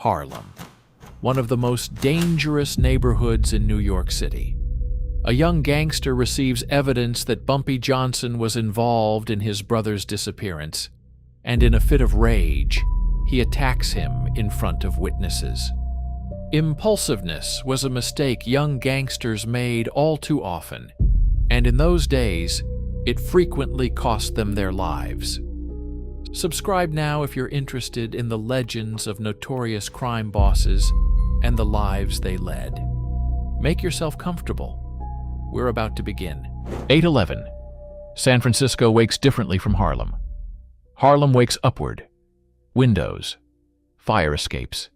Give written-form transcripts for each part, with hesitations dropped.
Harlem, one of the most dangerous neighborhoods in New York City. A young gangster receives evidence that Bumpy Johnson was involved in his brother's disappearance, and in a fit of rage, he attacks him in front of witnesses. Impulsiveness was a mistake young gangsters made all too often, and in those days, it frequently cost them their lives. Subscribe now if you're interested in the legends of notorious crime bosses and the lives they led. Make yourself comfortable. We're about to begin. 8/11. San Francisco wakes differently from Harlem. Harlem wakes upward. Windows. Fire escapes.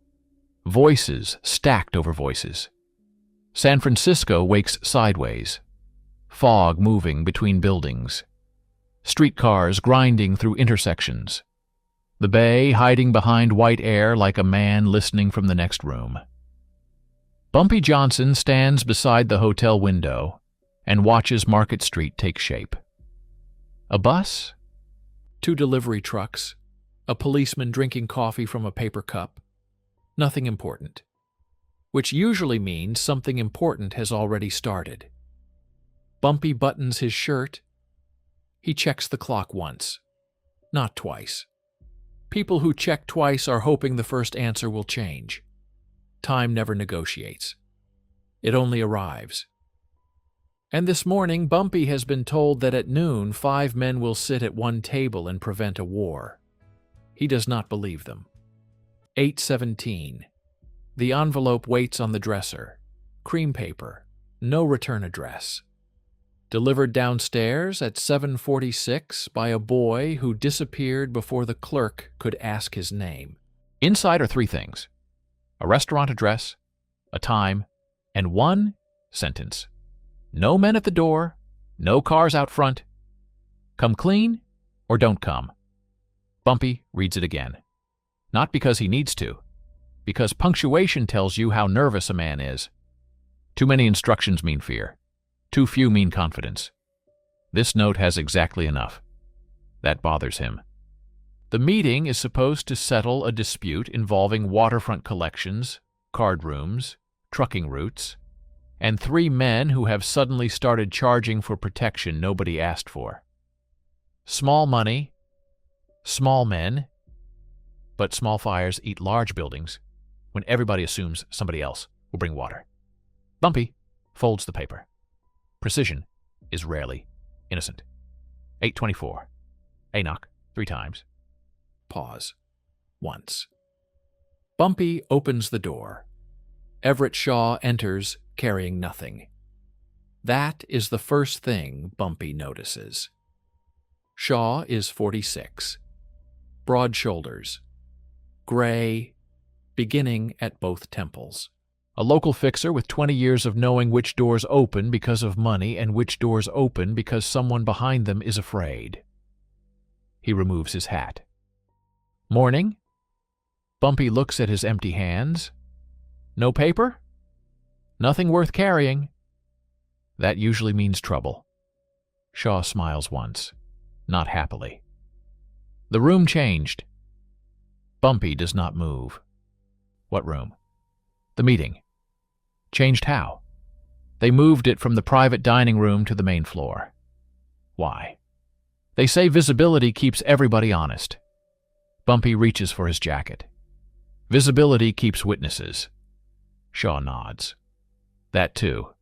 Voices stacked over voices. San Francisco wakes sideways. Fog moving between buildings. Streetcars grinding through intersections. The Bay hiding behind white air like a man listening from the next room. Bumpy Johnson stands beside the hotel window and watches Market Street take shape. A bus? 2 delivery trucks. A policeman drinking coffee from a paper cup. Nothing important. Which usually means something important has already started. Bumpy buttons his shirt. He checks the clock once, not twice. People who check twice are hoping the first answer will change. Time never negotiates. It only arrives. And this morning, Bumpy has been told that at noon 5 men will sit at one table and prevent a war. He does not believe them. 8:17. The envelope waits on the dresser. Cream paper. No return address. Delivered downstairs at 7:46 by a boy who disappeared before the clerk could ask his name. Inside are 3 things: a restaurant address, a time, and 1 sentence. No men at the door, no cars out front. Come clean or don't come. Bumpy reads it again. Not because he needs to, because punctuation tells you how nervous a man is. Too many instructions mean fear. Too few mean confidence. This note has exactly enough. That bothers him. The meeting is supposed to settle a dispute involving waterfront collections, card rooms, trucking routes, and 3 men who have suddenly started charging for protection nobody asked for. Small money, small men, but small fires eat large buildings when everybody assumes somebody else will bring water. Bumpy folds the paper. Precision is rarely innocent. 8:24. A knock 3 times. Pause. Once. Bumpy opens the door. Everett Shaw enters, carrying nothing. That is the first thing Bumpy notices. Shaw is 46. Broad shoulders. Gray, beginning at both temples. A local fixer with 20 years of knowing which doors open because of money and which doors open because someone behind them is afraid. He removes his hat. Morning. Bumpy looks at his empty hands. No paper? Nothing worth carrying. That usually means trouble. Shaw smiles once, not happily. The room changed. Bumpy does not move. What room? The meeting. Changed how? They moved it from the private dining room to the main floor. Why? They say visibility keeps everybody honest. Bumpy reaches for his jacket. Visibility keeps witnesses. Shaw nods. That too.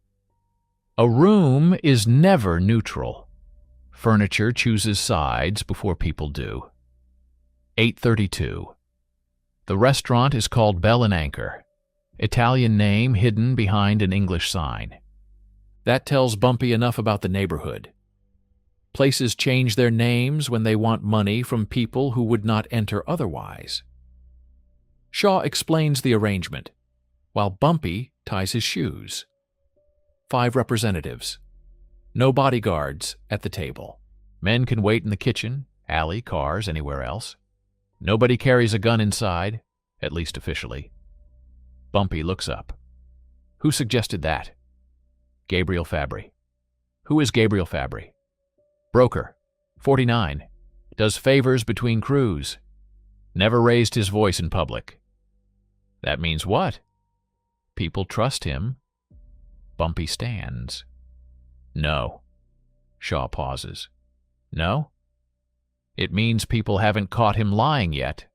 A room is never neutral. Furniture chooses sides before people do. 8:32. The restaurant is called Bell and Anchor. Italian name hidden behind an English sign. That tells Bumpy enough about the neighborhood. Places change their names when they want money from people who would not enter otherwise. Shaw explains the arrangement, while Bumpy ties his shoes. 5 representatives. No bodyguards at the table. Men can wait in the kitchen, alley, cars, anywhere else. Nobody carries a gun inside, at least officially. Bumpy looks up. Who suggested that? Gabriel Fabry. Who is Gabriel Fabry? Broker. 49. Does favors between crews. Never raised his voice in public. That means what? People trust him. Bumpy stands. No. Shaw pauses. No? It means people haven't caught him lying yet.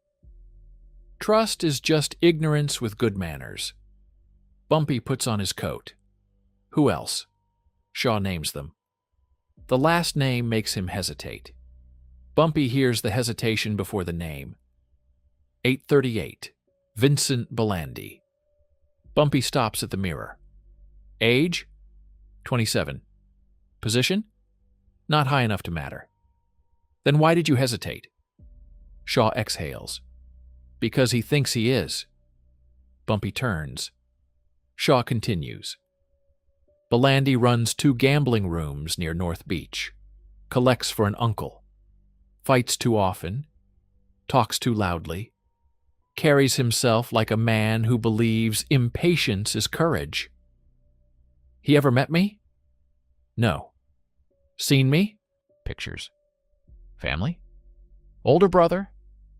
Trust is just ignorance with good manners. Bumpy puts on his coat. Who else? Shaw names them. The last name makes him hesitate. Bumpy hears the hesitation before the name. 838. Vincent Belandi. Bumpy stops at the mirror. Age? 27. Position? Not high enough to matter. Then why did you hesitate? Shaw exhales. Because he thinks he is. Bumpy turns. Shaw continues. Belandi runs 2 gambling rooms near North Beach. Collects for an uncle. Fights too often. Talks too loudly. Carries himself like a man who believes impatience is courage. He ever met me? No. Seen me? Pictures. Family? Older brother?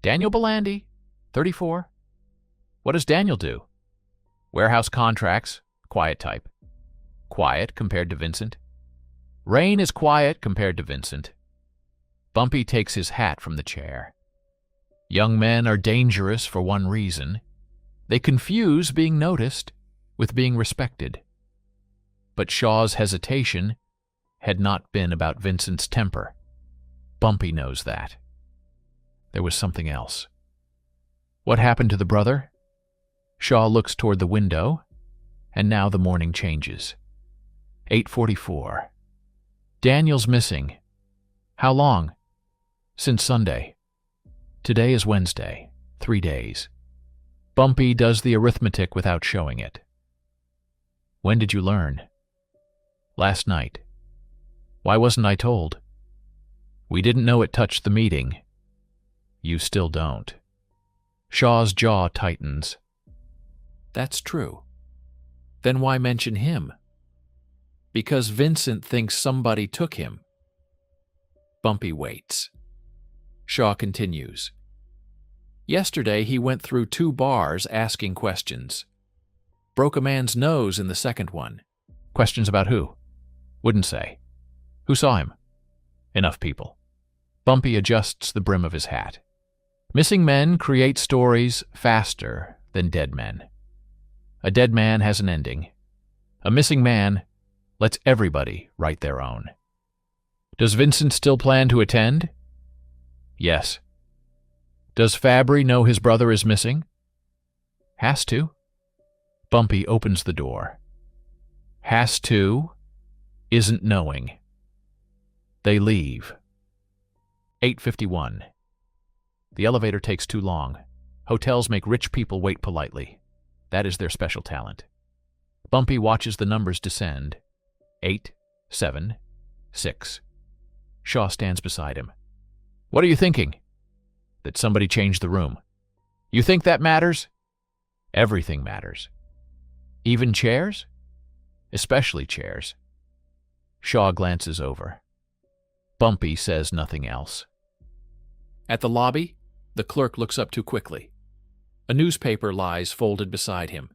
Daniel Belandi, 34. What does Daniel do? Warehouse contracts, quiet type. Quiet compared to Vincent. Rain is quiet compared to Vincent. Bumpy takes his hat from the chair. Young men are dangerous for one reason. They confuse being noticed with being respected. But Shaw's hesitation had not been about Vincent's temper. Bumpy knows that. There was something else. What happened to the brother? Shaw looks toward the window, and now the morning changes. 8:44. Daniel's missing. How long? Since Sunday. Today is Wednesday. 3 days. Bumpy does the arithmetic without showing it. When did you learn? Last night. Why wasn't I told? We didn't know it touched the meeting. You still don't. Shaw's jaw tightens. That's true. Then why mention him? Because Vincent thinks somebody took him. Bumpy waits. Shaw continues. Yesterday he went through 2 bars asking questions. Broke a man's nose in the second one. Questions about who? Wouldn't say. Who saw him? Enough people. Bumpy adjusts the brim of his hat. Missing men create stories faster than dead men. A dead man has an ending. A missing man lets everybody write their own. Does Vincent still plan to attend? Yes. Does Fabry know his brother is missing? Has to. Bumpy opens the door. Has to isn't knowing. They leave. 8:51. The elevator takes too long. Hotels make rich people wait politely. That is their special talent. Bumpy watches the numbers descend. 8, 7, 6. Shaw stands beside him. What are you thinking? That somebody changed the room. You think that matters? Everything matters. Even chairs? Especially chairs. Shaw glances over. Bumpy says nothing else. At the lobby, the clerk looks up too quickly. A newspaper lies folded beside him.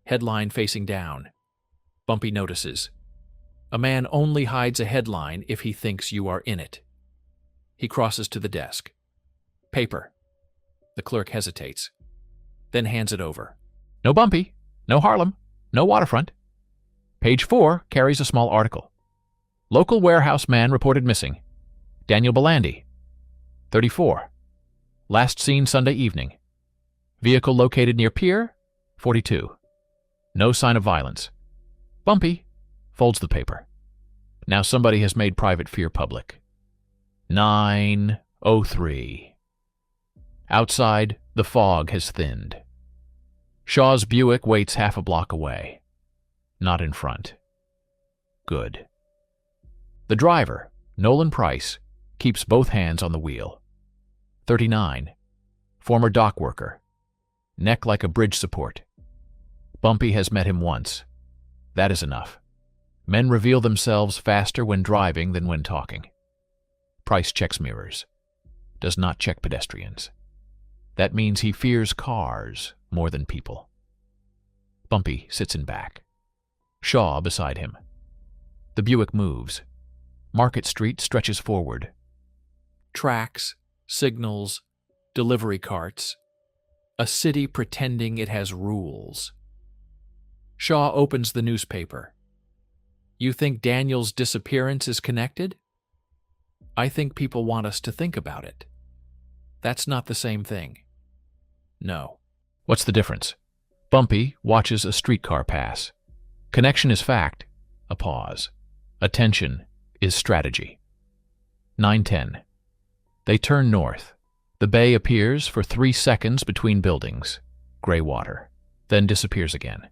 Headline facing down. Bumpy notices. A man only hides a headline if he thinks you are in it. He crosses to the desk. Paper. The clerk hesitates, then hands it over. No Bumpy, no Harlem, no waterfront. Page 4 carries a small article. Local warehouse man reported missing. Daniel Belandi, 34. Last seen Sunday evening. Vehicle located near Pier, 42. No sign of violence. Bumpy folds the paper. Now somebody has made private fear public. 9:03. Outside, the fog has thinned. Shaw's Buick waits half a block away. Not in front. Good. The driver, Nolan Price, keeps both hands on the wheel. 39. Former dock worker. Neck like a bridge support. Bumpy has met him once. That is enough. Men reveal themselves faster when driving than when talking. Price checks mirrors. Does not check pedestrians. That means he fears cars more than people. Bumpy sits in back. Shaw beside him. The Buick moves. Market Street stretches forward. Tracks, signals, delivery carts. A city pretending it has rules. Shaw opens the newspaper. You think Daniel's disappearance is connected? I think people want us to think about it. That's not the same thing. No. What's the difference? Bumpy watches a streetcar pass. Connection is fact. A pause. Attention is strategy. 9:10. They turn north. The bay appears for 3 seconds between buildings. Gray water. Then disappears again.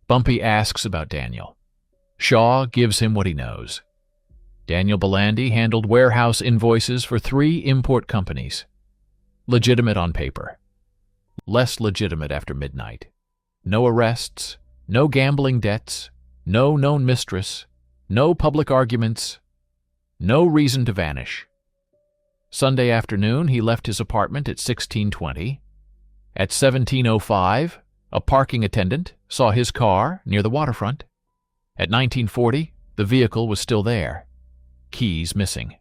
Bumpy asks about Daniel. Shaw gives him what he knows. Daniel Belandi handled warehouse invoices for 3 import companies. Legitimate on paper. Less legitimate after midnight. No arrests, no gambling debts, no known mistress, no public arguments, no reason to vanish. Sunday afternoon, he left his apartment at 1620. At 17:05, a parking attendant saw his car near the waterfront. At 1940, the vehicle was still there. Keys missing.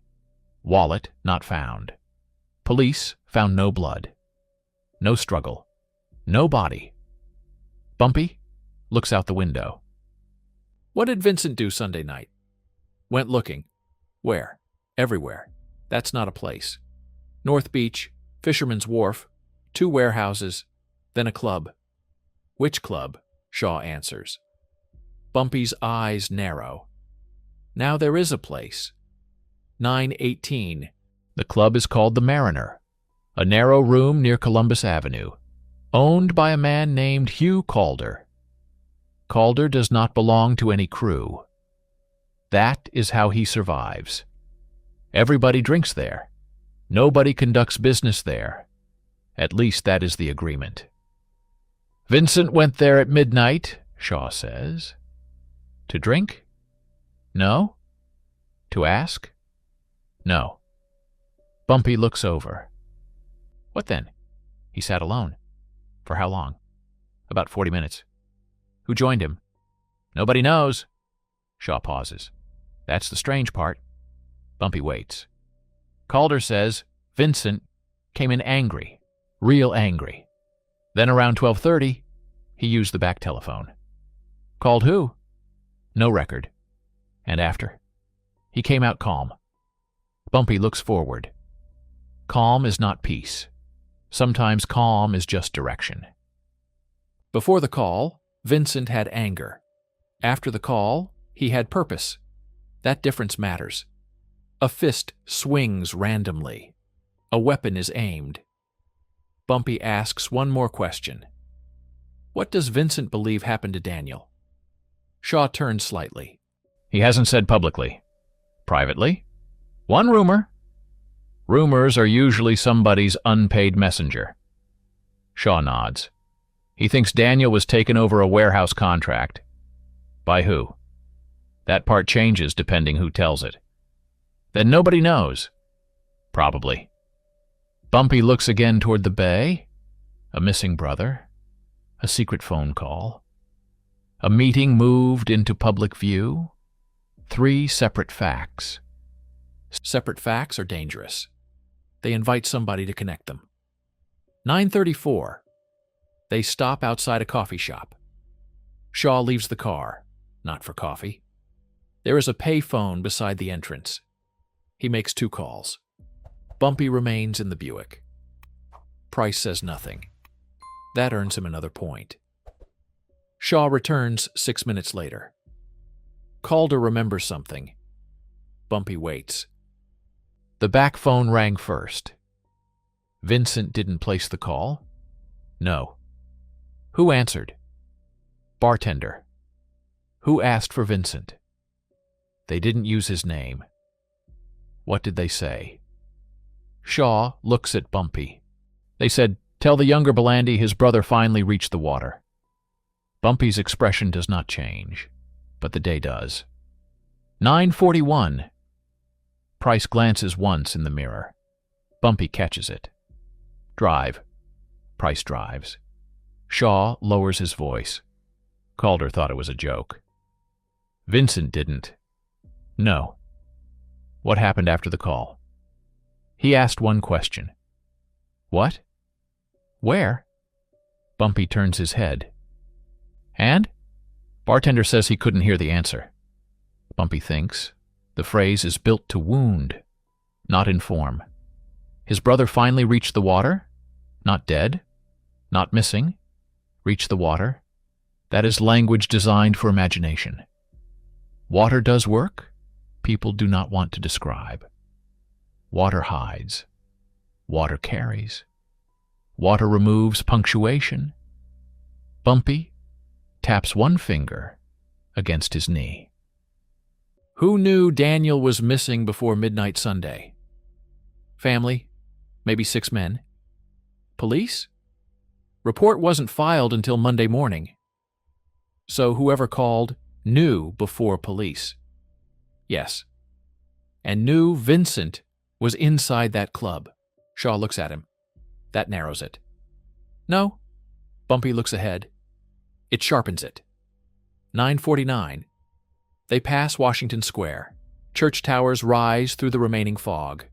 Wallet not found. Police found no blood. No struggle. No body. Bumpy looks out the window. What did Vincent do Sunday night? Went looking. Where? Everywhere. That's not a place. North Beach, Fisherman's Wharf, 2 warehouses, then a club. Which club? Shaw answers. Bumpy's eyes narrow. Now there is a place. 918. The club is called the Mariner, a narrow room near Columbus Avenue, owned by a man named Hugh Calder. Calder does not belong to any crew. That is how he survives. Everybody drinks there. Nobody conducts business there. At least that is the agreement. Vincent went there at midnight, Shaw says. To drink? No. To ask? No. Bumpy looks over. What then? He sat alone. For how long? About 40 minutes. Who joined him? Nobody knows. Shaw pauses. That's the strange part. Bumpy waits. Calder says Vincent came in angry, real angry. Then around 12:30, he used the back telephone. Called who? No record. And after? He came out calm. Bumpy looks forward. Calm is not peace. Sometimes calm is just direction. Before the call, Vincent had anger. After the call, he had purpose. That difference matters. A fist swings randomly. A weapon is aimed. Bumpy asks one more question. What does Vincent believe happened to Daniel? Shaw turns slightly. He hasn't said publicly. Privately? One rumor. Rumors are usually somebody's unpaid messenger. Shaw nods. He thinks Daniel was taken over a warehouse contract. By who? That part changes depending who tells it. Then nobody knows. Probably. Bumpy looks again toward the bay. A missing brother. A secret phone call. A meeting moved into public view. 3 separate facts. Separate facts are dangerous. They invite somebody to connect them. 9:34. They stop outside a coffee shop. Shaw leaves the car, not for coffee. There is a pay phone beside the entrance. He makes 2 calls. Bumpy remains in the Buick. Price says nothing. That earns him another point. Shaw returns 6 minutes later. Calder remembers something. Bumpy waits. The back phone rang first. Vincent didn't place the call? No. Who answered? Bartender. Who asked for Vincent? They didn't use his name. What did they say? Shaw looks at Bumpy. They said, tell the younger Belandi his brother finally reached the water. Bumpy's expression does not change, but the day does. 9:41. Price glances once in the mirror. Bumpy catches it. Drive. Price drives. Shaw lowers his voice. Calder thought it was a joke. Vincent didn't. No. What happened after the call? He asked one question. What? Where? Bumpy turns his head. And? Bartender says he couldn't hear the answer. Bumpy thinks. The phrase is built to wound, not inform. His brother finally reached the water? Not dead? Not missing? Reached the water? That is language designed for imagination. Water does work people do not want to describe. Water hides. Water carries. Water removes punctuation. Bumpy taps one finger against his knee. Who knew Daniel was missing before midnight Sunday? Family? Maybe 6 men? Police? Report wasn't filed until Monday morning. So whoever called knew before police. Yes. And knew Vincent was inside that club. Shaw looks at him. That narrows it. No. Bumpy looks ahead. It sharpens it. 9:49. They pass Washington Square. Church towers rise through the remaining fog.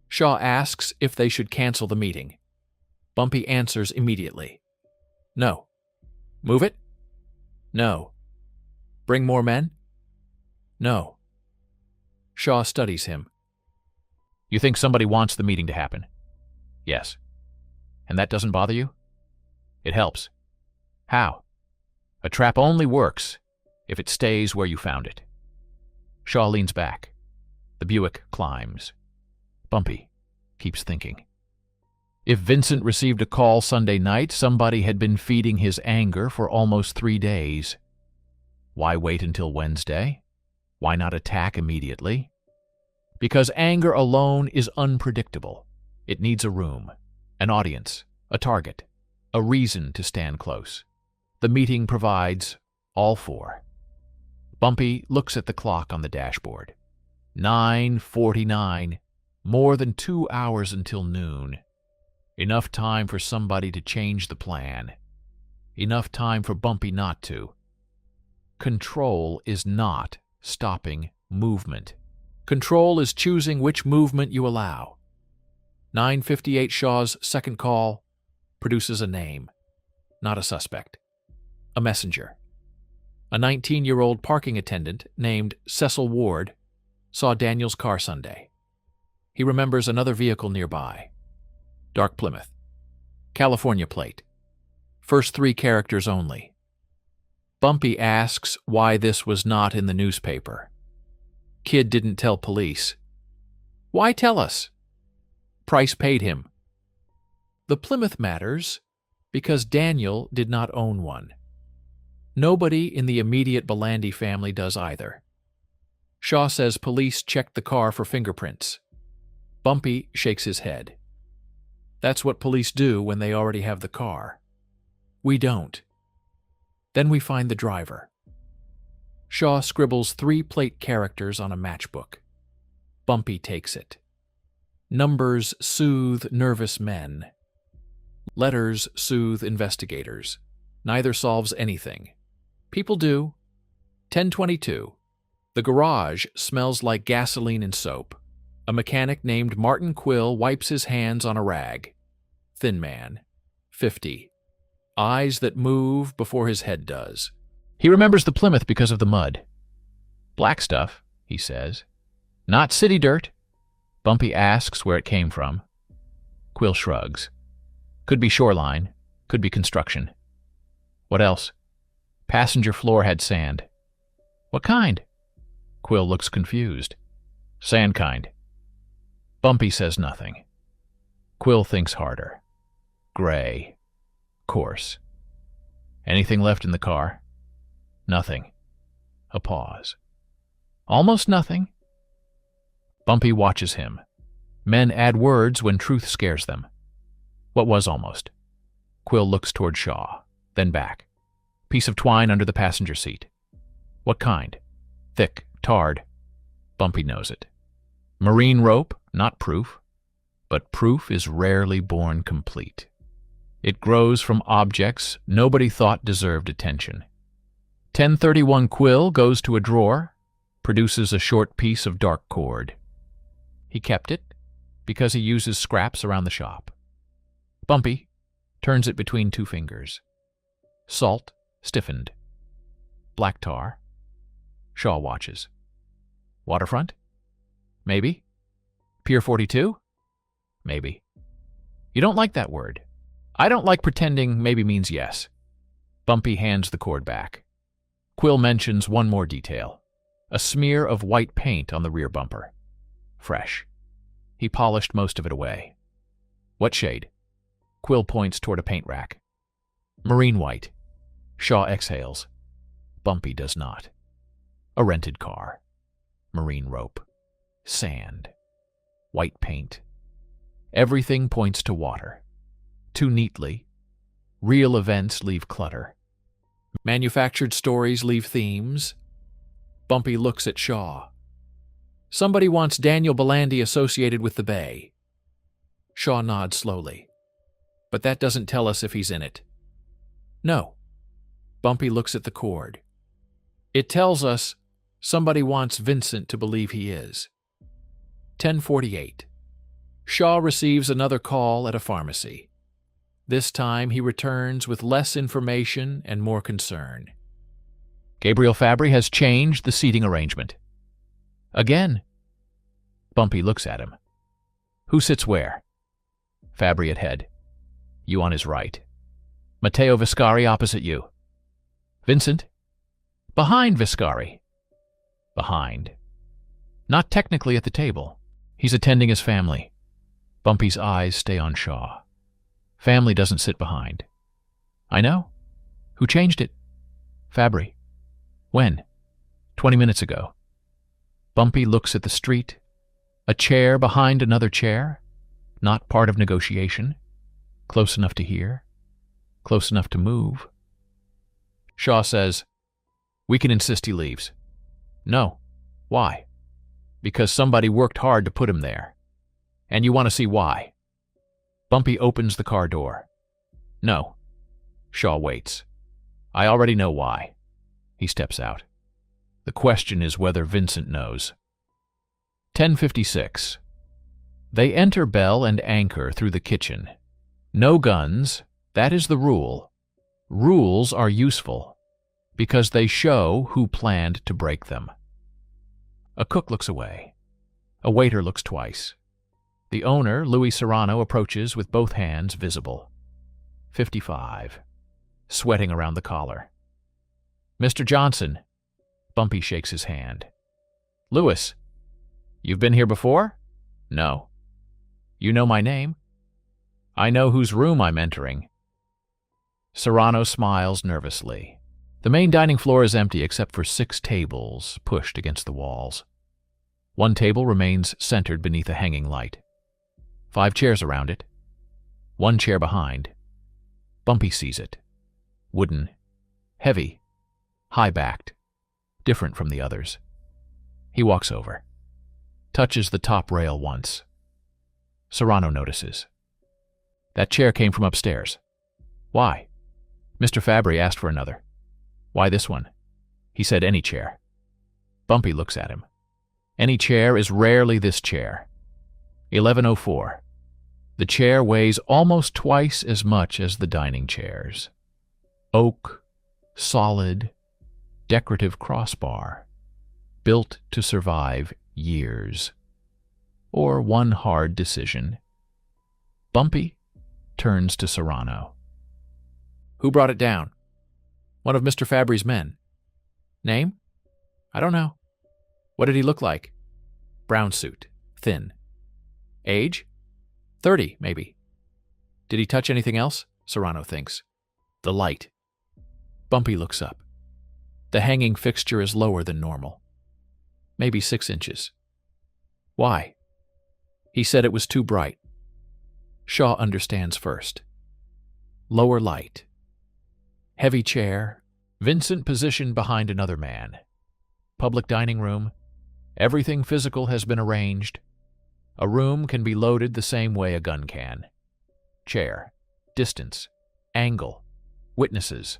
Shaw asks if they should cancel the meeting. Bumpy answers immediately. No. Move it? No. Bring more men? No. Shaw studies him. You think somebody wants the meeting to happen? Yes. And that doesn't bother you? It helps. How? A trap only works if it stays where you found it. Shaw leans back. The Buick climbs. Bumpy keeps thinking. If Vincent received a call Sunday night, somebody had been feeding his anger for almost 3 days. Why wait until Wednesday? Why not attack immediately? Because anger alone is unpredictable. It needs a room, an audience, a target, a reason to stand close. The meeting provides all 4. Bumpy looks at the clock on the dashboard. 9:49, more than 2 hours until noon. Enough time for somebody to change the plan. Enough time for Bumpy not to. Control is not stopping movement. Control is choosing which movement you allow. 9:58 Shaw's second call produces a name, not a suspect. A messenger. A 19-year-old parking attendant named Cecil Ward saw Daniel's car Sunday. He remembers another vehicle nearby. Dark Plymouth. California plate. First 3 characters only. Bumpy asks why this was not in the newspaper. Kid didn't tell police. Why tell us? Price paid him. The Plymouth matters because Daniel did not own one. Nobody in the immediate Belandi family does either. Shaw says police checked the car for fingerprints. Bumpy shakes his head. That's what police do when they already have the car. We don't. Then we find the driver. Shaw scribbles 3 plate characters on a matchbook. Bumpy takes it. Numbers soothe nervous men. Letters soothe investigators. Neither solves anything. People do. 10:22. The garage smells like gasoline and soap. A mechanic named Martin Quill wipes his hands on a rag. Thin man. 50. Eyes that move before his head does. He remembers the Plymouth because of the mud. Black stuff, he says. Not city dirt. Bumpy asks where it came from. Quill shrugs. Could be shoreline. Could be construction. What else? Passenger floor had sand. What kind? Quill looks confused. Sand kind. Bumpy says nothing. Quill thinks harder. Gray. Coarse. Anything left in the car? Nothing. A pause. Almost nothing. Bumpy watches him. Men add words when truth scares them. What was almost? Quill looks toward Shaw, then back. Piece of twine under the passenger seat. What kind? Thick, tarred. Bumpy knows it. Marine rope, not proof. But proof is rarely born complete. It grows from objects nobody thought deserved attention. 1031 quill goes to a drawer, produces a short piece of dark cord. He kept it because he uses scraps around the shop. Bumpy turns it between two fingers. Salt stiffened. Black tar. Shaw watches. Waterfront? Maybe. Pier 42? Maybe. You don't like that word. I don't like pretending maybe means yes. Bumpy hands the cord back. Quill mentions one more detail. A smear of white paint on the rear bumper. Fresh. He polished most of it away. What shade? Quill points toward a paint rack. Marine white. Shaw exhales. Bumpy does not. A rented car. Marine rope. Sand. White paint. Everything points to water. Too neatly. Real events leave clutter. Manufactured stories leave themes. Bumpy looks at Shaw. Somebody wants Daniel Belandi associated with the Bay. Shaw nods slowly. But that doesn't tell us if he's in it. No. Bumpy looks at the cord. It tells us somebody wants Vincent to believe he is. 10:48. Shaw receives another call at a pharmacy. This time he returns with less information and more concern. Gabriel Fabry has changed the seating arrangement. Again. Bumpy looks at him. Who sits where? Fabry at head. You on his right. Matteo Viscari opposite you. Vincent? Behind Viscari. Behind. Not technically at the table. He's attending his family. Bumpy's eyes stay on Shaw. Family doesn't sit behind. I know. Who changed it? Fabry. When? 20 minutes ago. Bumpy looks at the street. A chair behind another chair. Not part of negotiation. Close enough to hear. Close enough to move. Shaw says, we can insist he leaves. No. Why? Because somebody worked hard to put him there. And you want to see why. Bumpy opens the car door. No. Shaw waits. I already know why. He steps out. The question is whether Vincent knows. 10:56. They enter Bell and Anchor through the kitchen. No guns, that is the rule. Rules are useful, because they show who planned to break them. A cook looks away. A waiter looks twice. The owner, Louis Serrano, approaches with both hands visible. 55. Sweating around the collar. Mr. Johnson. Bumpy shakes his hand. Louis. You've been here before? No. You know my name? I know whose room I'm entering. Serrano smiles nervously. The main dining floor is empty except for 6 tables pushed against the walls. One table remains centered beneath a hanging light. 5 chairs around it. 1 chair behind. Bumpy sees it. Wooden. Heavy. High-backed. Different from the others. He walks over. Touches the top rail once. Serrano notices. That chair came from upstairs. Why? Mr. Fabry asked for another. Why this one? He said any chair. Bumpy looks at him. Any chair is rarely this chair. 11:04. The chair weighs almost twice as much as the dining chairs. Oak, solid, decorative crossbar, built to survive years. Or one hard decision. Bumpy turns to Serrano. Who brought it down? One of Mr. Fabry's men. Name? I don't know. What did he look like? Brown suit, thin. Age? 30, maybe. Did he touch anything else? Serrano thinks. The light. Bumpy looks up. The hanging fixture is lower than normal. Maybe 6 inches. Why? He said it was too bright. Shaw understands first. Lower light. Heavy chair. Vincent positioned behind another man. Public dining room. Everything physical has been arranged. A room can be loaded the same way a gun can. Chair. Distance. Angle. Witnesses.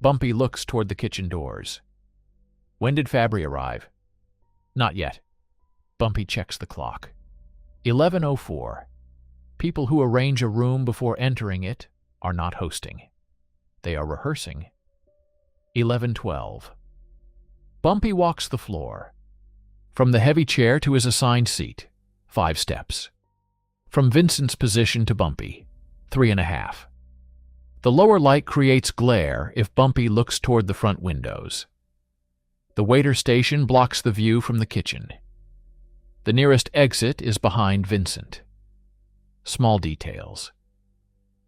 Bumpy looks toward the kitchen doors. When did Fabry arrive? Not yet. Bumpy checks the clock. 11:04. People who arrange a room before entering it are not hosting. They are rehearsing. 11:12. Bumpy walks the floor. From the heavy chair to his assigned seat, 5 steps. From Vincent's position to Bumpy, 3.5. The lower light creates glare if Bumpy looks toward the front windows. The waiter station blocks the view from the kitchen. The nearest exit is behind Vincent. Small details.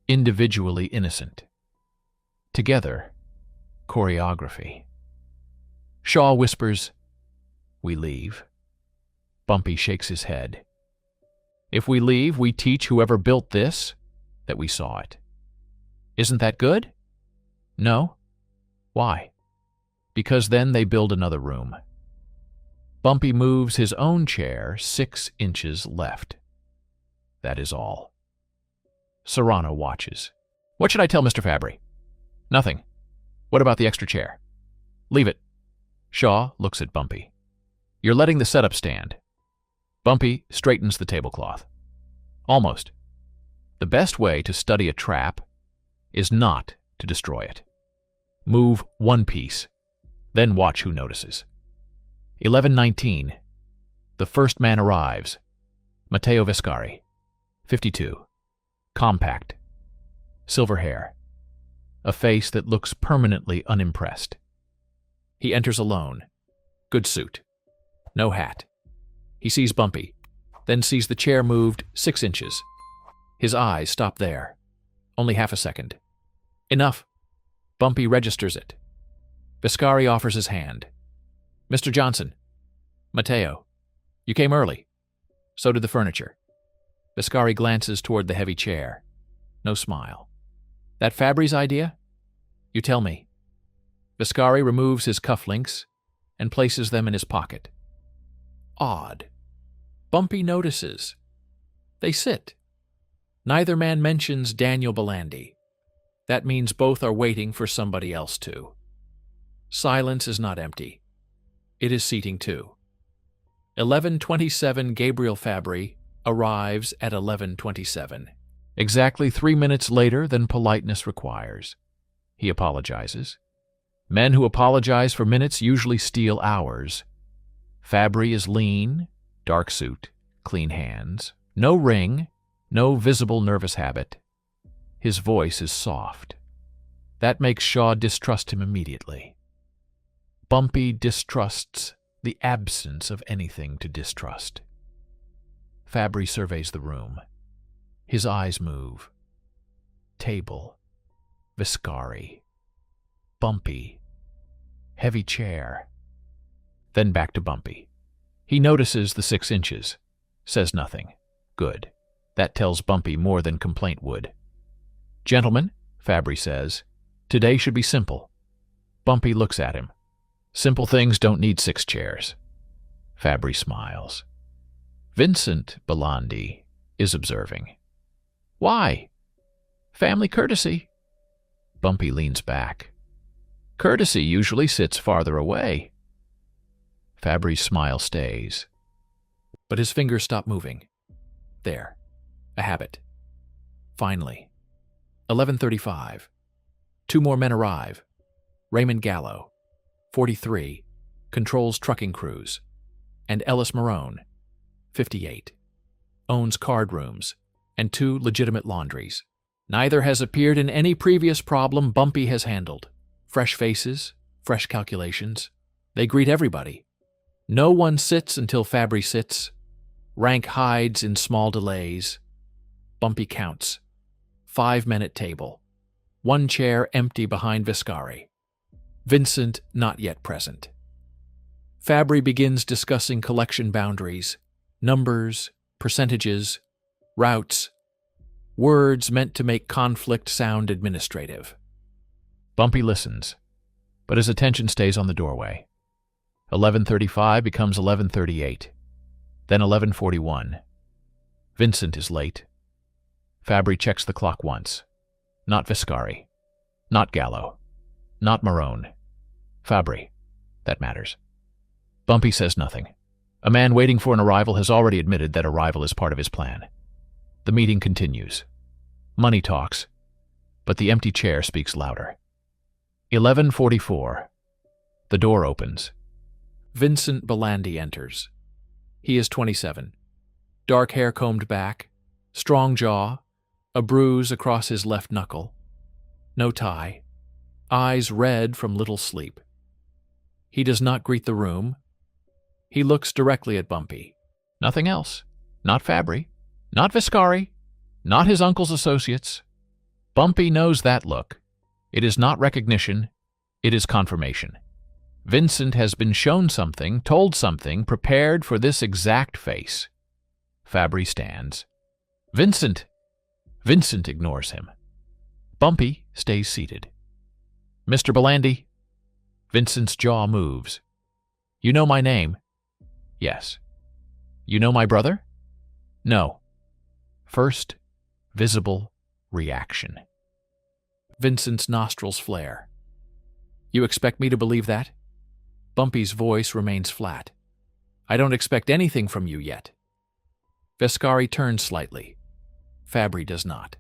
Individually innocent. Together, choreography. Shaw whispers, "We leave." Bumpy shakes his head. "If we leave, we teach whoever built this that we saw it. Isn't that good? No? Why? Because then they build another room." Bumpy moves his own chair 6 inches left. That is all. Serrano watches. "What should I tell Mr. Fabry?" "Nothing. What about the extra chair?" "Leave it." Shaw looks at Bumpy. "You're letting the setup stand." Bumpy straightens the tablecloth. "Almost. The best way to study a trap is not to destroy it. Move one piece, then watch who notices." 11:19. The first man arrives. Matteo Vescari, 52. Compact. Silver hair. A face that looks permanently unimpressed. He enters alone. Good suit. No hat. He sees Bumpy, then sees the chair moved 6 inches. His eyes stop there. Only half a second. Enough. Bumpy registers it. Vescari offers his hand. "Mr. Johnson." "Matteo. You came early." "So did the furniture." Vescari glances toward the heavy chair. No smile. "That Fabry's idea?" "You tell me." Vescari removes his cufflinks and places them in his pocket. Odd. Bumpy notices. They sit. Neither man mentions Daniel Belandi. That means both are waiting for somebody else to. Silence is not empty. It is seating too. 11:27 Gabriel Fabry arrives at 11:27. Exactly 3 minutes later than politeness requires. He apologizes. Men who apologize for minutes usually steal hours. Fabry is lean, dark suit, clean hands, no ring, no visible nervous habit. His voice is soft. That makes Shaw distrust him immediately. Bumpy distrusts the absence of anything to distrust. Fabry surveys the room. His eyes move. Table. Vescari. Bumpy. Heavy chair. Then back to Bumpy. He notices the 6 inches. Says nothing. Good. That tells Bumpy more than complaint would. "Gentlemen," Fabry says, "today should be simple." Bumpy looks at him. "Simple things don't need 6 chairs." Fabry smiles. Vincent Belandi is observing. "Why?" "Family courtesy." Bumpy leans back. "Courtesy usually sits farther away." Fabry's smile stays. But his fingers stop moving. There. A habit. Finally. 11:35. 2 more men arrive. Raymond Gallo, 43, controls trucking crews, and Ellis Marone, 58, owns card rooms and 2 legitimate laundries. Neither has appeared in any previous problem Bumpy has handled. Fresh faces, fresh calculations. They greet everybody. No one sits until Fabry sits. Rank hides in small delays. Bumpy counts. 5 men at table. 1 chair empty behind Vescari. Vincent not yet present. Fabry begins discussing collection boundaries, numbers, percentages, routes, words meant to make conflict sound administrative. Bumpy listens, but his attention stays on the doorway. 11:35 becomes 11:38, then 11:41. Vincent is late. Fabry checks the clock once. Not Viscari. Not Gallo. Not Marone. Fabry. That matters. Bumpy says nothing. A man waiting for an arrival has already admitted that arrival is part of his plan. The meeting continues. Money talks, but the empty chair speaks louder. 11:44. The door opens. Vincent Belandi enters. He is 27. Dark hair combed back, strong jaw, a bruise across his left knuckle. No tie. Eyes red from little sleep. He does not greet the room. He looks directly at Bumpy. Nothing else. Not Fabry. Not Viscari. Not his uncle's associates. Bumpy knows that look. It is not recognition. It is confirmation. Vincent has been shown something, told something, prepared for this exact face. Fabry stands. Vincent! Vincent ignores him. Bumpy stays seated. Mr. Belandi? Vincent's jaw moves. You know my name? Yes. You know my brother? No. First, visible reaction. Vincent's nostrils flare. You expect me to believe that? Bumpy's voice remains flat. I don't expect anything from you yet. Viscari turns slightly. Fabry does not.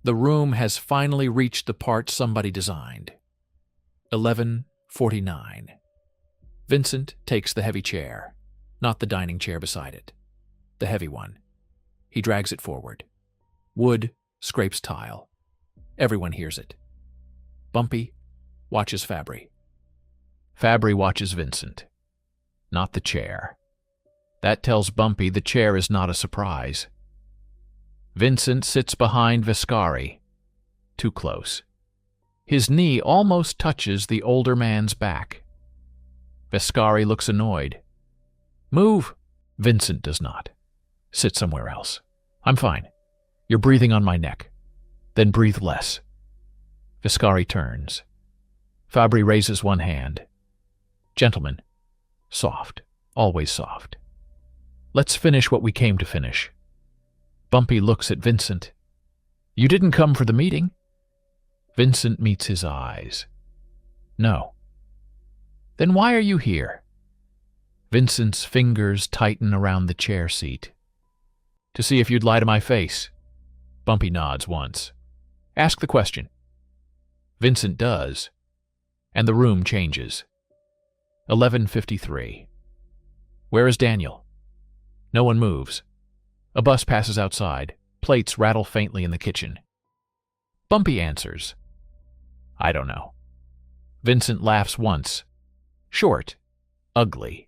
The room has finally reached the part somebody designed. 11:49. Vincent takes the heavy chair, not the dining chair beside it. The heavy one. He drags it forward. Wood scrapes tile. Everyone hears it. Bumpy watches Fabry. Fabry watches Vincent. Not the chair. That tells Bumpy the chair is not a surprise. Vincent sits behind Viscari. Too close. His knee almost touches the older man's back. Viscari looks annoyed. Move! Vincent does not. Sit somewhere else. I'm fine. You're breathing on my neck. Then breathe less. Viscari turns. Fabry raises one hand. Gentlemen. Soft. Always soft. Let's finish what we came to finish. Bumpy looks at Vincent. You didn't come for the meeting? Vincent meets his eyes. No. Then why are you here? Vincent's fingers tighten around the chair seat. To see if you'd lie to my face. Bumpy nods once. Ask the question. Vincent does, and the room changes. 11:53. Where is Daniel? No one moves. A bus passes outside. Plates rattle faintly in the kitchen. Bumpy answers. I don't know. Vincent laughs once. Short. Ugly.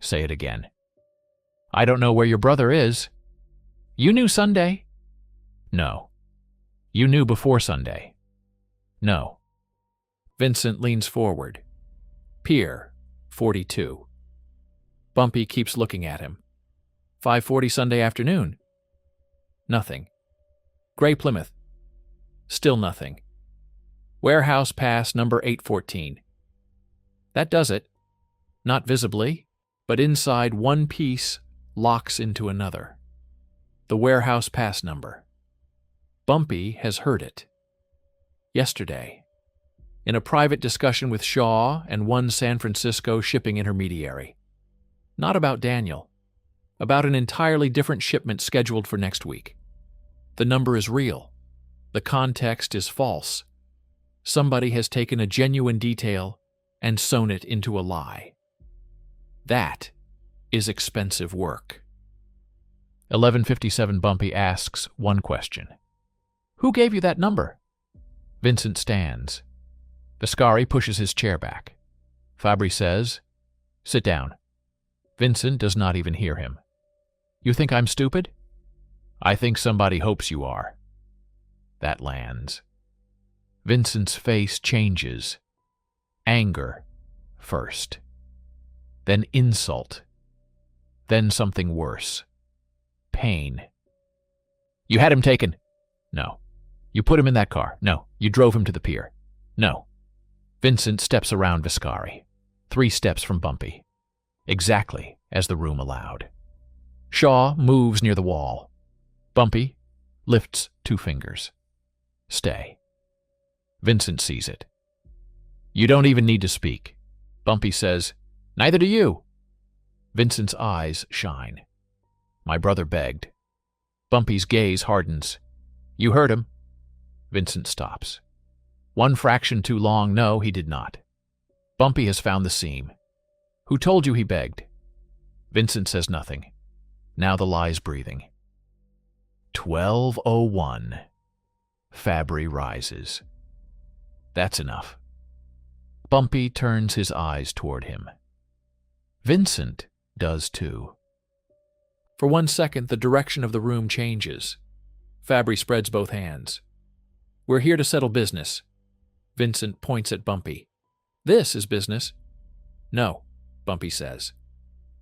Say it again. I don't know where your brother is. You knew Sunday? No. You knew before Sunday? No. Vincent leans forward. Pier, 42. Bumpy keeps looking at him. 5:40 Sunday afternoon. Nothing. Gray Plymouth. Still nothing. Warehouse pass number 814. That does it. Not visibly, but inside one piece locks into another. The warehouse pass number. Bumpy has heard it. Yesterday, in a private discussion with Shaw and one San Francisco shipping intermediary. Not about Daniel. About an entirely different shipment scheduled for next week. The number is real. The context is false. Somebody has taken a genuine detail and sewn it into a lie. That is expensive work. 11:57 Bumpy asks one question. Who gave you that number? Vincent stands. Viscari pushes his chair back. Fabry says, Sit down. Vincent does not even hear him. You think I'm stupid? I think somebody hopes you are. That lands. Vincent's face changes. Anger first. Then insult. Then something worse. Pain. You had him taken. No. You put him in that car. No. You drove him to the pier. No. Vincent steps around Viscari. 3 steps from Bumpy. Exactly as the room allowed. Shaw moves near the wall. Bumpy lifts 2 fingers. Stay. Vincent sees it. You don't even need to speak. Bumpy says, Neither do you. Vincent's eyes shine. My brother begged. Bumpy's gaze hardens. You heard him. Vincent stops. One fraction too long, no, he did not. Bumpy has found the seam. Who told you he begged? Vincent says nothing. Now the lie's breathing. 12:01. Fabry rises. That's enough. Bumpy turns his eyes toward him. Vincent does too. For 1 second, the direction of the room changes. Fabry spreads both hands. We're here to settle business. Vincent points at Bumpy. This is business. No, Bumpy says.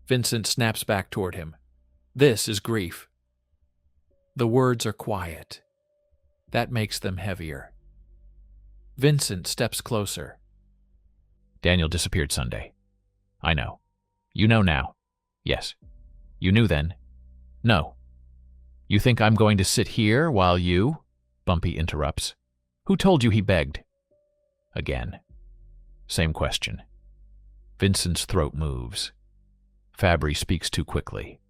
Vincent snaps back toward him. This is grief. The words are quiet. That makes them heavier. Vincent steps closer. Daniel disappeared Sunday. I know. You know now. Yes. You knew then. No. You think I'm going to sit here while you... Bumpy interrupts. Who told you he begged? Again. Same question. Vincent's throat moves. Fabry speaks too quickly.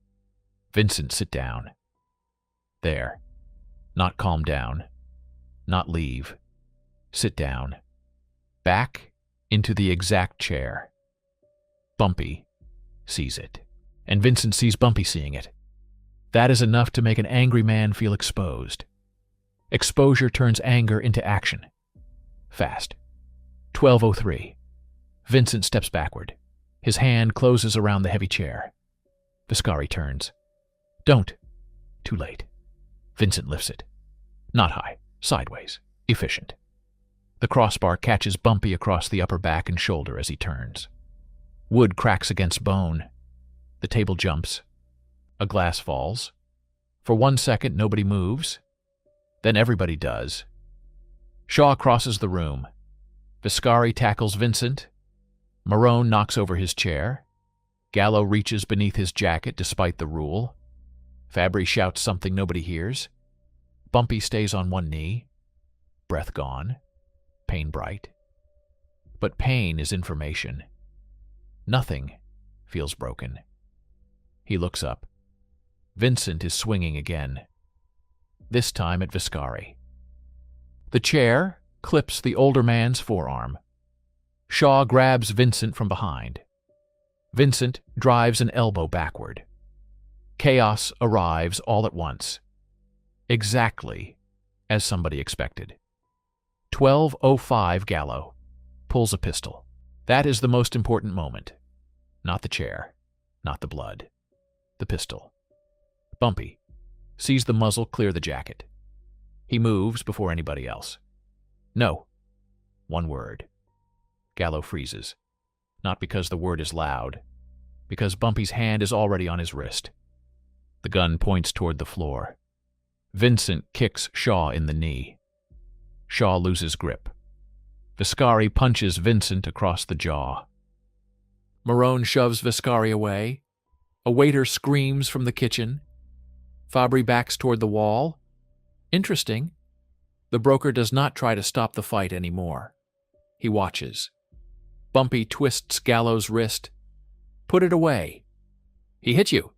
Vincent, sit down. There. Not calm down. Not leave. Sit down. Back into the exact chair. Bumpy sees it. And Vincent sees Bumpy seeing it. That is enough to make an angry man feel exposed. Exposure turns anger into action. Fast. 12:03. Vincent steps backward. His hand closes around the heavy chair. Viscari turns. Don't. Too late. Vincent lifts it. Not high. Sideways. Efficient. The crossbar catches Bumpy across the upper back and shoulder as he turns. Wood cracks against bone. The table jumps. A glass falls. For 1 second, nobody moves. Then everybody does. Shaw crosses the room. Viscari tackles Vincent. Marone knocks over his chair. Gallo reaches beneath his jacket despite the rule. Fabry shouts something nobody hears. Bumpy stays on one knee. Breath gone. Pain bright. But pain is information. Nothing feels broken. He looks up. Vincent is swinging again. This time at Viscari. The chair clips the older man's forearm. Shaw grabs Vincent from behind. Vincent drives an elbow backward. Chaos arrives all at once. Exactly as somebody expected. 12:05 Gallo pulls a pistol. That is the most important moment. Not the chair, not the blood. The pistol. Bumpy sees the muzzle clear the jacket. He moves before anybody else. No. One word. Gallo freezes. Not because the word is loud, because Bumpy's hand is already on his wrist. The gun points toward the floor. Vincent kicks Shaw in the knee. Shaw loses grip. Viscari punches Vincent across the jaw. Marone shoves Viscari away. A waiter screams from the kitchen. Fabry backs toward the wall. Interesting. The broker does not try to stop the fight anymore. He watches. Bumpy twists Gallo's wrist. Put it away. He hit you.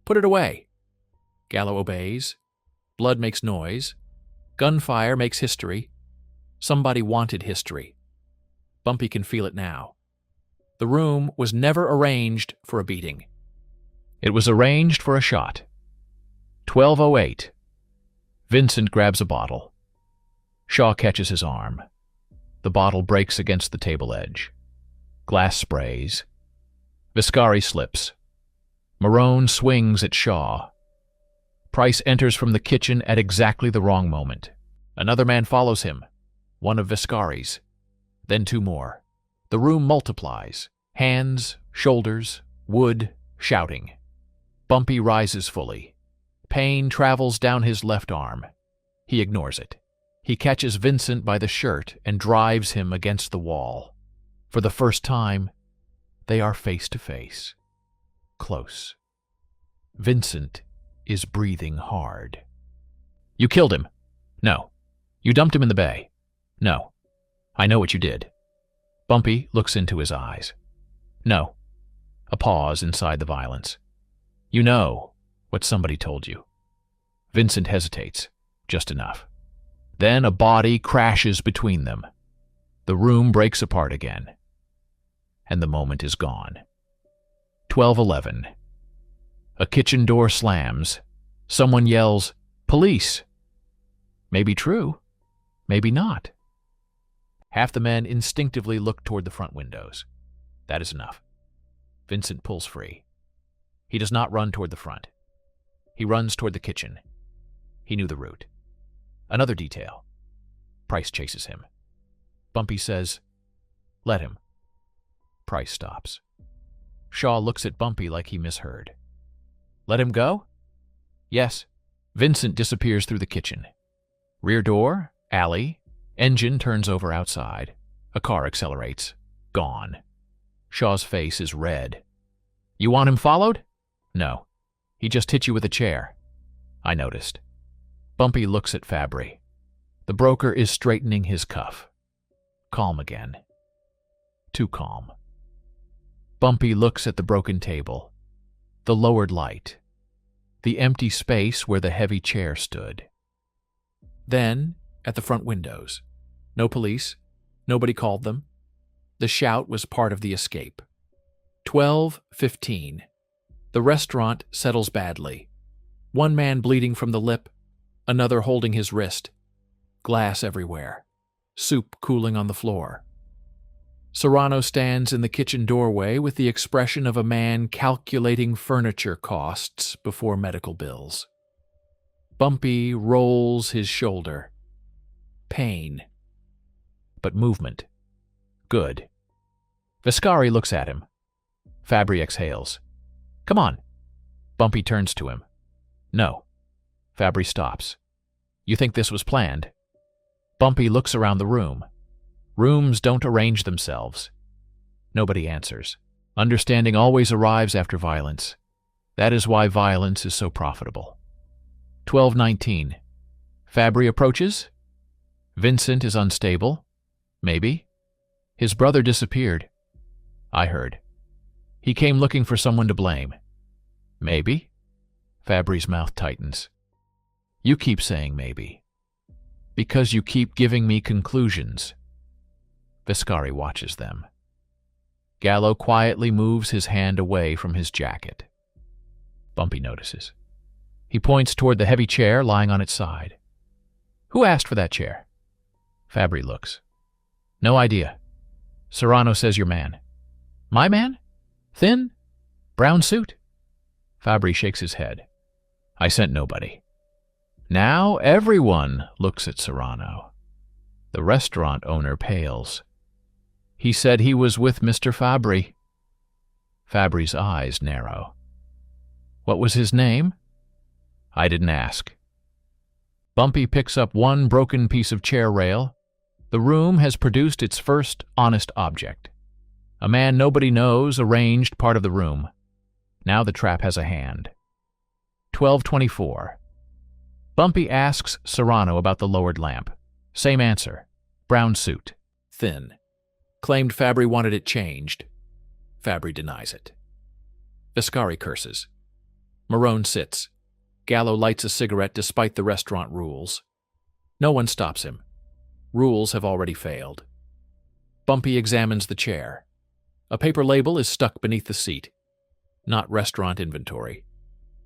Put it away. Gallo obeys. Blood makes noise. Gunfire makes history. Somebody wanted history. Bumpy can feel it now. The room was never arranged for a beating. It was arranged for a shot. 12:08. Vincent grabs a bottle. Shaw catches his arm. The bottle breaks against the table edge. Glass sprays. Viscari slips. Marone swings at Shaw. Price enters from the kitchen at exactly the wrong moment. Another man follows him. One of Viscari's. Then two more. The room multiplies. Hands, shoulders, wood, shouting. Bumpy rises fully. Pain travels down his left arm. He ignores it. He catches Vincent by the shirt and drives him against the wall. For the first time, they are face to face. Close. Vincent is breathing hard. You killed him. No. You dumped him in the bay. No. I know what you did. Bumpy looks into his eyes. No. A pause inside the violence. You know what somebody told you. Vincent hesitates, just enough. Then a body crashes between them. The room breaks apart again. And the moment is gone. 12:11. A kitchen door slams. Someone yells, "Police!" Maybe true, maybe not. Half the men instinctively look toward the front windows. That is enough. Vincent pulls free. He does not run toward the front. He runs toward the kitchen. He knew the route. Another detail. Price chases him. Bumpy says, "Let him." Price stops. Shaw looks at Bumpy like he misheard. "Let him go?" "Yes." Vincent disappears through the kitchen. Rear door, alley, engine turns over outside. A car accelerates. Gone. Shaw's face is red. "You want him followed?" "No. He just hit you with a chair." "I noticed." Bumpy looks at Fabry. The broker is straightening his cuff. Calm again. Too calm. Bumpy looks at the broken table, the lowered light, the empty space where the heavy chair stood. Then, at the front windows. No police. Nobody called them. The shout was part of the escape. 12:15. The restaurant settles badly. One man bleeding from the lip, another holding his wrist. Glass everywhere. Soup cooling on the floor. Serrano stands in the kitchen doorway with the expression of a man calculating furniture costs before medical bills. Bumpy rolls his shoulder. Pain. But movement. Good. Viscari looks at him. Fabry exhales. "Come on." Bumpy turns to him. "No." Fabry stops. "You think this was planned?" Bumpy looks around the room. Rooms don't arrange themselves. Nobody answers. Understanding always arrives after violence. That is why violence is so profitable. 12:19. Fabry approaches. Vincent is unstable. Maybe. His brother disappeared. I heard. He came looking for someone to blame. Maybe. Fabry's mouth tightens. You keep saying maybe. Because you keep giving me conclusions. Viscari watches them. Gallo quietly moves his hand away from his jacket. Bumpy notices. He points toward the heavy chair lying on its side. Who asked for that chair? Fabry looks. No idea. Serrano says your man. My man? Thin? Brown suit? Fabry shakes his head. I sent nobody. Now everyone looks at Serrano. The restaurant owner pales. He said he was with Mr. Fabry. Fabry's eyes narrow. What was his name? I didn't ask. Bumpy picks up one broken piece of chair rail. The room has produced its first honest object. A man nobody knows arranged part of the room. Now the trap has a hand. 12:24. Bumpy asks Serrano about the lowered lamp. Same answer. Brown suit. Thin. Claimed Fabry wanted it changed. Fabry denies it. Viscari curses. Marone sits. Gallo lights a cigarette despite the restaurant rules. No one stops him. Rules have already failed. Bumpy examines the chair. A paper label is stuck beneath the seat. Not restaurant inventory.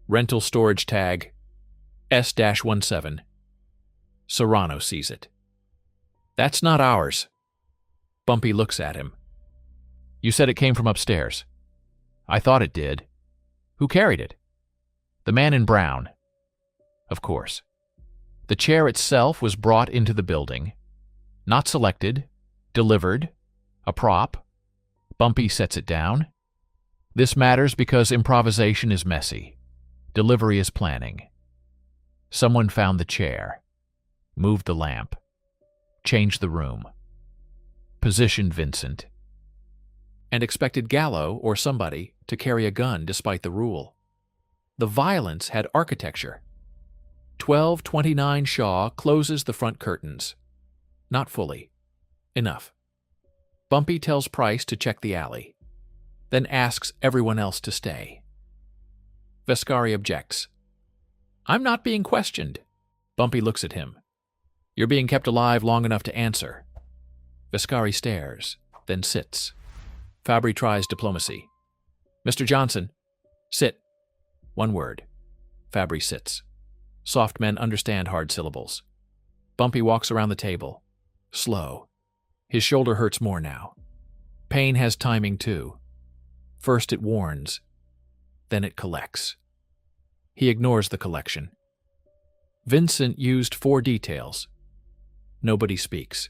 Rental storage tag S-17. Serrano sees it. That's not ours. Bumpy looks at him. You said it came from upstairs. I thought it did. Who carried it? The man in brown. Of course. The chair itself was brought into the building. Not selected. Delivered. A prop. Bumpy sets it down. This matters because improvisation is messy. Delivery is planning. Someone found the chair. Moved the lamp. Changed the room. Positioned Vincent. And expected Gallo or somebody to carry a gun despite the rule. The violence had architecture. 12:29 Shaw closes the front curtains. Not fully. Enough. Bumpy tells Price to check the alley, then asks everyone else to stay. Vescari objects. I'm not being questioned. Bumpy looks at him. You're being kept alive long enough to answer. Vescari stares, then sits. Fabry tries diplomacy. Mr. Johnson, sit. One word. Fabry sits. Soft men understand hard syllables. Bumpy walks around the table. Slow. His shoulder hurts more now. Pain has timing too. First it warns, then it collects. He ignores the collection. Vincent used 4 details. Nobody speaks.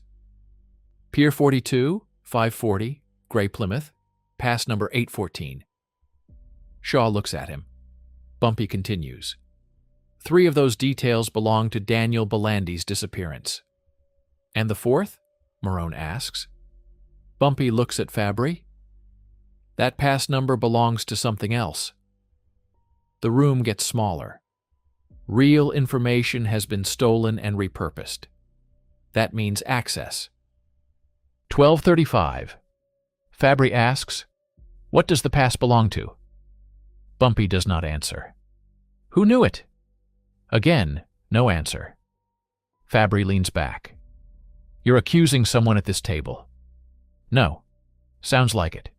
Pier 42, 540, Gray Plymouth, pass number 814. Shaw looks at him. Bumpy continues. 3 of those details belong to Daniel Belandi's disappearance. And the 4th? Marone asks. Bumpy looks at Fabry. That pass number belongs to something else. The room gets smaller. Real information has been stolen and repurposed. That means access. 12:35. Fabry asks, what does the pass belong to? Bumpy does not answer. Who knew it? Again, no answer. Fabry leans back. You're accusing someone at this table. No. Sounds like it.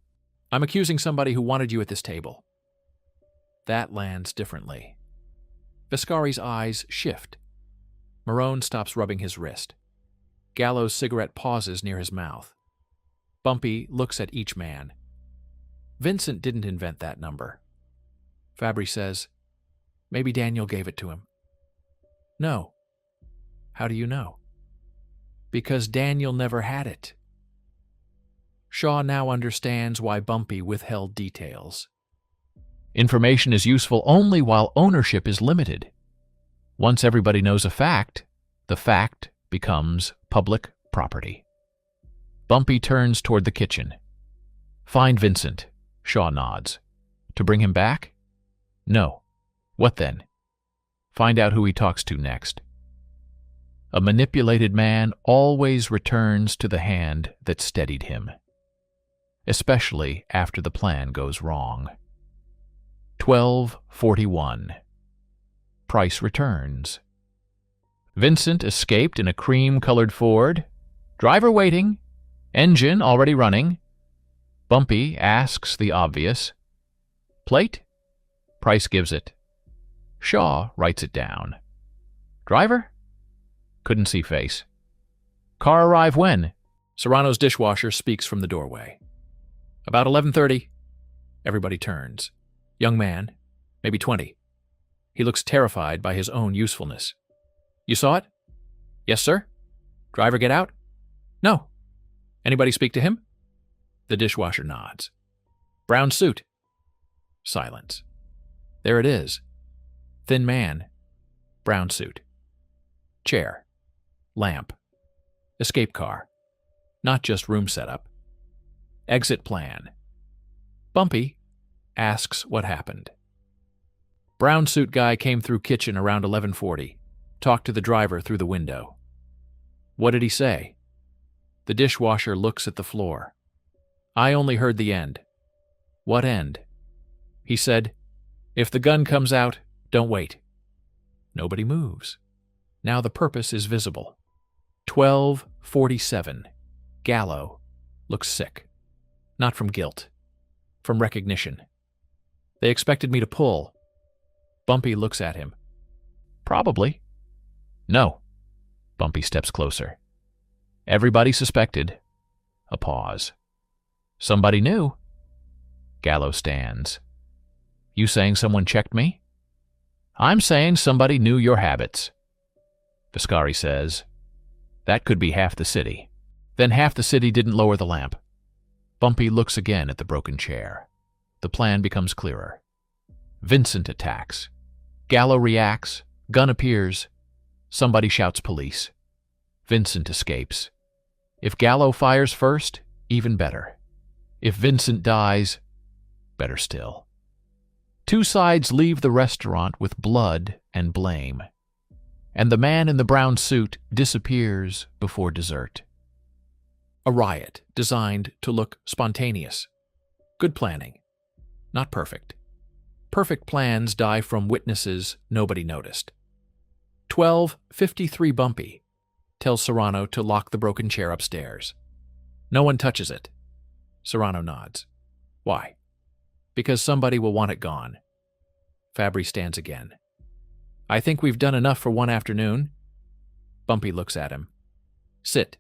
I'm accusing somebody who wanted you at this table. That lands differently. Vescari's eyes shift. Marone stops rubbing his wrist. Gallo's cigarette pauses near his mouth. Bumpy looks at each man. Vincent didn't invent that number. Fabry says, maybe Daniel gave it to him. No. How do you know? Because Daniel never had it. Shaw now understands why Bumpy withheld details. Information is useful only while ownership is limited. Once everybody knows a fact, the fact becomes public property. Bumpy turns toward the kitchen. Find Vincent. Shaw nods. To bring him back? No. What then? Find out who he talks to next. A manipulated man always returns to the hand that steadied him, especially after the plan goes wrong. 12:41. Price returns. Vincent escaped in a cream-colored Ford. Driver waiting. Engine already running. Bumpy asks the obvious. Plate? Price gives it. Shaw writes it down. Driver? Couldn't see face. Car arrive when? Serrano's dishwasher speaks from the doorway. About 11:30. Everybody turns. Young man, maybe 20. He looks terrified by his own usefulness. You saw it? Yes, sir. Driver get out? No. Anybody speak to him? The dishwasher nods. Brown suit. Silence. There it is. Thin man. Brown suit. Chair. Lamp. Escape car. Not just room setup. Exit plan. Bumpy asks what happened. Brown suit guy came through kitchen around 11:40. Talked to the driver through the window. What did he say? The dishwasher looks at the floor. I only heard the end. What end? He said, if the gun comes out, don't wait. Nobody moves. Now the purpose is visible. 12:47. Gallo looks sick. Not from guilt. From recognition. They expected me to pull. Bumpy looks at him. Probably. No. Bumpy steps closer. Everybody suspected. A pause. Somebody knew. Gallo stands. You saying someone checked me? I'm saying somebody knew your habits. Vescari says, that could be half the city. Then half the city didn't lower the lamp. Bumpy looks again at the broken chair. The plan becomes clearer. Vincent attacks. Gallo reacts. Gun appears. Somebody shouts police. Vincent escapes. If Gallo fires first, even better. If Vincent dies, better still. Two sides leave the restaurant with blood and blame. and the man in the brown suit disappears before dessert. A riot designed to look spontaneous. Good planning. Not perfect. Perfect plans die from witnesses nobody noticed. 12:53 Bumpy tells Serrano to lock the broken chair upstairs. No one touches it. Serrano nods. Why? Because somebody will want it gone. Fabry stands again. I think we've done enough for one afternoon. Bumpy looks at him. Sit.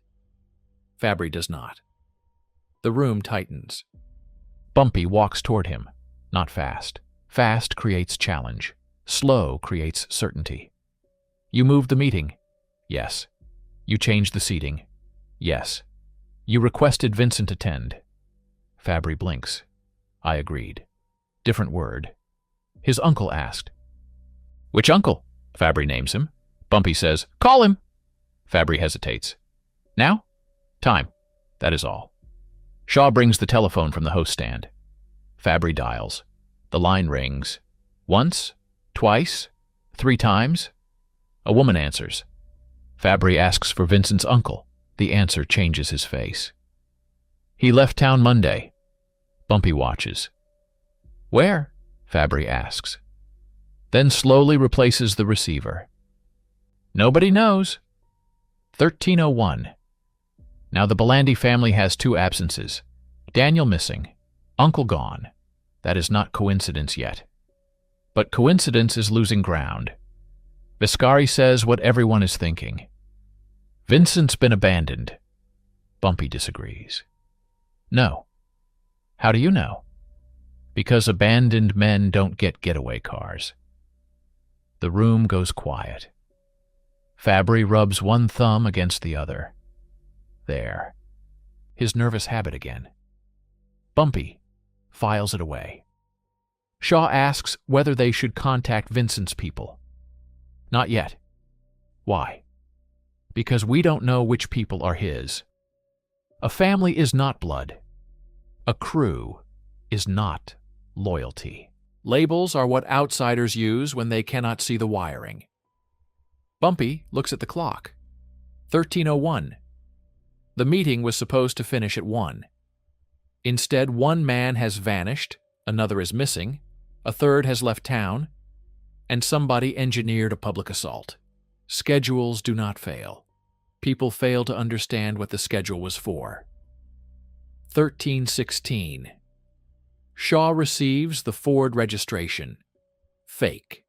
Fabry does not. The room tightens. Bumpy walks toward him, not fast. Fast creates challenge. Slow creates certainty. You moved the meeting? Yes. You changed the seating? Yes. You requested Vincent attend? Fabry blinks. I agreed. Different word. His uncle asked. Which uncle? Fabry names him. Bumpy says, Call him. Fabry hesitates. Now? Time. That is all. Shaw brings the telephone from the host stand. Fabry dials. The line rings. Once, twice, 3 times. A woman answers. Fabry asks for Vincent's uncle. The answer changes his face. He left town Monday. Bumpy watches. Where? Fabry asks. Then slowly replaces the receiver. Nobody knows. 13:01. Now the Belandi family has 2 absences. Daniel missing. Uncle gone. That is not coincidence yet. But coincidence is losing ground. Viscari says what everyone is thinking. Vincent's been abandoned. Bumpy disagrees. No. How do you know? Because abandoned men don't get getaway cars. The room goes quiet. Fabry rubs one thumb against the other. There. His nervous habit again. Bumpy files it away. Shaw asks whether they should contact Vincent's people. Not yet. Why? Because we don't know which people are his. A family is not blood. A crew is not loyalty. Labels are what outsiders use when they cannot see the wiring. Bumpy looks at the clock. 13:01. The meeting was supposed to finish at 1. Instead, one man has vanished, another is missing, a third has left town, and somebody engineered a public assault. Schedules do not fail. People fail to understand what the schedule was for. 13:16. Shaw receives the Ford registration. Fake.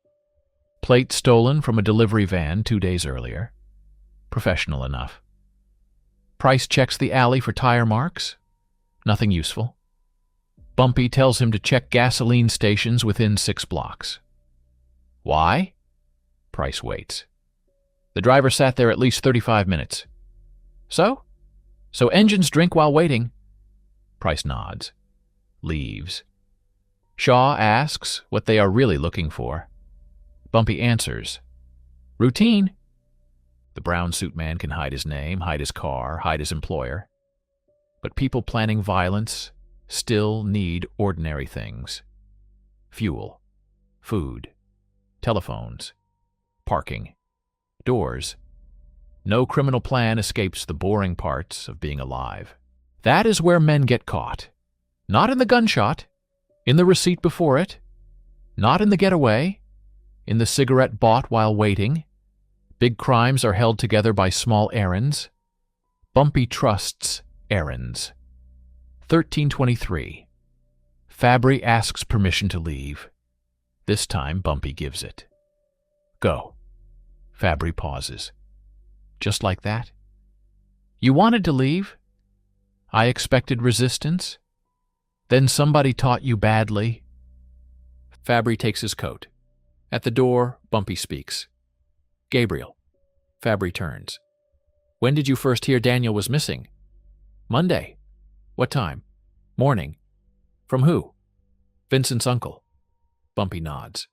Plate stolen from a delivery van 2 days earlier. Professional enough. Price checks the alley for tire marks. Nothing useful. Bumpy tells him to check gasoline stations within 6 blocks. Why? Price waits. The driver sat there at least 35 minutes. So? So engines drink while waiting. Price nods. Leaves. Shaw asks what they are really looking for. Bumpy answers. Routine. The brown suit man can hide his name, hide his car, hide his employer. But people planning violence still need ordinary things. Fuel, food, telephones, parking, doors. No criminal plan escapes the boring parts of being alive. That is where men get caught. Not in the gunshot, in the receipt before it, not in the getaway, in the cigarette bought while waiting. Big crimes are held together by small errands. Bumpy trusts errands. 13:23. Fabry asks permission to leave. This time Bumpy gives it. Go. Fabry pauses. Just like that? You wanted to leave? I expected resistance. Then somebody taught you badly. Fabry takes his coat. At the door, Bumpy speaks. Gabriel. Fabry turns. When did you first hear Daniel was missing? Monday. What time? Morning. From who? Vincent's uncle. Bumpy nods.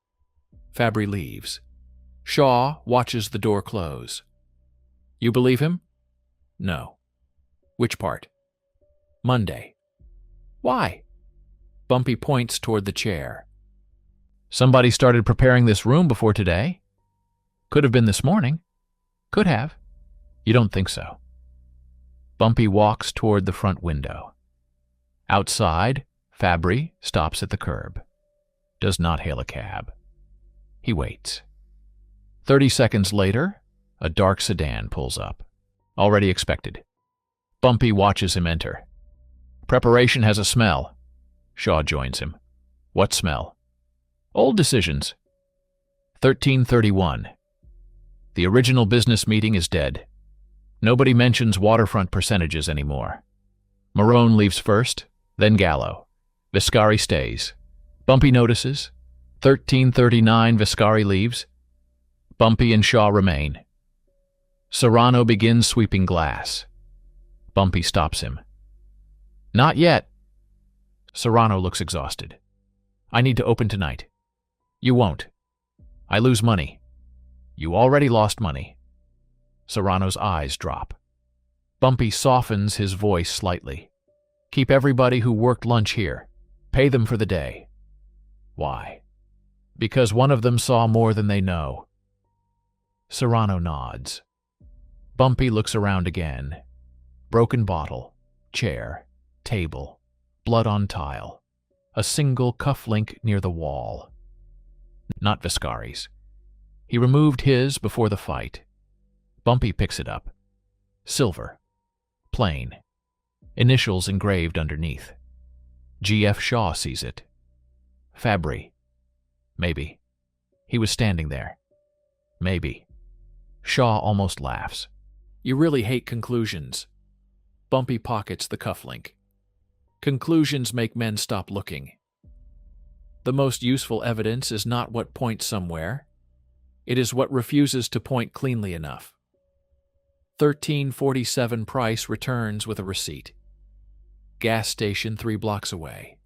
Fabry leaves. Shaw watches the door close. You believe him? No. Which part? Monday. Why? Bumpy points toward the chair. Somebody started preparing this room before today. Could have been this morning. Could have. You don't think so. Bumpy walks toward the front window. Outside, Fabry stops at the curb. Does not hail a cab. He waits. 30 seconds later, a dark sedan pulls up. Already expected. Bumpy watches him enter. Preparation has a smell. Shaw joins him. What smell? Old decisions. 1331. The original business meeting is dead. Nobody mentions waterfront percentages anymore. Marone leaves first, then Gallo. Viscari stays. Bumpy notices. 1339 Viscari leaves. Bumpy and Shaw remain. Serrano begins sweeping glass. Bumpy stops him. Not yet. Serrano looks exhausted. I need to open tonight. You won't. I lose money. You already lost money. Serrano's eyes drop. Bumpy softens his voice slightly. Keep everybody who worked lunch here. Pay them for the day. Why? Because one of them saw more than they know. Serrano nods. Bumpy looks around again. Broken bottle, chair, table, blood on tile, a single cufflink near the wall. Not Viscari's. He removed his before the fight. Bumpy picks it up. Silver. Plain. Initials engraved underneath. G.F. Shaw sees it. Fabry. Maybe. He was standing there. Maybe. Shaw almost laughs. You really hate conclusions. Bumpy pockets the cufflink. Conclusions make men stop looking. The most useful evidence is not what points somewhere. It is what refuses to point cleanly enough. 1347 Price returns with a receipt. Gas station 3 blocks away.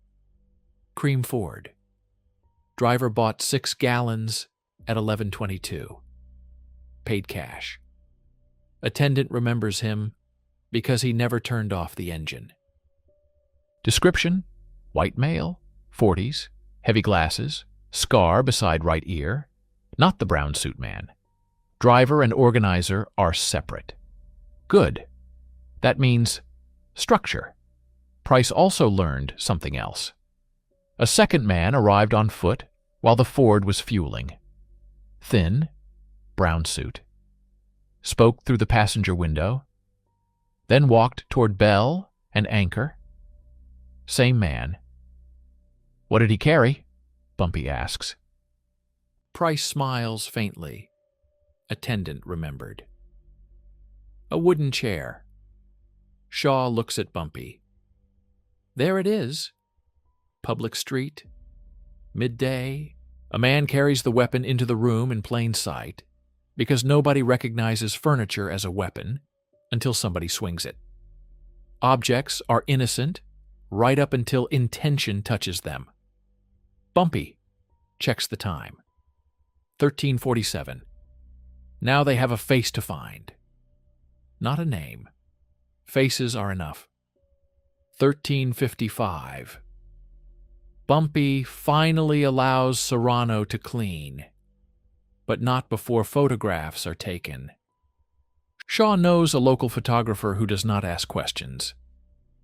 Cream Ford. Driver bought 6 gallons at 11:22. Paid cash. Attendant remembers him because he never turned off the engine. Description: white male, 40s, heavy glasses, scar beside right ear, not the brown suit man. Driver and organizer are separate. Good. That means structure. Price also learned something else. A second man arrived on foot while the Ford was fueling. Thin, brown suit. Spoke through the passenger window, then walked toward bell and anchor. Same man. What did he carry? Bumpy asks. Price smiles faintly. Attendant remembered. A wooden chair. Shaw looks at Bumpy. There it is. Public street. Midday. A man carries the weapon into the room in plain sight because nobody recognizes furniture as a weapon until somebody swings it. Objects are innocent right up until intention touches them. Bumpy checks the time. 1347. Now they have a face to find. Not a name. Faces are enough. 1355. Bumpy finally allows Serrano to clean, but not before photographs are taken. Shaw knows a local photographer who does not ask questions.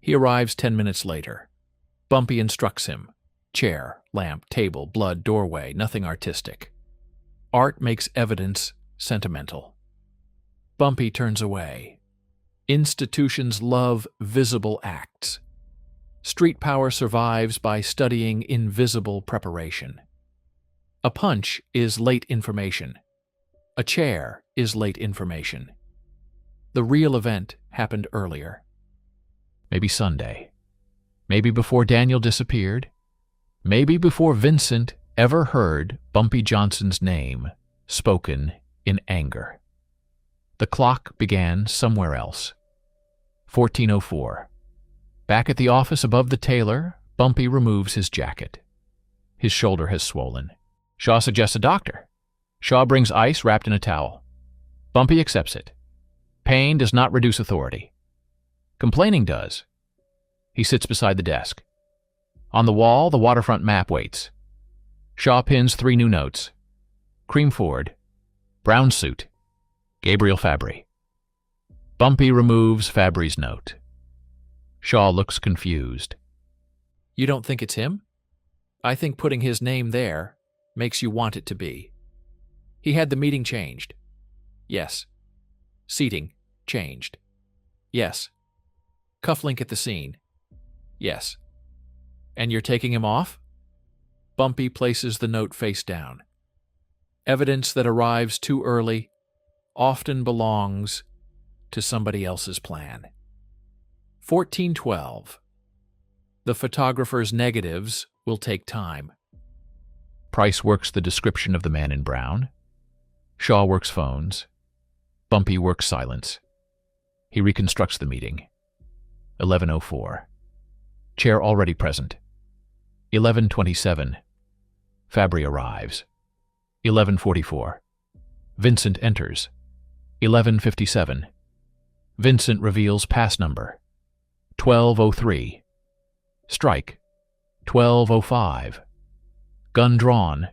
He arrives 10 minutes later. Bumpy instructs him. Chair, lamp, table, blood, doorway, nothing artistic. Art makes evidence sentimental. Bumpy turns away. Institutions love visible acts. Street power survives by studying invisible preparation. A punch is late information. A chair is late information. The real event happened earlier. Maybe Sunday. Maybe before Daniel disappeared. Maybe before Vincent ever heard Bumpy Johnson's name spoken in anger. The clock began somewhere else. 14:04. Back at the office above the tailor, Bumpy removes his jacket. His shoulder has swollen. Shaw suggests a doctor. Shaw brings ice wrapped in a towel. Bumpy accepts it. Pain does not reduce authority. Complaining does. He sits beside the desk. On the wall, the waterfront map waits. Shaw pins 3 new notes. Cream Ford. Brown suit. Gabriel Fabry. Bumpy removes Fabry's note. Shaw looks confused. You don't think it's him? I think putting his name there makes you want it to be. He had the meeting changed. Yes. Seating changed. Yes. Cufflink at the scene. Yes. And you're taking him off? Bumpy places the note face down. Evidence that arrives too early often belongs to somebody else's plan. 1412. The photographer's negatives will take time. Price works the description of the man in brown. Shaw works phones. Bumpy works silence. He reconstructs the meeting. 11:04. Chair already present. 11:27. Fabry arrives. 11:44. Vincent enters. 11:57. Vincent reveals pass number. 12:03. Strike. 12:05. Gun drawn.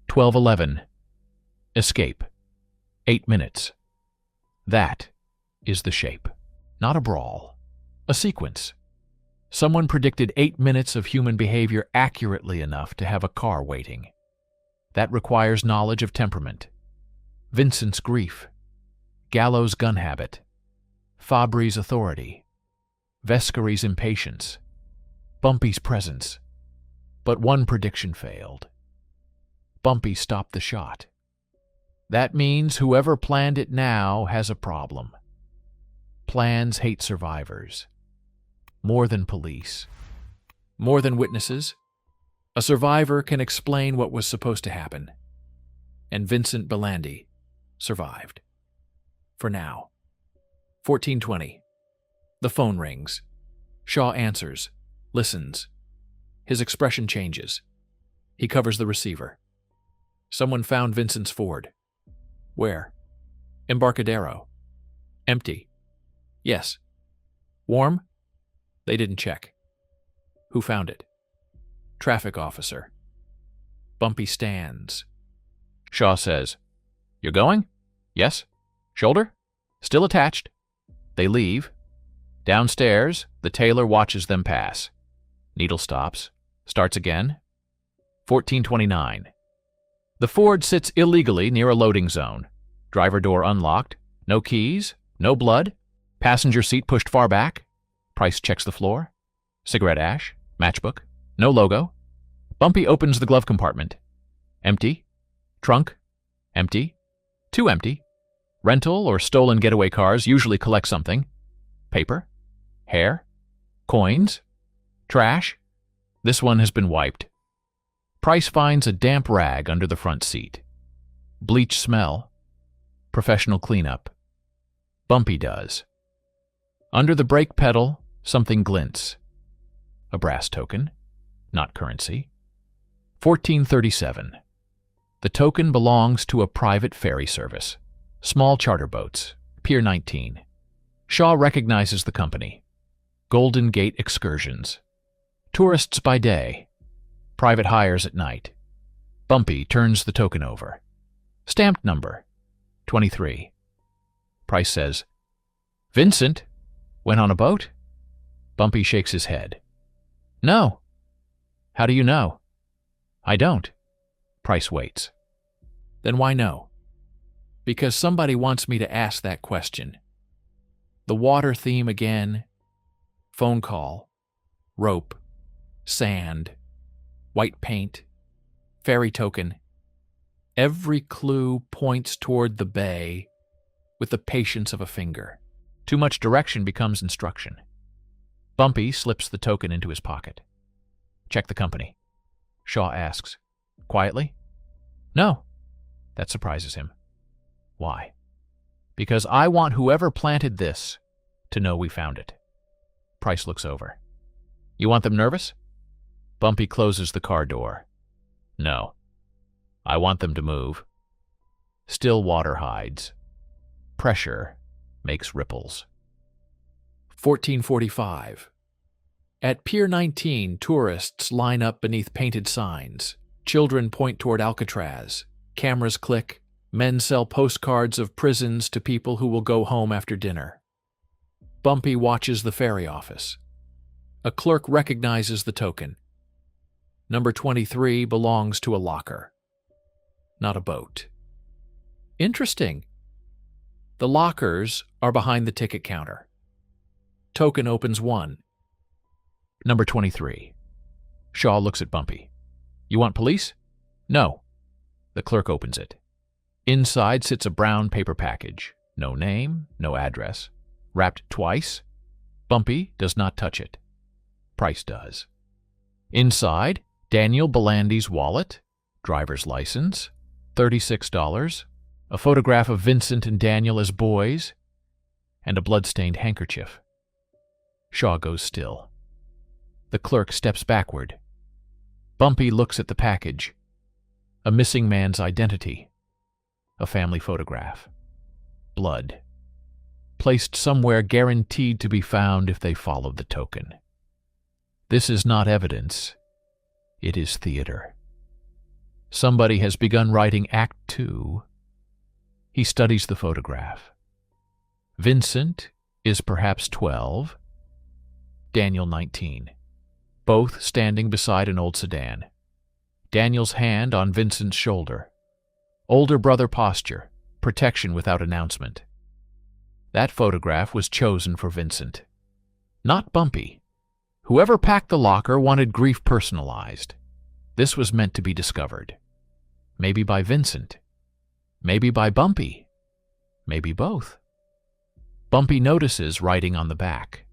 12:11. Escape. 8 minutes. That is the shape. Not a brawl. A sequence. Someone predicted 8 minutes of human behavior accurately enough to have a car waiting. That requires knowledge of temperament. Vincent's grief. Gallo's gun habit. Fabry's authority. Vescary's impatience. Bumpy's presence. But one prediction failed. Bumpy stopped the shot. That means whoever planned it now has a problem. Plans hate survivors. More than police. More than witnesses. A survivor can explain what was supposed to happen. And Vincent Belandi survived. For now. 1420. The phone rings. Shaw answers. Listens. His expression changes. He covers the receiver. Someone found Vincent's Ford. Where? Embarcadero. Empty. Yes. Warm? They didn't check. Who found it? Traffic officer. Bumpy stands. Shaw says, "You're going?" "Yes." "Shoulder?" "Still attached." They leave. Downstairs, the tailor watches them pass. Needle stops. Starts again. 1429. The Ford sits illegally near a loading zone. Driver door unlocked. No keys. No blood. Passenger seat pushed far back. Price checks the floor. Cigarette ash. Matchbook. No logo. Bumpy opens the glove compartment. Empty. Trunk. Empty. Too empty. Rental or stolen getaway cars usually collect something. Paper. Hair. Coins. Trash. This one has been wiped. Price finds a damp rag under the front seat. Bleach smell. Professional cleanup. Bumpy does. Under the brake pedal, something glints. A brass token. Not currency. 1437. The token belongs to a private ferry service. Small charter boats. Pier 19. Shaw recognizes the company. Golden Gate Excursions. Tourists by day. Private hires at night. Bumpy turns the token over. Stamped number. 23. Price says, "Vincent went on a boat?" Bumpy shakes his head. "No." "How do you know?" "I don't." Price waits. "Then why no?" "Because somebody wants me to ask that question." The water theme again. Phone call. Rope. Sand. White paint. Ferry token. Every clue points toward the bay with the patience of a finger. Too much direction becomes instruction. Bumpy slips the token into his pocket. "Check the company." Shaw asks. "Quietly?" "No." That surprises him. "Why?" "Because I want whoever planted this to know we found it." Price looks over. "You want them nervous?" Bumpy closes the car door. "No. I want them to move." Still water hides. Pressure makes ripples. 1445. At Pier 19, tourists line up beneath painted signs. Children point toward Alcatraz. Cameras click. Men sell postcards of prisons to people who will go home after dinner. Bumpy watches the ferry office. A clerk recognizes the token. Number 23 belongs to a locker, not a boat. Interesting. The lockers are behind the ticket counter. Token opens one. Number 23. Shaw looks at Bumpy. You want police? No. The clerk opens it. Inside sits a brown paper package. No name, no address. Wrapped twice. Bumpy does not touch it. Price does. Inside, Daniel Belandi's wallet, driver's license, $36, a photograph of Vincent and Daniel as boys, and a blood-stained handkerchief. Shaw goes still. The clerk steps backward. Bumpy looks at the package. A missing man's identity. A family photograph. Blood. Placed somewhere guaranteed to be found if they followed the token. This is not evidence. It is theater. Somebody has begun writing Act 2. He studies the photograph. Vincent is perhaps 12. Daniel 19. Both standing beside an old sedan. Daniel's hand on Vincent's shoulder. Older brother posture, protection without announcement. That photograph was chosen for Vincent. Not Bumpy. Whoever packed the locker wanted grief personalized. This was meant to be discovered. Maybe by Vincent. Maybe by Bumpy. Maybe both. Bumpy notices writing on the back.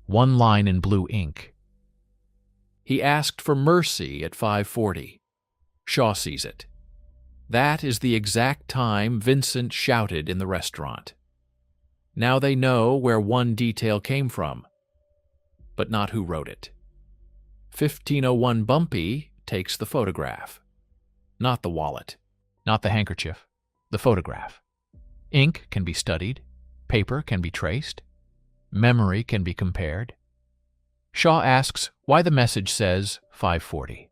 One line in blue ink. He asked for mercy at 5:40. Shaw sees it. That is the exact time Vincent shouted in the restaurant. Now they know where one detail came from, but not who wrote it. 1501 Bumpy takes the photograph, not the wallet. Not the handkerchief, the photograph. Ink can be studied, paper can be traced, memory can be compared. Shaw asks why the message says 5:40.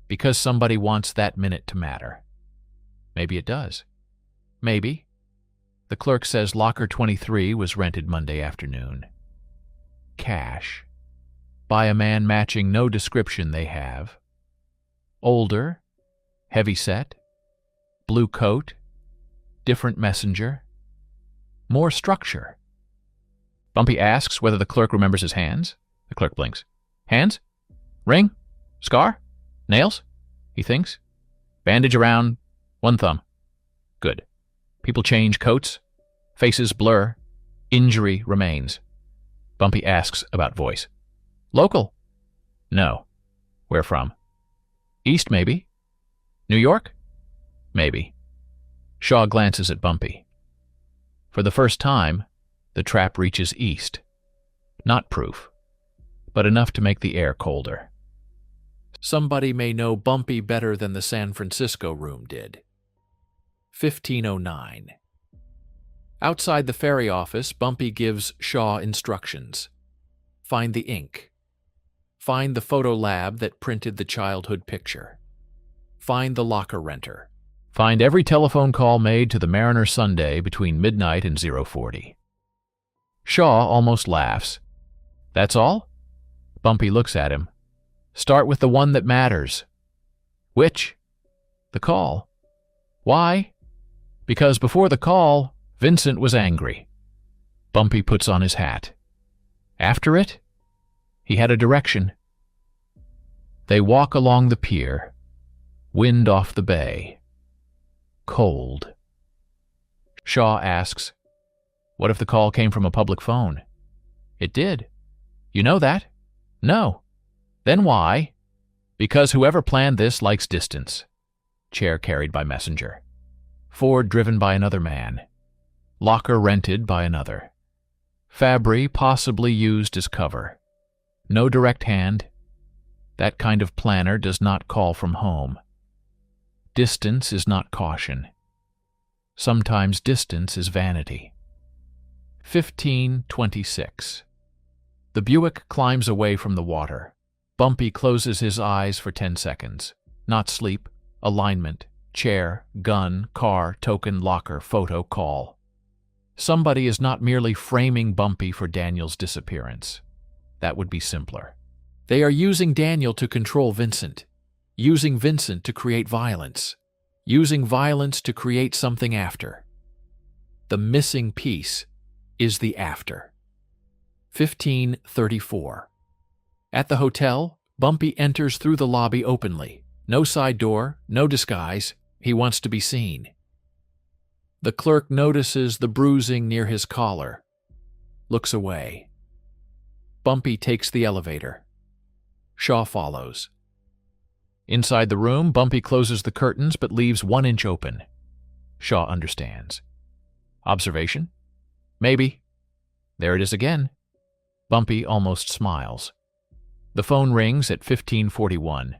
Because somebody wants that minute to matter. Maybe it does. Maybe. The clerk says locker 23 was rented Monday afternoon. Cash. By a man matching no description they have. Older, heavy set, blue coat, different messenger, more structure. Bumpy asks whether the clerk remembers his hands. The clerk blinks. Hands? Ring? Scar? Nails? He thinks. Bandage around one thumb. Good. People change coats. Faces blur. Injury remains. Bumpy asks about voice. Local? No. Where from? East, maybe. New York? Maybe. Shaw glances at Bumpy. For the first time, the trap reaches east. Not proof, but enough to make the air colder. Somebody may know Bumpy better than the San Francisco room did. 1509. Outside the ferry office, Bumpy gives Shaw instructions. Find the ink. Find the photo lab that printed the childhood picture. Find the locker renter. Find every telephone call made to the Mariner Sunday between midnight and 0:40. Shaw almost laughs. That's all? Bumpy looks at him. Start with the one that matters. Which? The call. Why? Because before the call, Vincent was angry. Bumpy puts on his hat. After it, he had a direction. They walk along the pier. Wind off the bay. Cold. Shaw asks, what if the call came from a public phone? It did. You know that? No. Then why? Because whoever planned this likes distance. Chair carried by messenger. Ford driven by another man. Locker rented by another. Fabry possibly used as cover. No direct hand. That kind of planner does not call from home. Distance is not caution. Sometimes distance is vanity. 1526. The Buick climbs away from the water. Bumpy closes his eyes for 10 seconds. Not sleep, alignment, chair, gun, car, token, locker, photo, call. Somebody is not merely framing Bumpy for Daniel's disappearance. That would be simpler. They are using Daniel to control Vincent, using Vincent to create violence, using violence to create something after. The missing piece is the after. 15:34. At the hotel, Bumpy enters through the lobby openly. No side door, no disguise. He wants to be seen. The clerk notices the bruising near his collar, looks away. Bumpy takes the elevator. Shaw follows. Inside the room, Bumpy closes the curtains but leaves 1 inch open. Shaw understands. Observation? Maybe. There it is again. Bumpy almost smiles. The phone rings at 15:41.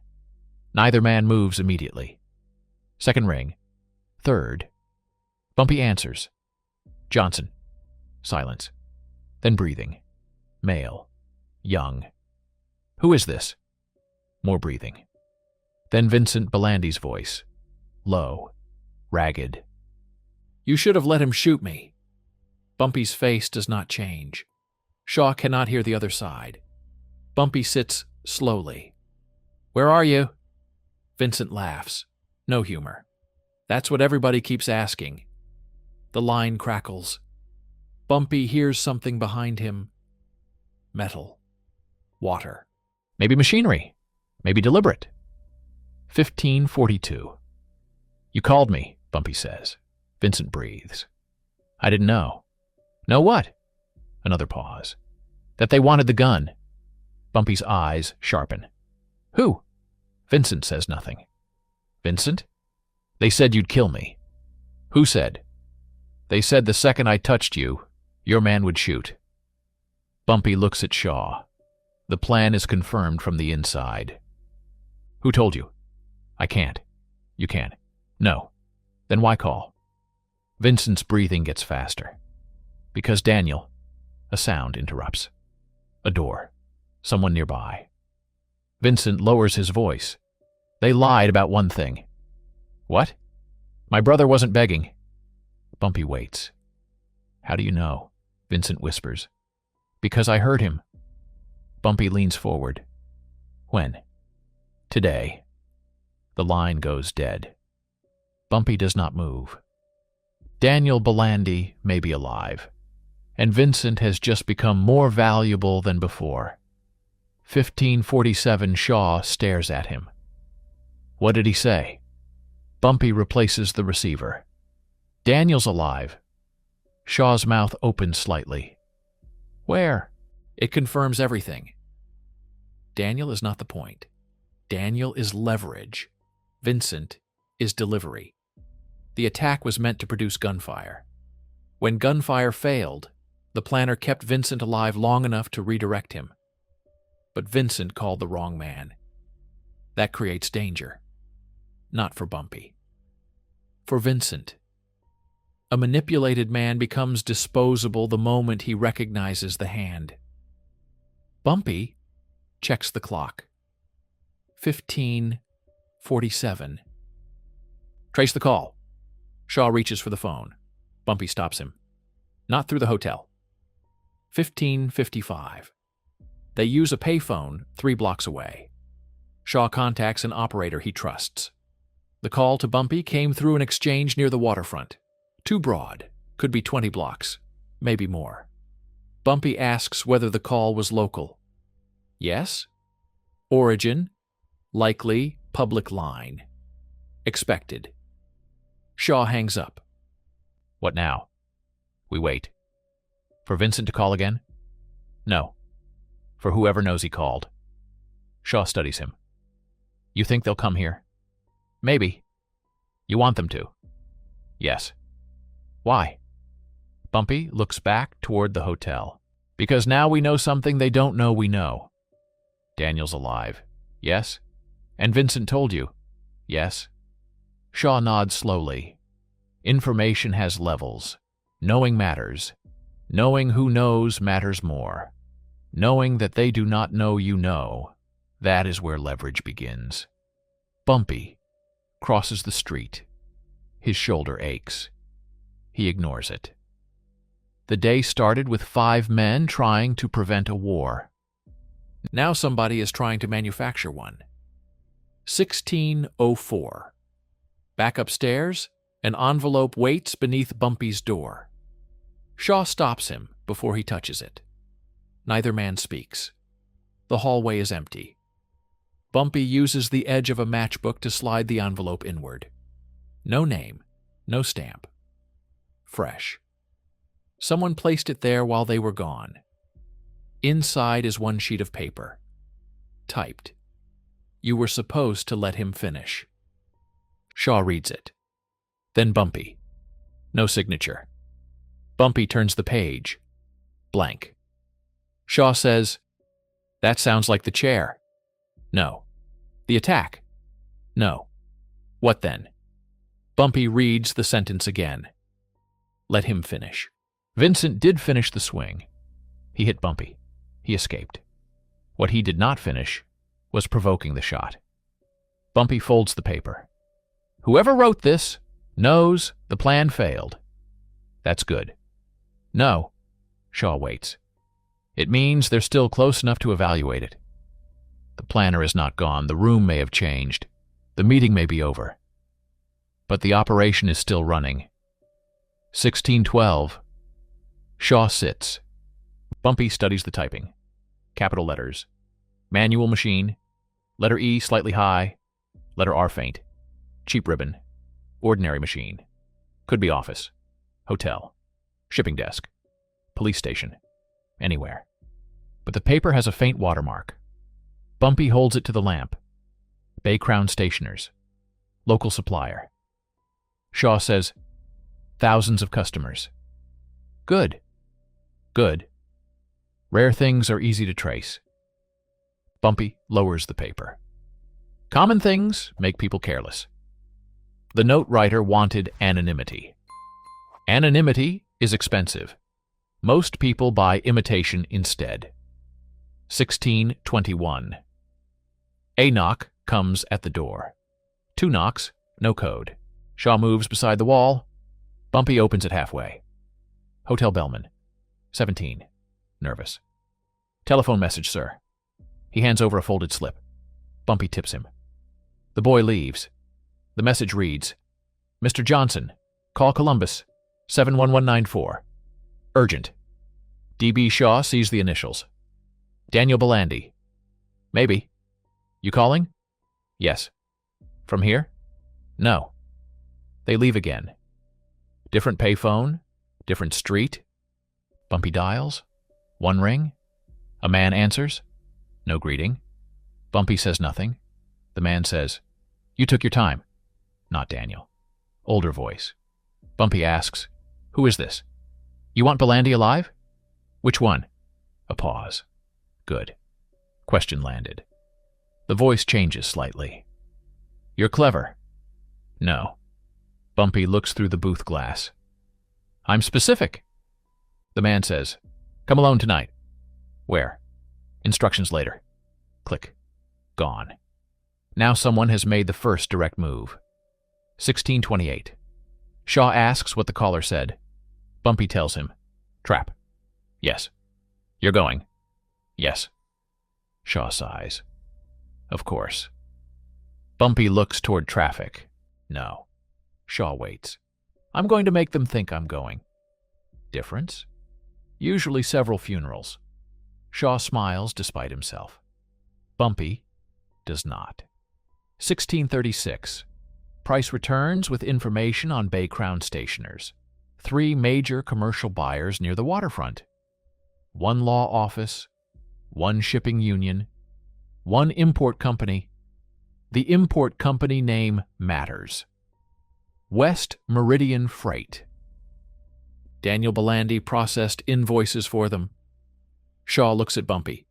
Neither man moves immediately. Second ring. Third. Bumpy answers. Johnson. Silence. Then breathing. Male. Young. Who is this? More breathing. Then Vincent Belandi's voice. Low. Ragged. You should have let him shoot me. Bumpy's face does not change. Shaw cannot hear the other side. Bumpy sits slowly. Where are you? Vincent laughs. No humor. That's what everybody keeps asking. The line crackles. Bumpy hears something behind him. Metal. Water. Maybe machinery. Maybe deliberate. 15:42. You called me, Bumpy says. Vincent breathes. I didn't know. Know what? Another pause. That they wanted the gun. Bumpy's eyes sharpen. Who? Vincent says nothing. Vincent? They said you'd kill me. Who said? They said the second I touched you, your man would shoot. Bumpy looks at Shaw. The plan is confirmed from the inside. Who told you? I can't. You can. No. Then why call? Vincent's breathing gets faster. Because Daniel. A sound interrupts. A door. Someone nearby. Vincent lowers his voice. They lied about one thing. What? My brother wasn't begging. Bumpy waits. How do you know? Vincent whispers. Because I heard him. Bumpy leans forward. When? Today. The line goes dead. Bumpy does not move. Daniel Belandi may be alive, and Vincent has just become more valuable than before. 15:47 Shaw stares at him. What did he say? Bumpy replaces the receiver. Daniel's alive. Shaw's mouth opens slightly. Where? It confirms everything. Daniel is not the point. Daniel is leverage. Vincent is delivery. The attack was meant to produce gunfire. When gunfire failed, the planner kept Vincent alive long enough to redirect him. But Vincent called the wrong man. That creates danger. Not for Bumpy. For Vincent. A manipulated man becomes disposable the moment he recognizes the hand. Bumpy checks the clock. 15:47. Trace the call. Shaw reaches for the phone. Bumpy stops him. Not through the hotel. 15:55. They use a payphone 3 blocks away. Shaw contacts an operator he trusts. The call to Bumpy came through an exchange near the waterfront. Too broad. Could be 20 blocks. Maybe more. Bumpy asks whether the call was local. Yes. Origin. Likely public line. Expected. Shaw hangs up. What now? We wait. For Vincent to call again? No. For whoever knows he called. Shaw studies him. You think they'll come here? Maybe. You want them to? Yes. Why? Bumpy looks back toward the hotel. Because now we know something they don't know we know. Daniel's alive. Yes? And Vincent told you? Yes. Shaw nods slowly. Information has levels. Knowing matters. Knowing who knows matters more. Knowing that they do not know you know. That is where leverage begins. Bumpy crosses the street His shoulder aches. He ignores it. The day started with 5 men trying to prevent a war. Now somebody is trying to manufacture one. 1604. Back upstairs, an envelope waits beneath Bumpy's door. Shaw stops him before he touches it. Neither man speaks. The hallway is empty. Bumpy uses the edge of a matchbook to slide the envelope inward. No name, no stamp. Fresh. Someone placed it there while they were gone. Inside is one sheet of paper. Typed. You were supposed to let him finish. Shaw reads it. Then Bumpy. No signature. Bumpy turns the page. Blank. Shaw says, "That sounds like the chair." No. The attack? No. What then? Bumpy reads the sentence again. Let him finish. Vincent did finish the swing. He hit Bumpy. He escaped. What he did not finish was provoking the shot. Bumpy folds the paper. Whoever wrote this knows the plan failed. That's good. No. Shaw waits. It means they're still close enough to evaluate it. The planner is not gone. The room may have changed. The meeting may be over. But the operation is still running. 1612. Shaw sits. Bumpy studies the typing. Capital letters. Manual machine. Letter E slightly high. Letter R faint. Cheap ribbon. Ordinary machine. Could be office. Hotel. Shipping desk. Police station. Anywhere. But the paper has a faint watermark. Bumpy holds it to the lamp. Bay Crown Stationers. Local supplier. Shaw says, thousands of customers. Good. Good. Rare things are easy to trace. Bumpy lowers the paper. Common things make people careless. The note writer wanted anonymity. Anonymity is expensive. Most people buy imitation instead. 1621. A knock comes at the door. 2 knocks, no code. Shaw moves beside the wall. Bumpy opens it halfway. Hotel bellman. 17. Nervous. Telephone message, sir. He hands over a folded slip. Bumpy tips him. The boy leaves. The message reads, Mr. Johnson, call Columbus, 71194. Urgent. D.B. Shaw sees the initials. Daniel Belandi. Maybe. You calling? Yes. From here? No. They leave again. Different payphone, different street. Bumpy dials. 1 ring. A man answers. No greeting. Bumpy says nothing. The man says, You took your time. Not Daniel. Older voice. Bumpy asks, Who is this? You want Belandi alive? Which one? A pause. Good. Question landed. The voice changes slightly. You're clever. No. Bumpy looks through the booth glass. I'm specific. The man says, Come alone tonight. Where? Instructions later. Click. Gone. Now someone has made the first direct move. 1628. Shaw asks what the caller said. Bumpy tells him, Trap. Yes. You're going. Yes. Shaw sighs. Of course. Bumpy looks toward traffic. No. Shaw waits. I'm going to make them think I'm going. Difference? Usually several funerals. Shaw smiles despite himself. Bumpy does not. 1636. Price returns with information on Bay Crown Stationers. 3 major commercial buyers near the waterfront. 1 law office, 1 shipping union, 1 import company. The import company name matters. West Meridian Freight. Daniel Belandi processed invoices for them. Shaw looks at Bumpy.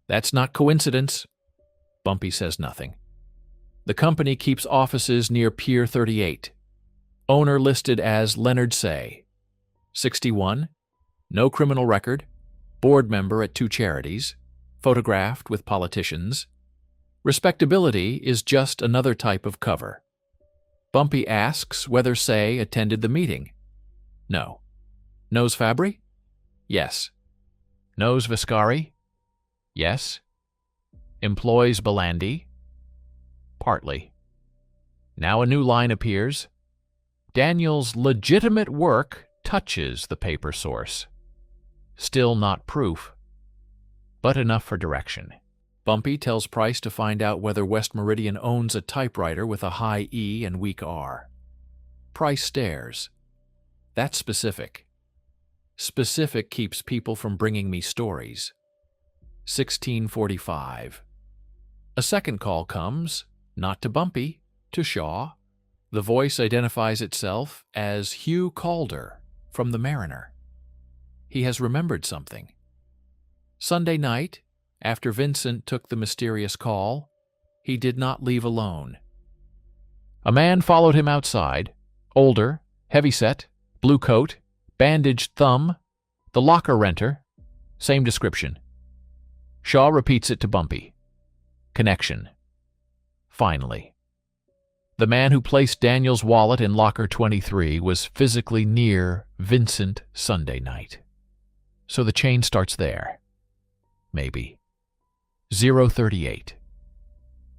That's not coincidence. Bumpy says nothing. The company keeps offices near Pier 38. Owner listed as Leonard Say. 61. No criminal record. Board member at 2 charities. Photographed with politicians. Respectability is just another type of cover. Bumpy asks whether Say attended the meeting. No. Knows Fabry? Yes. Knows Viscari? Yes. Employs Belandi? Partly. Now a new line appears. Daniel's legitimate work touches the paper source. Still not proof, but enough for direction. Bumpy tells Price to find out whether West Meridian owns a typewriter with a high E and weak R. Price stares. That's specific. Specific keeps people from bringing me stories. 16:45. A second call comes, not to Bumpy, to Shaw. The voice identifies itself as Hugh Calder from the Mariner. He has remembered something. Sunday night, after Vincent took the mysterious call, he did not leave alone. A man followed him outside, older, heavy-set, blue coat, bandaged thumb, the locker renter, same description. Shaw repeats it to Bumpy. Connection. Finally. The man who placed Daniel's wallet in locker 23 was physically near Vincent Sunday night. So the chain starts there. Maybe. 038.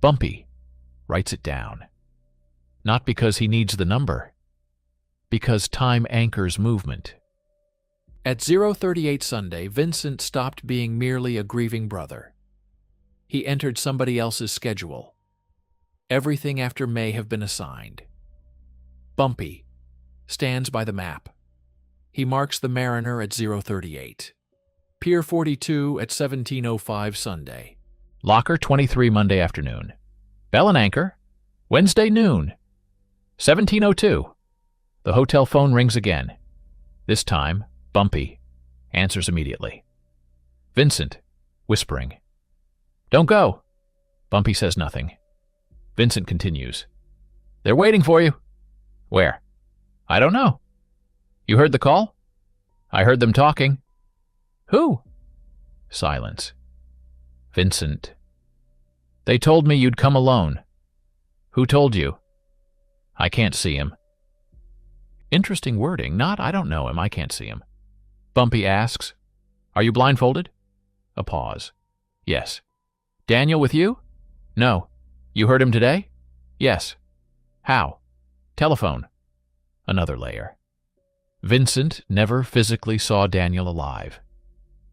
Bumpy writes it down. Not because he needs the number, because time anchors movement. At 038 Sunday, Vincent stopped being merely a grieving brother. He entered somebody else's schedule. Everything after may have been assigned. Bumpy stands by the map. He marks the Mariner at 038. Pier 42 at 17:05 Sunday. Locker 23 Monday afternoon. Bell and anchor. Wednesday noon. 17:02. The hotel phone rings again. This time, Bumpy answers immediately. Vincent, whispering. Don't go. Bumpy says nothing. Vincent continues. They're waiting for you. Where? I don't know. You heard the call? I heard them talking. Who? Silence. Vincent. They told me you'd come alone. Who told you? I can't see him. Interesting wording, not I don't know him, I can't see him. Bumpy asks, Are you blindfolded? A pause. Yes. Daniel with you? No. You heard him today? Yes. How? Telephone. Another layer. Vincent never physically saw Daniel alive.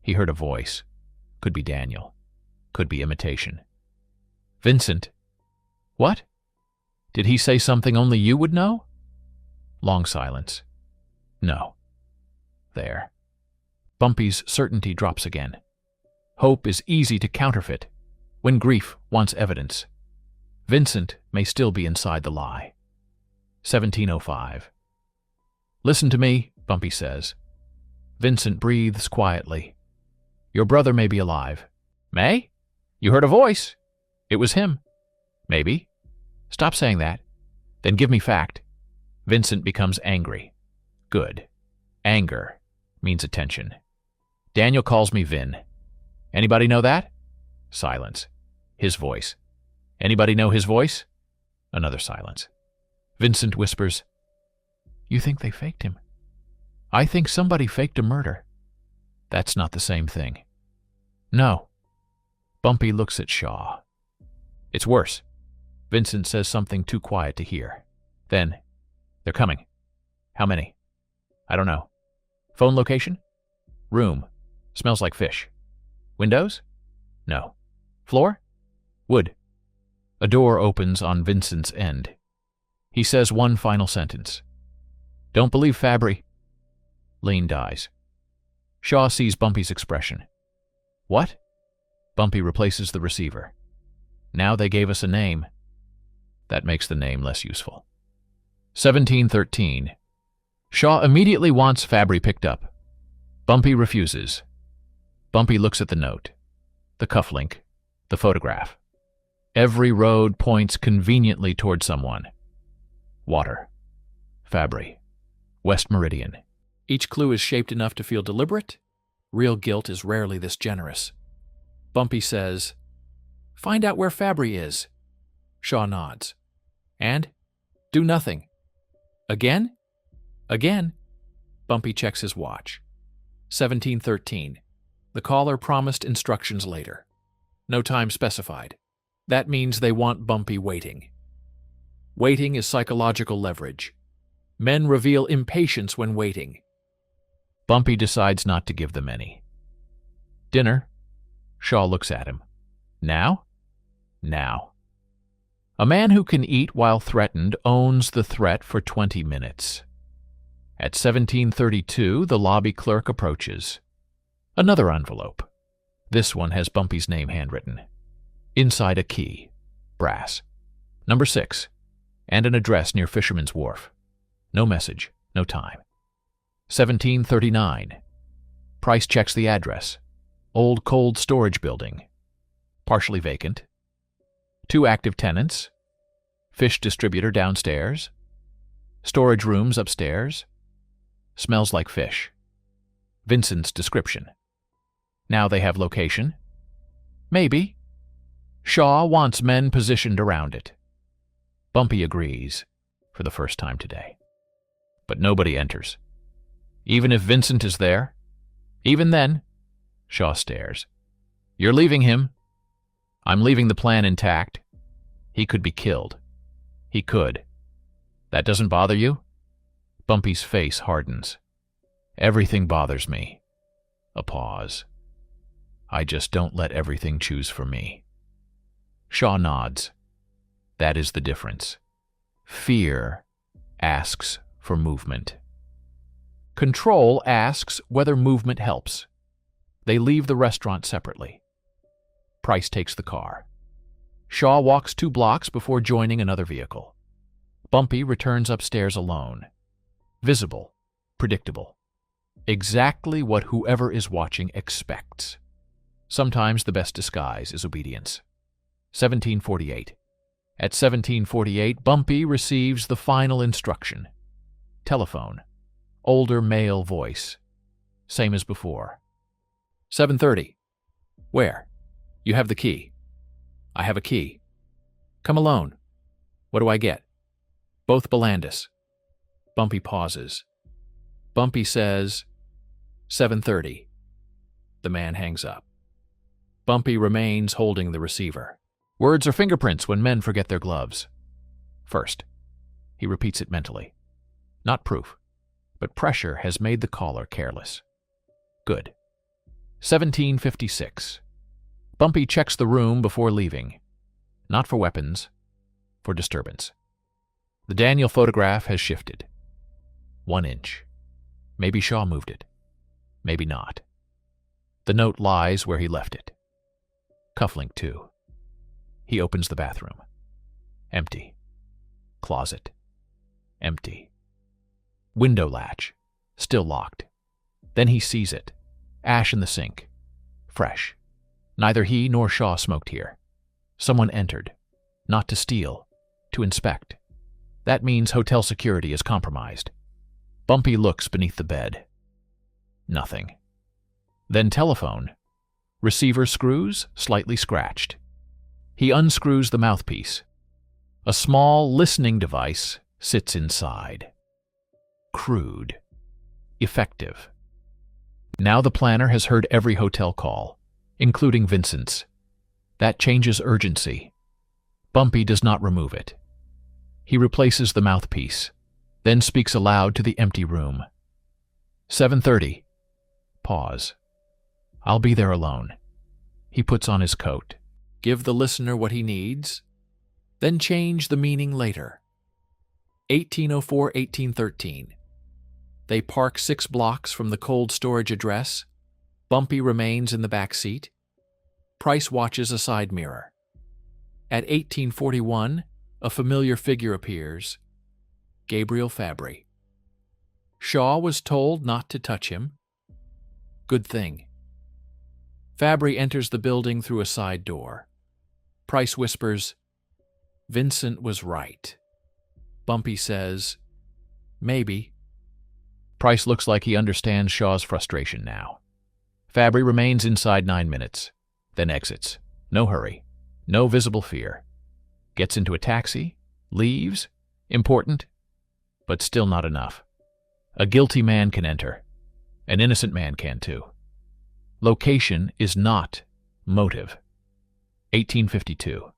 He heard a voice. Could be Daniel. Could be imitation. Vincent. What? Did he say something only you would know? Long silence. No. There. Bumpy's certainty drops again. Hope is easy to counterfeit when grief wants evidence. Vincent may still be inside the lie. 17:05. Listen to me, Bumpy says. Vincent breathes quietly. Your brother may be alive. May? You heard a voice. It was him. Maybe. Stop saying that. Then give me fact. Vincent becomes angry. Good. Anger means attention. Daniel calls me Vin. Anybody know that? Silence. His voice. Anybody know his voice? Another silence. Vincent whispers, You think they faked him? I think somebody faked a murder. That's not the same thing. No. Bumpy looks at Shaw. It's worse. Vincent says something too quiet to hear. Then, they're coming. How many? I don't know. Phone location? Room. Smells like fish. Windows? No. Floor? Wood. A door opens on Vincent's end. He says one final sentence. Don't believe Fabry. Lane dies. Shaw sees Bumpy's expression. What? Bumpy replaces the receiver. Now they gave us a name. That makes the name less useful. 1713. Shaw immediately wants Fabry picked up. Bumpy refuses. Bumpy looks at the note, the cufflink, the photograph. Every road points conveniently toward someone. Water. Fabry. West Meridian. Each clue is shaped enough to feel deliberate. Real guilt is rarely this generous. Bumpy says, Find out where Fabry is. Shaw nods. And? Do nothing. Again? Again? Bumpy checks his watch. 17:13. The caller promised instructions later. No time specified. That means they want Bumpy waiting. Waiting is psychological leverage. Men reveal impatience when waiting. Bumpy decides not to give them any. Dinner. Shaw looks at him. Now? Now. A man who can eat while threatened owns the threat for 20 minutes. At 17:32, the lobby clerk approaches. Another envelope. This one has Bumpy's name handwritten. Inside a key. Brass. Number 6. And an address near Fisherman's Wharf. No message. No time. 17:39. Price checks the address. Old cold storage building. Partially vacant. 2 active tenants. Fish distributor downstairs. Storage rooms upstairs. Smells like fish. Vincent's description. Now they have location? Maybe. Shaw wants men positioned around it. Bumpy agrees, for the first time today. But nobody enters. Even if Vincent is there? Even then? Shaw stares. You're leaving him. I'm leaving the plan intact. He could be killed. He could. That doesn't bother you? Bumpy's face hardens. Everything bothers me. A pause. I just don't let everything choose for me. Shaw nods. That is the difference. Fear asks for movement. Control asks whether movement helps. They leave the restaurant separately. Price takes the car. Shaw walks 2 blocks before joining another vehicle. Bumpy returns upstairs alone. Visible, predictable. Exactly what whoever is watching expects. Sometimes the best disguise is obedience. 17:48. At 17:48, Bumpy receives the final instruction. Telephone. Older male voice. Same as before. 7:30. Where? You have the key. I have a key. Come alone. What do I get? Both Belandis. Bumpy pauses. Bumpy says, 7:30. The man hangs up. Bumpy remains holding the receiver. Words are fingerprints when men forget their gloves. First. He repeats it mentally. Not proof, but pressure has made the caller careless. Good. 17:56. Bumpy checks the room before leaving. Not for weapons, for disturbance. The Daniel photograph has shifted. 1 inch. Maybe Shaw moved it. Maybe not. The note lies where he left it. Cufflink, too. He opens the bathroom. Empty. Closet. Empty. Window latch. Still locked. Then he sees it. Ash in the sink. Fresh. Neither he nor Shaw smoked here. Someone entered. Not to steal. To inspect. That means hotel security is compromised. Bumpy looks beneath the bed. Nothing. Then telephone. Receiver screws slightly scratched. He unscrews the mouthpiece. A small listening device sits inside. Crude. Effective. Now the planner has heard every hotel call, including Vincent's. That changes urgency. Bumpy does not remove it. He replaces the mouthpiece, then speaks aloud to the empty room. 7:30. Pause. I'll be there alone. He puts on his coat. Give the listener what he needs, then change the meaning later. 1804, 1813. They park 6 blocks from the cold storage address. Bumpy remains in the back seat. Price watches a side mirror. At 1841, a familiar figure appears. Gabriel Fabry. Shaw was told not to touch him. Good thing. Fabry enters the building through a side door. Price whispers, Vincent was right. Bumpy says, maybe. Price looks like he understands Shaw's frustration now. Fabry remains inside 9 minutes, then exits. No hurry, no visible fear. Gets into a taxi, leaves, Important, but still not enough. A guilty man can enter. An innocent man can too. Location is not motive. 1852.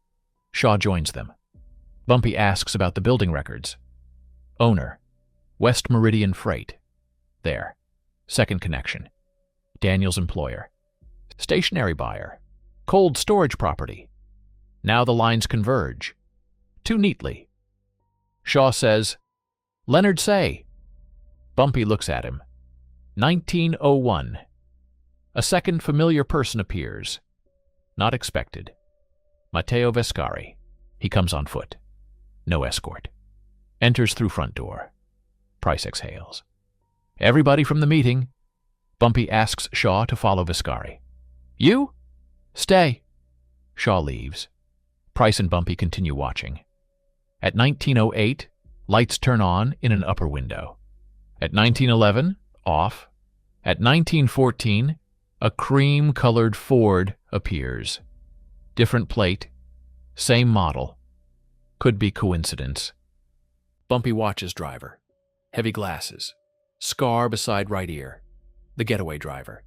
Shaw joins them. Bumpy asks about the building records. Owner, West Meridian Freight. There. Second connection. Daniel's employer. Stationary buyer. Cold storage property. Now the lines converge. Too neatly. Shaw says, Leonard Say. Bumpy looks at him. 1901. A second familiar person appears. Not expected. Matteo Vescari. He comes on foot. No escort. Enters through front door. Price exhales. Everybody from the meeting. Bumpy asks Shaw to follow Vescari. You? Stay. Shaw leaves. Price and Bumpy continue watching. At 1908, lights turn on in an upper window. At 1911, off. At 1914, a cream-colored Ford appears. Different plate, same model. Could be coincidence. Bumpy watches driver. Heavy glasses. Scar beside right ear. The getaway driver.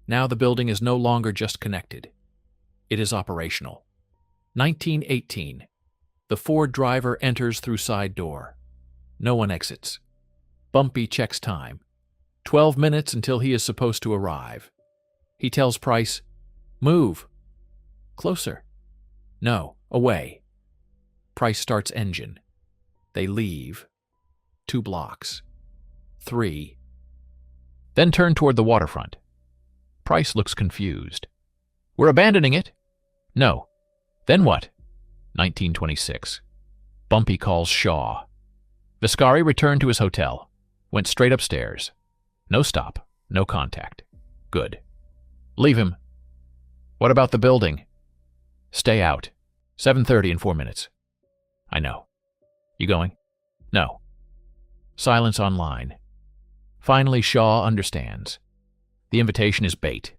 Now the building is no longer just connected. It is operational. 1918. The Ford driver enters through side door. No one exits. Bumpy checks time. 12 minutes until he is supposed to arrive. He tells Price, Move. Closer. No, away. Price starts engine. They leave. 2 blocks. 3. Then turn toward the waterfront. Price looks confused. We're abandoning it? No. Then what? 1926. Bumpy calls Shaw. Vescari returned to his hotel. Went straight upstairs. No stop. No contact. Good. Leave him. What about the building? Stay out. 7:30 in 4 minutes. I know. You going? No. Silence online. Finally, Shaw understands. The invitation is bait.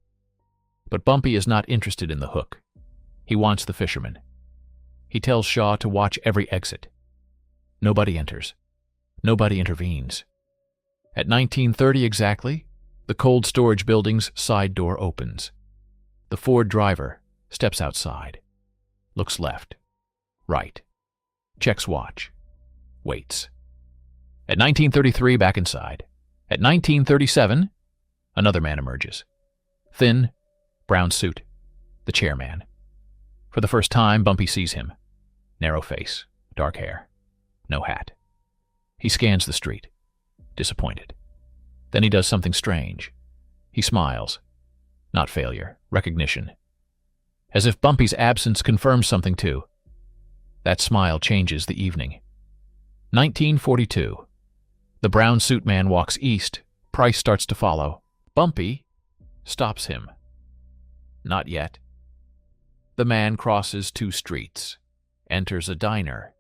But Bumpy is not interested in the hook. He wants the fisherman. He tells Shaw to watch every exit. Nobody enters. Nobody intervenes. At 19:30 exactly, the cold storage building's side door opens. The Ford driver steps outside. Looks left. Right. Checks watch. Waits. At 19:33, back inside. At 19:37, another man emerges. Thin, brown suit. The chairman. For the first time, Bumpy sees him. Narrow face, dark hair, no hat. He scans the street, disappointed. Then he does something strange. He smiles. Not failure, recognition. As if Bumpy's absence confirms something too. That smile changes the evening. 1942. The brown suit man walks east. Price starts to follow. Bumpy stops him. Not yet. The man crosses 2 streets, enters a diner,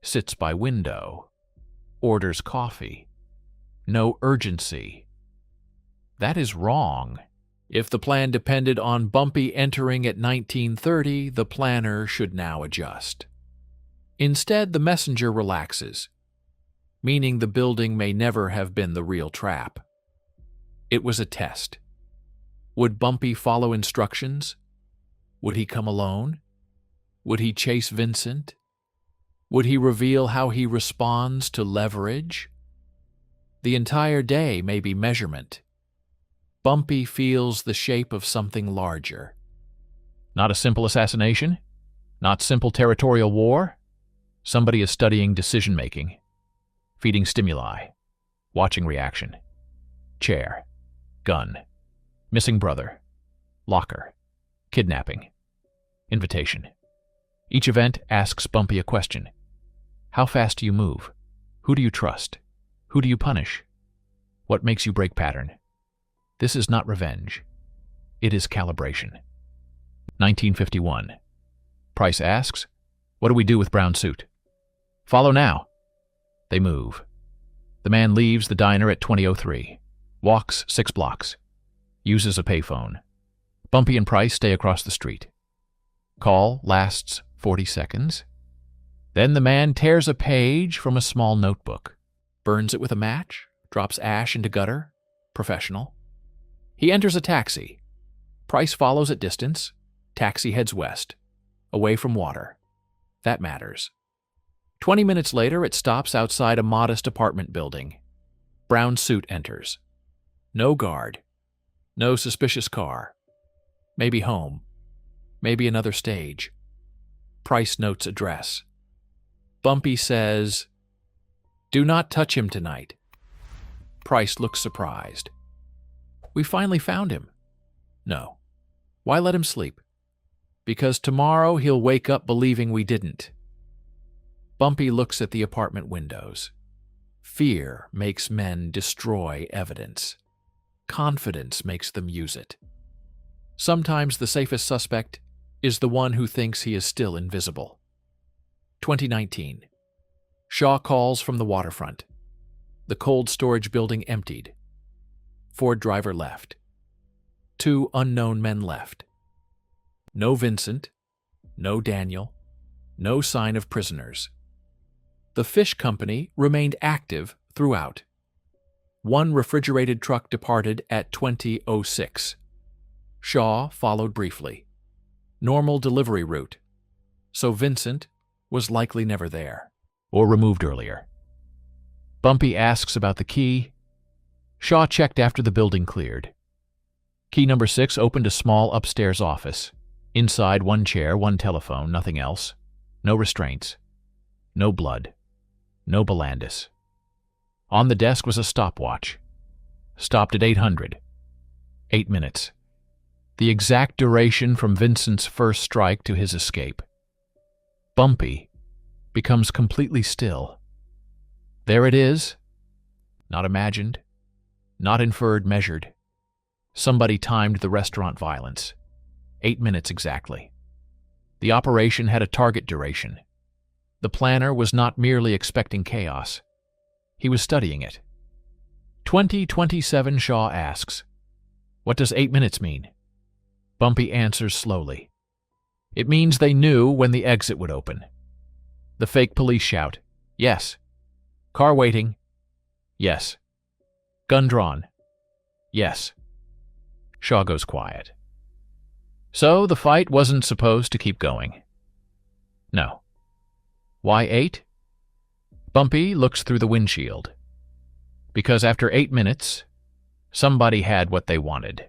sits by window, orders coffee. No urgency. That is wrong. If the plan depended on Bumpy entering at 19:30, the planner should now adjust. Instead, the messenger relaxes, meaning the building may never have been the real trap. It was a test. Would Bumpy follow instructions? Would he come alone? Would he chase Vincent? Would he reveal how he responds to leverage? The entire day may be measurement. Bumpy feels the shape of something larger. Not a simple assassination? Not simple territorial war? Somebody is studying decision-making, feeding stimuli, watching reaction. Chair, gun, missing brother, locker, kidnapping, invitation. Each event asks Bumpy a question. How fast do you move? Who do you trust? Who do you punish? What makes you break pattern? This is not revenge. It is calibration. 1951. Price asks, what do we do with brown suit? Follow now. They move. The man leaves the diner at 20:03. Walks 6 blocks. Uses a payphone. Bumpy and Price stay across the street. Call lasts 40 seconds. Then the man tears a page from a small notebook. Burns it with a match, drops ash into gutter. Professional. He enters a taxi. Price follows at distance. Taxi heads west, away from water. That matters. 20 minutes later, it stops outside a modest apartment building. Brown suit enters. No guard. No suspicious car. Maybe home. Maybe another stage. Price notes address. Bumpy says, "Do not touch him tonight." Price looks surprised. "We finally found him." "No. Why let him sleep?" "Because tomorrow he'll wake up believing we didn't." Bumpy looks at the apartment windows. Fear makes men destroy evidence. Confidence makes them use it. Sometimes the safest suspect is the one who thinks he is still invisible. 2019. Shaw calls from the waterfront. The cold storage building emptied. Ford driver left. 2 unknown men left. No Vincent, no Daniel, no sign of prisoners. The fish company remained active throughout. 1 refrigerated truck departed at 20:06. Shaw followed briefly. Normal delivery route. So Vincent was likely never there. Or removed earlier. Bumpy asks about the key. Shaw checked after the building cleared. Key number 6 opened a small upstairs office. Inside, 1 chair, 1 telephone, nothing else. No restraints. No blood. No Belandis. On the desk was a stopwatch. Stopped at 800. 8 minutes. The exact duration from Vincent's first strike to his escape. Bumpy becomes completely still. There it is. Not imagined. Not inferred, measured. Somebody timed the restaurant violence. 8 minutes exactly. The operation had a target duration. The planner was not merely expecting chaos. He was studying it. 2027, Shaw asks, "What does 8 minutes mean?" Bumpy answers slowly. "It means they knew when the exit would open." The fake police shout, "Yes." "Car waiting." "Yes." "Gun drawn." "Yes." Shaw goes quiet. So the fight wasn't supposed to keep going. No. Why 8? Bumpy looks through the windshield. Because after 8 minutes, somebody had what they wanted.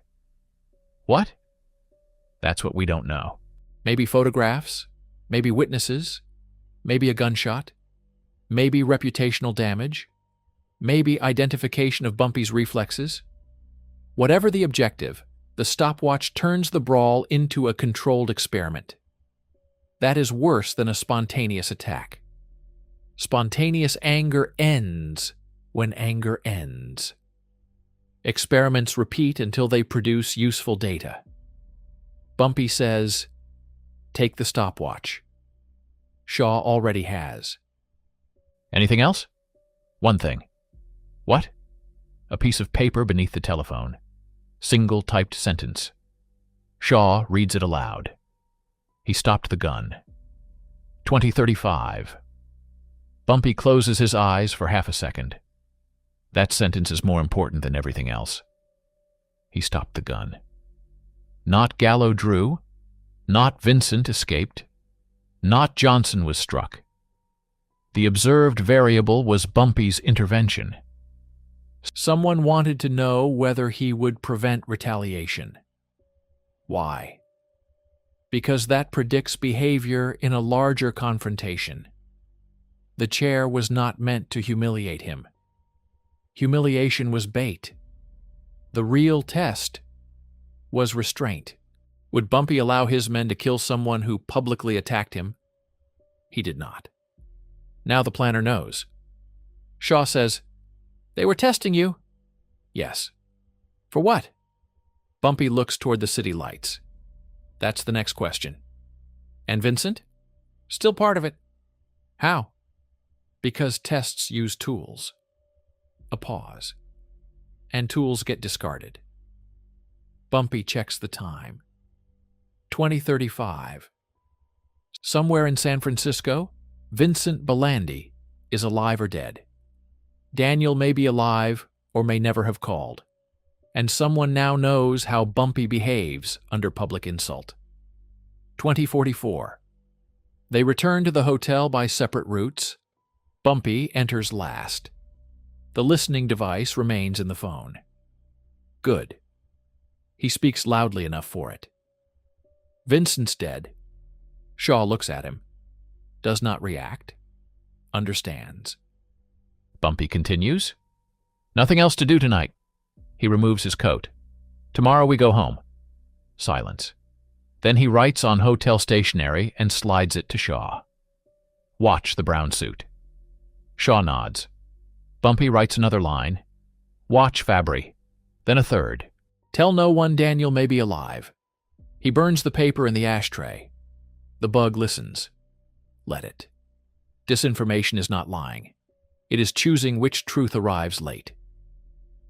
What? That's what we don't know. Maybe photographs, maybe witnesses, maybe a gunshot, maybe reputational damage, maybe identification of Bumpy's reflexes. Whatever the objective, the stopwatch turns the brawl into a controlled experiment. That is worse than a spontaneous attack. Spontaneous anger ends when anger ends. Experiments repeat until they produce useful data. Bumpy says, "Take the stopwatch." Shaw already has. Anything else? One thing. What? A piece of paper beneath the telephone. Single typed sentence. Shaw reads it aloud. He stopped the gun. 2035. Bumpy closes his eyes for half a second. That sentence is more important than everything else. He stopped the gun. Not Gallo drew. Not Vincent escaped. Not Johnson was struck. The observed variable was Bumpy's intervention. Someone wanted to know whether he would prevent retaliation. Why? Because that predicts behavior in a larger confrontation. The chair was not meant to humiliate him. Humiliation was bait. The real test was restraint. Would Bumpy allow his men to kill someone who publicly attacked him? He did not. Now the planner knows. Shaw says, "They were testing you." "Yes." "For what?" Bumpy looks toward the city lights. "That's the next question." "And Vincent?" "Still part of it." "How?" "Because tests use tools." A pause. And tools get discarded. Bumpy checks the time. 2035. Somewhere in San Francisco, Vincent Belandi is alive or dead. Daniel may be alive or may never have called, and someone now knows how Bumpy behaves under public insult. 2044. They return to the hotel by separate routes. Bumpy enters last. The listening device remains in the phone. Good. He speaks loudly enough for it. Vincent's dead. Shaw looks at him. Does not react. Understands. Bumpy continues. Nothing else to do tonight. He removes his coat. Tomorrow we go home. Silence. Then he writes on hotel stationery and slides it to Shaw. Watch the brown suit. Shaw nods. Bumpy writes another line. Watch Fabry. Then a third. Tell no one Daniel may be alive. He burns the paper in the ashtray. The bug listens. Let it. Disinformation is not lying. It is choosing which truth arrives late.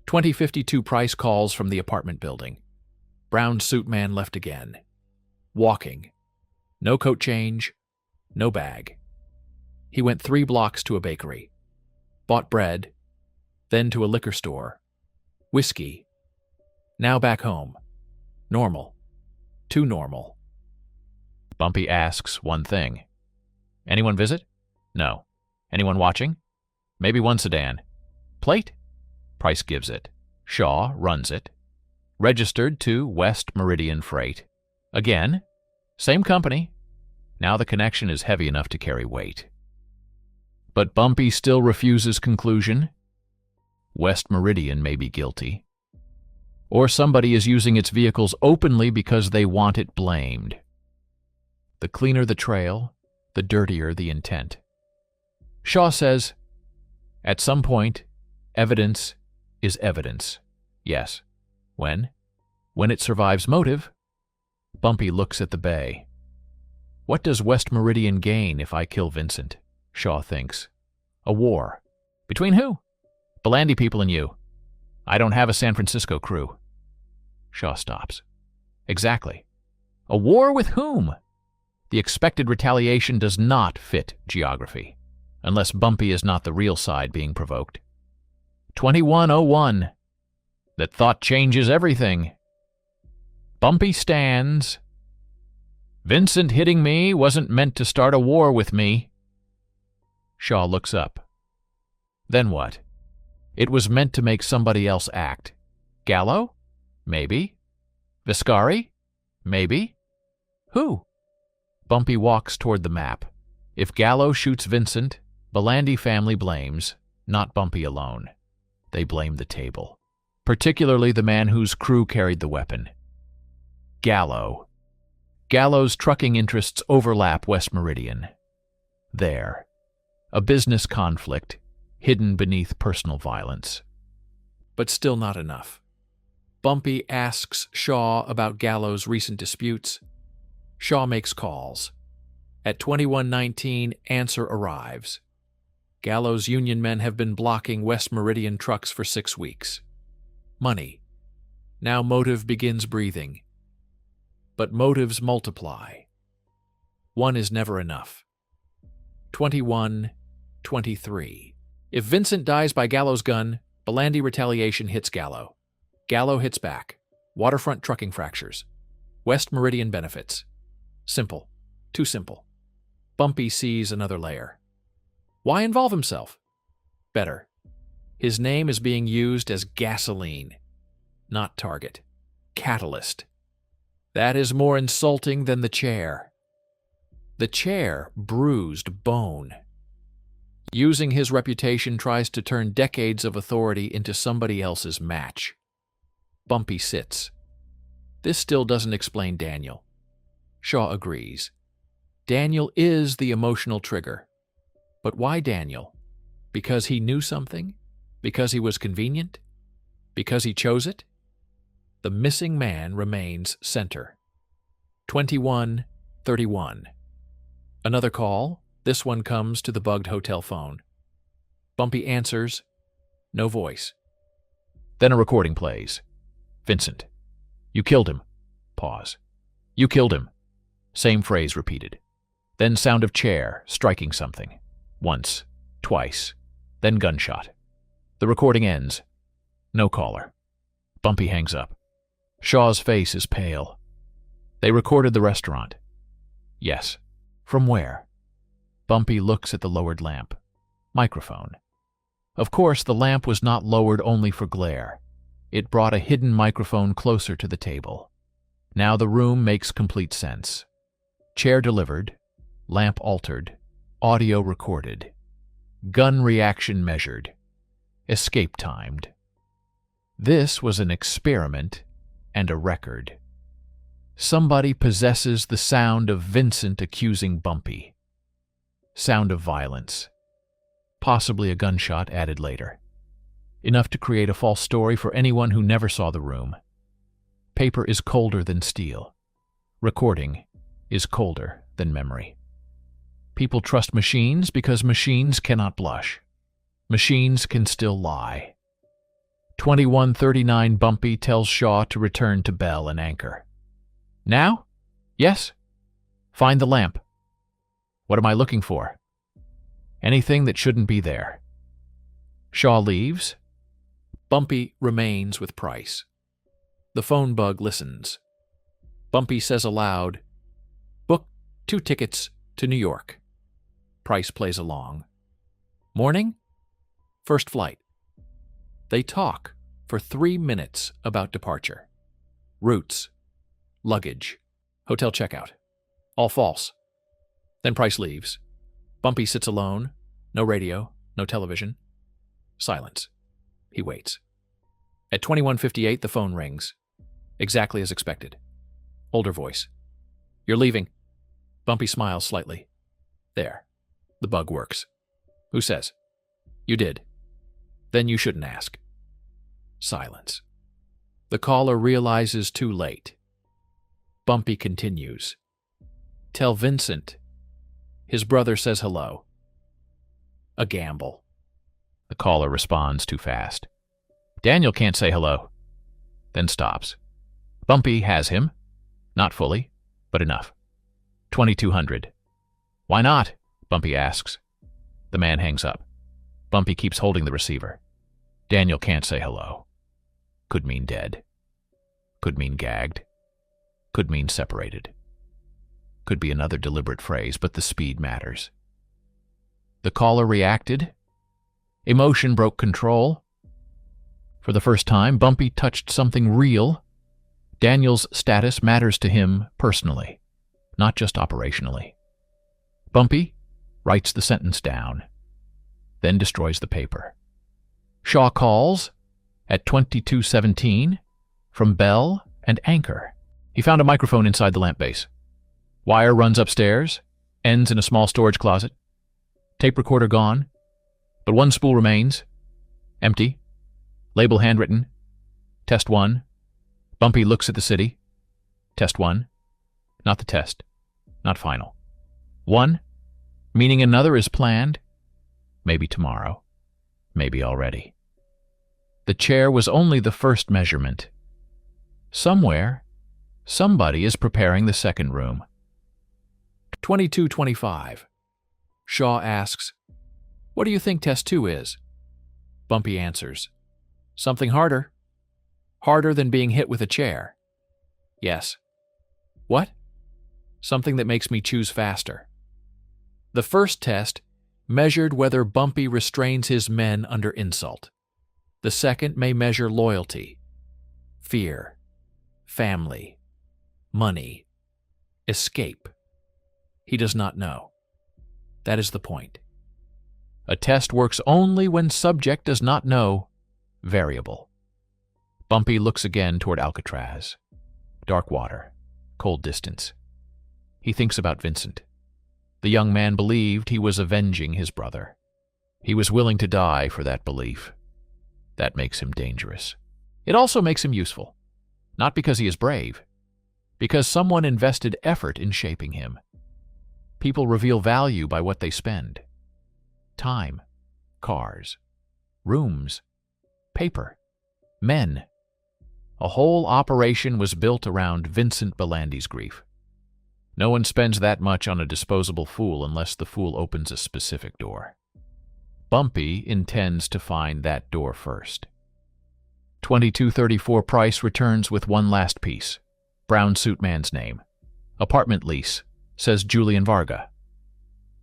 2052 Price calls from the apartment building. Brown suit man left again. Walking. No coat change. No bag. He went 3 blocks to a bakery. Bought bread. Then to a liquor store. Whiskey. Now back home. Normal. Too normal. Bumpy asks one thing. Anyone visit? No. Anyone watching? Maybe one sedan. Plate? Price gives it. Shaw runs it. Registered to West Meridian Freight. Again. Same company. Now the connection is heavy enough to carry weight. But Bumpy still refuses conclusion. West Meridian may be guilty. Or somebody is using its vehicles openly because they want it blamed. The cleaner the trail, the dirtier the intent. Shaw says, at some point, evidence is evidence. Yes. When? When it survives motive. Bumpy looks at the bay. What does West Meridian gain if I kill Vincent? Shaw thinks. A war. Between who? Belandi people and you. I don't have a San Francisco crew. Shaw stops. Exactly. A war with whom? The expected retaliation does not fit geography, unless Bumpy is not the real side being provoked. 2101. That thought changes everything. Bumpy stands. Vincent hitting me wasn't meant to start a war with me. Shaw looks up. Then what? It was meant to make somebody else act. Gallo? Maybe. Viscari? Maybe. Who? Bumpy walks toward the map. If Gallo shoots Vincent, Belandi family blames, not Bumpy alone. They blame the table, particularly the man whose crew carried the weapon. Gallo. Gallo's trucking interests overlap West Meridian. There. A business conflict, hidden beneath personal violence. But still not enough. Bumpy asks Shaw about Gallo's recent disputes. Shaw makes calls. At 2119, answer arrives. Gallo's union men have been blocking West Meridian trucks for 6 weeks. Money. Now motive begins breathing. But motives multiply. One is never enough. 2123. If Vincent dies by Gallo's gun, Belandi retaliation hits Gallo. Gallo hits back. Waterfront trucking fractures. West Meridian benefits. Simple. Too simple. Bumpy sees another layer. Why involve himself? Better. His name is being used as gasoline, not target. Catalyst. That is more insulting than the chair. The chair bruised bone. Using his reputation tries to turn decades of authority into somebody else's match. Bumpy sits. This still doesn't explain Daniel. Shaw agrees. Daniel is the emotional trigger. But why Daniel? Because he knew something? Because he was convenient? Because he chose it? The missing man remains center. 2131. Another call. This one comes to the bugged hotel phone. Bumpy answers. No voice. Then a recording plays. Vincent. You killed him. Pause. You killed him. Same phrase repeated. Then sound of chair striking something. Once, twice, then gunshot. The recording ends. No caller. Bumpy hangs up. Shaw's face is pale. They recorded the restaurant. Yes. From where? Bumpy looks at the lowered lamp. Microphone. Of course, the lamp was not lowered only for glare. It brought a hidden microphone closer to the table. Now the room makes complete sense. Chair delivered, lamp altered, audio recorded, gun reaction measured, escape timed. This was an experiment and a record. Somebody possesses the sound of Vincent accusing Bumpy. Sound of violence. Possibly a gunshot added later. Enough to create a false story for anyone who never saw the room. Paper is colder than steel. Recording is colder than memory. People trust machines because machines cannot blush. Machines can still lie. 2139 Bumpy tells Shaw to return to Bell and anchor. Now? Yes? Find the lamp. What am I looking for? Anything that shouldn't be there. Shaw leaves. Bumpy remains with Price. The phone bug listens. Bumpy says aloud, "Book 2 tickets to New York." Price plays along. Morning? First flight. They talk for 3 minutes about departure. Routes. Luggage. Hotel checkout. All false. Then Price leaves. Bumpy sits alone. No radio. No television. Silence. He waits. At 21:58, the phone rings. Exactly as expected. Older voice. "You're leaving." Bumpy smiles slightly. There. The bug works. Who says? You did. Then you shouldn't ask. Silence. The caller realizes too late. Bumpy continues. "Tell Vincent." His brother says hello. A gamble. The caller responds too fast. Daniel can't say hello. Then stops. Bumpy has him. Not fully, but enough. 2200. Why not? Bumpy asks. The man hangs up. Bumpy keeps holding the receiver. Daniel can't say hello. Could mean dead. Could mean gagged. Could mean separated. Could be another deliberate phrase, but the speed matters. The caller reacted. Emotion broke control. For the first time, Bumpy touched something real. Daniel's status matters to him personally, not just operationally. Bumpy writes the sentence down, then destroys the paper. Shaw calls at 2217 from Bell and Anchor. He found a microphone inside the lamp base. Wire runs upstairs, ends in a small storage closet. Tape recorder gone, but one spool remains. Empty. Label handwritten. Test 1. Bumpy looks at the city. Test 1. Not the test. Not final. 1. Meaning another is planned. Maybe tomorrow. Maybe already. The chair was only the first measurement. Somewhere, somebody is preparing the second room. 2225. Shaw asks, "What do you think test 2 is?" Bumpy answers, "Something harder. Harder than being hit with a chair." "Yes." "What?" "Something that makes me choose faster." The first test measured whether Bumpy restrains his men under insult. The second may measure loyalty, fear, family, money, escape. He does not know. That is the point. A test works only when subject does not know. Variable. Bumpy looks again toward Alcatraz. Dark water. Cold distance. He thinks about Vincent. The young man believed he was avenging his brother. He was willing to die for that belief. That makes him dangerous. It also makes him useful. Not because he is brave. Because someone invested effort in shaping him. People reveal value by what they spend. Time, cars, rooms, paper, men. A whole operation was built around Vincent Belandi's grief. No one spends that much on a disposable fool unless the fool opens a specific door. Bumpy intends to find that door first. 2234 Price returns with one last piece. Brown suit man's name. Apartment lease, says Julian Varga.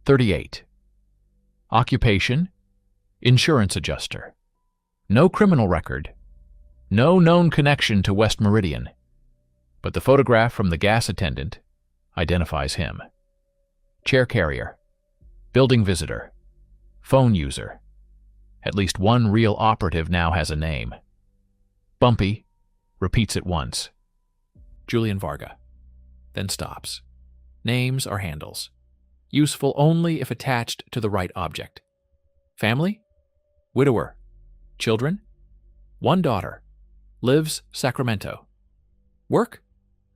38. Occupation, insurance adjuster. No criminal record. No known connection to West Meridian. But the photograph from the gas attendant identifies him. Chair carrier. Building visitor. Phone user. At least one real operative now has a name. Bumpy repeats it once. Julian Varga. Then stops. Names are handles. Useful only if attached to the right object. Family? Widower. Children? One daughter. Lives Sacramento. Work?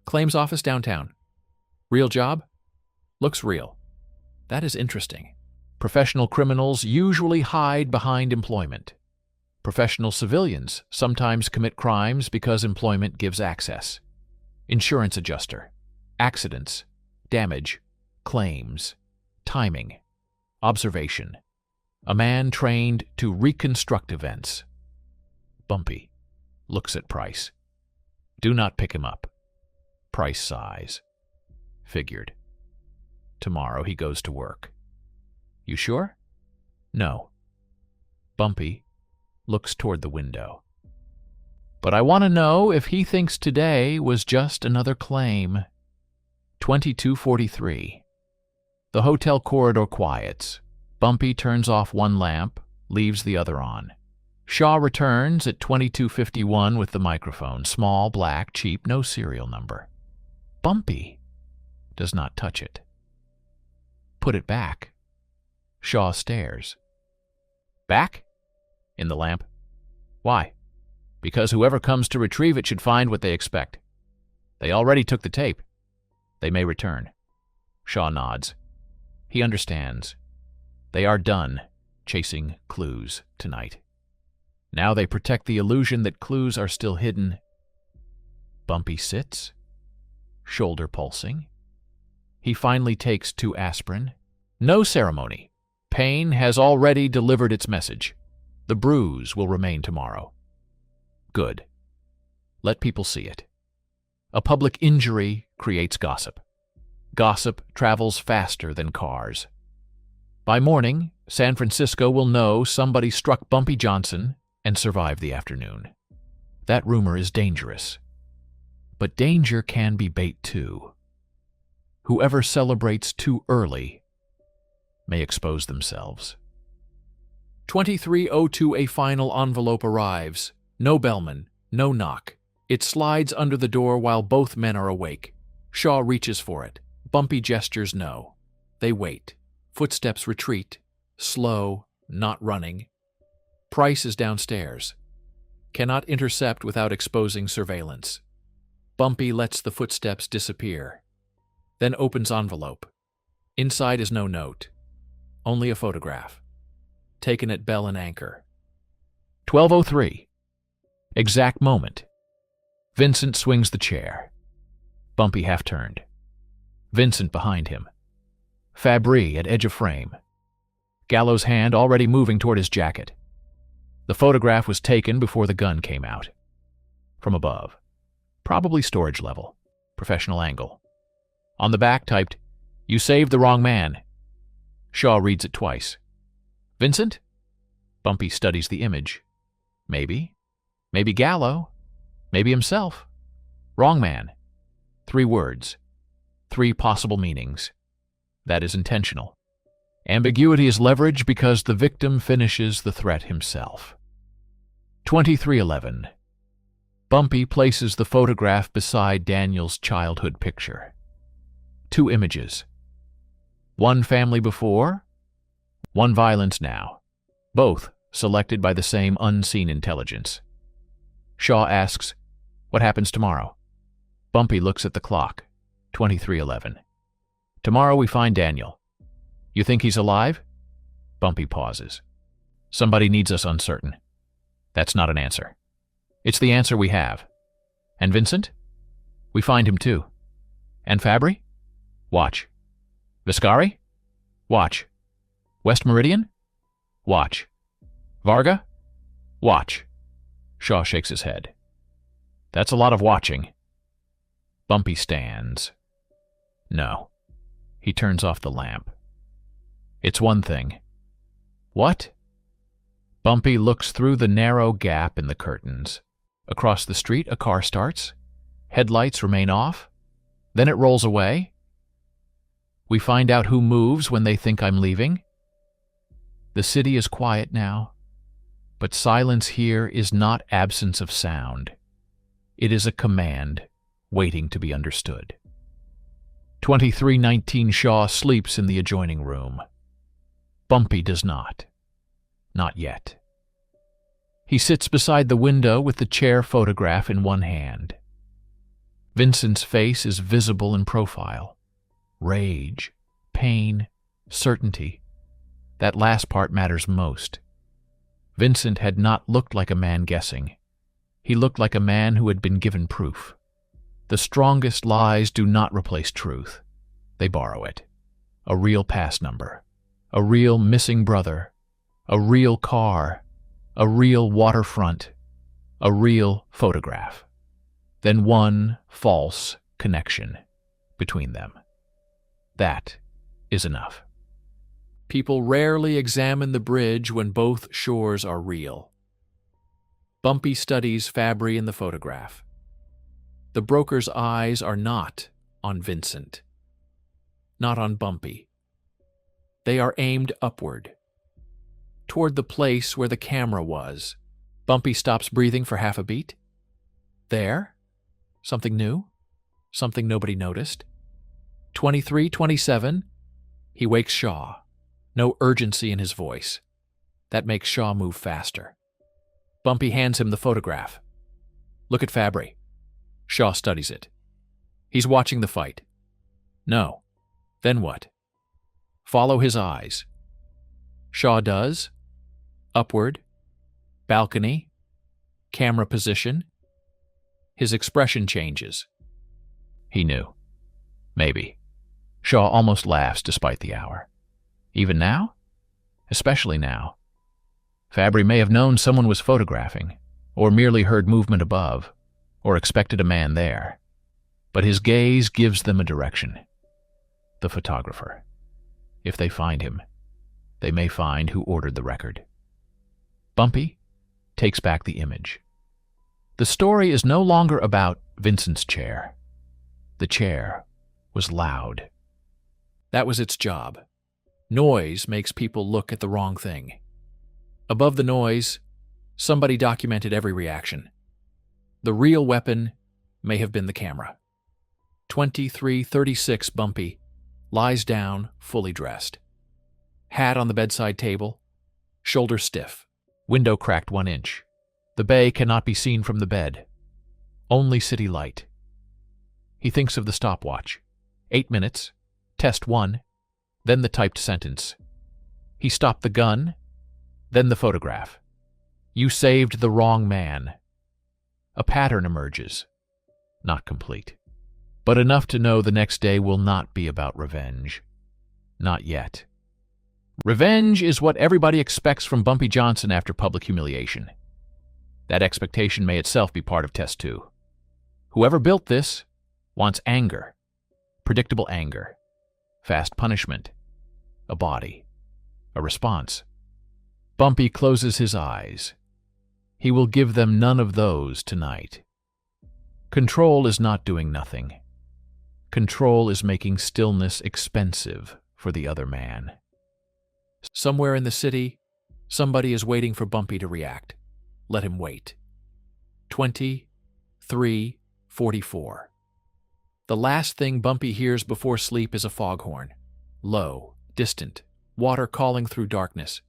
Claims office downtown. Real job? Looks real. That is interesting. Professional criminals usually hide behind employment. Professional civilians sometimes commit crimes because employment gives access. Insurance adjuster. Accidents. Damage. Claims. Timing. Observation. A man trained to reconstruct events. Bumpy looks at Price. Do not pick him up. Price sighs. Figured. Tomorrow he goes to work. You sure? No. Bumpy looks toward the window. But I want to know if he thinks today was just another claim. 2243. The hotel corridor quiets. Bumpy turns off one lamp, leaves the other on. Shaw returns at 2251 with the microphone. Small, black, cheap, no serial number. Bumpy does not touch it. Put it back. Shaw stares. Back? In the lamp. Why? Because whoever comes to retrieve it should find what they expect. They already took the tape. They may return. Shaw nods. He understands. They are done chasing clues tonight. Now they protect the illusion that clues are still hidden. Bumpy sits, shoulder pulsing. He finally takes 2 aspirin. No ceremony. Pain has already delivered its message. The bruise will remain tomorrow. Good. Let people see it. A public injury creates gossip. Gossip travels faster than cars. By morning, San Francisco will know somebody struck Bumpy Johnson and survived the afternoon. That rumor is dangerous. But danger can be bait too. Whoever celebrates too early may expose themselves. 2302 A final envelope arrives. No bellman, no knock. It slides under the door while both men are awake. Shaw reaches for it. Bumpy gestures no. They wait. Footsteps retreat. Slow, not running. Price is downstairs. Cannot intercept without exposing surveillance. Bumpy lets the footsteps disappear. Then opens envelope. Inside is no note. Only a photograph. Taken at Bell and Anchor. 1203. Exact moment. Vincent swings the chair. Bumpy half-turned. Vincent behind him. Fabry at edge of frame. Gallo's hand already moving toward his jacket. The photograph was taken before the gun came out. From above. Probably storage level. Professional angle. On the back typed, "You saved the wrong man." Shaw reads it twice. Vincent? Bumpy studies the image. Maybe. Maybe Gallo. Maybe himself. Wrong man. 3 words. 3 possible meanings. That is intentional. Ambiguity is leverage because the victim finishes the threat himself. 2311. Bumpy places the photograph beside Daniel's childhood picture. 2 images. One family before, one violence now. Both selected by the same unseen intelligence. Shaw asks, "What happens tomorrow?" Bumpy looks at the clock. 2311. "Tomorrow we find Daniel. You think he's alive?" Bumpy pauses. "Somebody needs us uncertain." That's not an answer. It's the answer we have. And Vincent? We find him too. And Fabry? Watch. Viscari? Watch. West Meridian? Watch. Varga? Watch. Shaw shakes his head. That's a lot of watching. Bumpy stands. No. He turns off the lamp. It's one thing. What? Bumpy looks through the narrow gap in the curtains. Across the street, a car starts. Headlights remain off. Then it rolls away. We find out who moves when they think I'm leaving. The city is quiet now, but silence here is not absence of sound. It is a command waiting to be understood. 2319 Shaw sleeps in the adjoining room. Bumpy does not. Not yet. He sits beside the window with the chair photograph in one hand. Vincent's face is visible in profile. Rage, pain, certainty. That last part matters most. Vincent had not looked like a man guessing. He looked like a man who had been given proof. The strongest lies do not replace truth. They borrow it. A real pass number. A real missing brother. A real car. A real waterfront. A real photograph. Then one false connection between them. That is enough. People rarely examine the bridge when both shores are real. Bumpy studies Fabry in the photograph. The broker's eyes are not on Vincent. Not on Bumpy. They are aimed upward. Toward the place where the camera was. Bumpy stops breathing for half a beat. There? Something new? Something nobody noticed? 2327. He wakes Shaw. No urgency in his voice. That makes Shaw move faster. Bumpy hands him the photograph. Look at Fabry. Shaw studies it. He's watching the fight. No. Then what? Follow his eyes. Shaw does. Upward. Balcony. Camera position. His expression changes. He knew. Maybe. Shaw almost laughs despite the hour. Even now? Especially now. Fabry may have known someone was photographing, or merely heard movement above, or expected a man there. But his gaze gives them a direction. The photographer. If they find him, they may find who ordered the record. Bumpy takes back the image. The story is no longer about Vincent's chair. The chair was loud. That was its job. Noise makes people look at the wrong thing. Above the noise, somebody documented every reaction. The real weapon may have been the camera. 2336 Bumpy lies down, fully dressed. Hat on the bedside table, shoulders stiff. Window cracked 1 inch. The bay cannot be seen from the bed. Only city light. He thinks of the stopwatch. 8 minutes. Test 1. Then the typed sentence. He stopped the gun. Then the photograph. You saved the wrong man. A pattern emerges. Not complete. But enough to know the next day will not be about revenge. Not yet. Revenge is what everybody expects from Bumpy Johnson after public humiliation. That expectation may itself be part of Test 2. Whoever built this wants anger. Predictable anger. Fast punishment. A body. A response. Bumpy closes his eyes. He will give them none of those tonight. Control is not doing nothing. Control is making stillness expensive for the other man. Somewhere in the city, somebody is waiting for Bumpy to react. Let him wait. 23:44. The last thing Bumpy hears before sleep is a foghorn. Low, distant, water calling through darkness.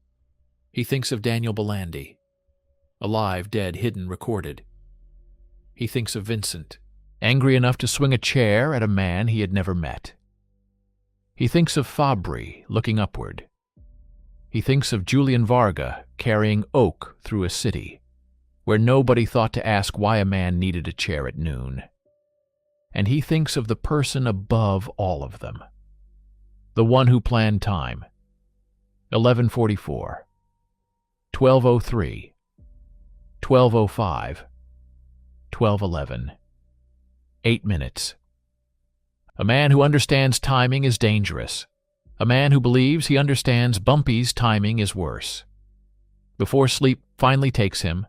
He thinks of Daniel Belandi. Alive, dead, hidden, recorded. He thinks of Vincent, angry enough to swing a chair at a man he had never met. He thinks of Fabry, looking upward. He thinks of Julian Varga carrying oak through a city, where nobody thought to ask why a man needed a chair at noon. And he thinks of the person above all of them, The one who planned time. 11:44. 12:03. 12:05. 12:11. 8 minutes. A man who understands timing is dangerous. A man who believes he understands Bumpy's timing is worse. Before sleep finally takes him,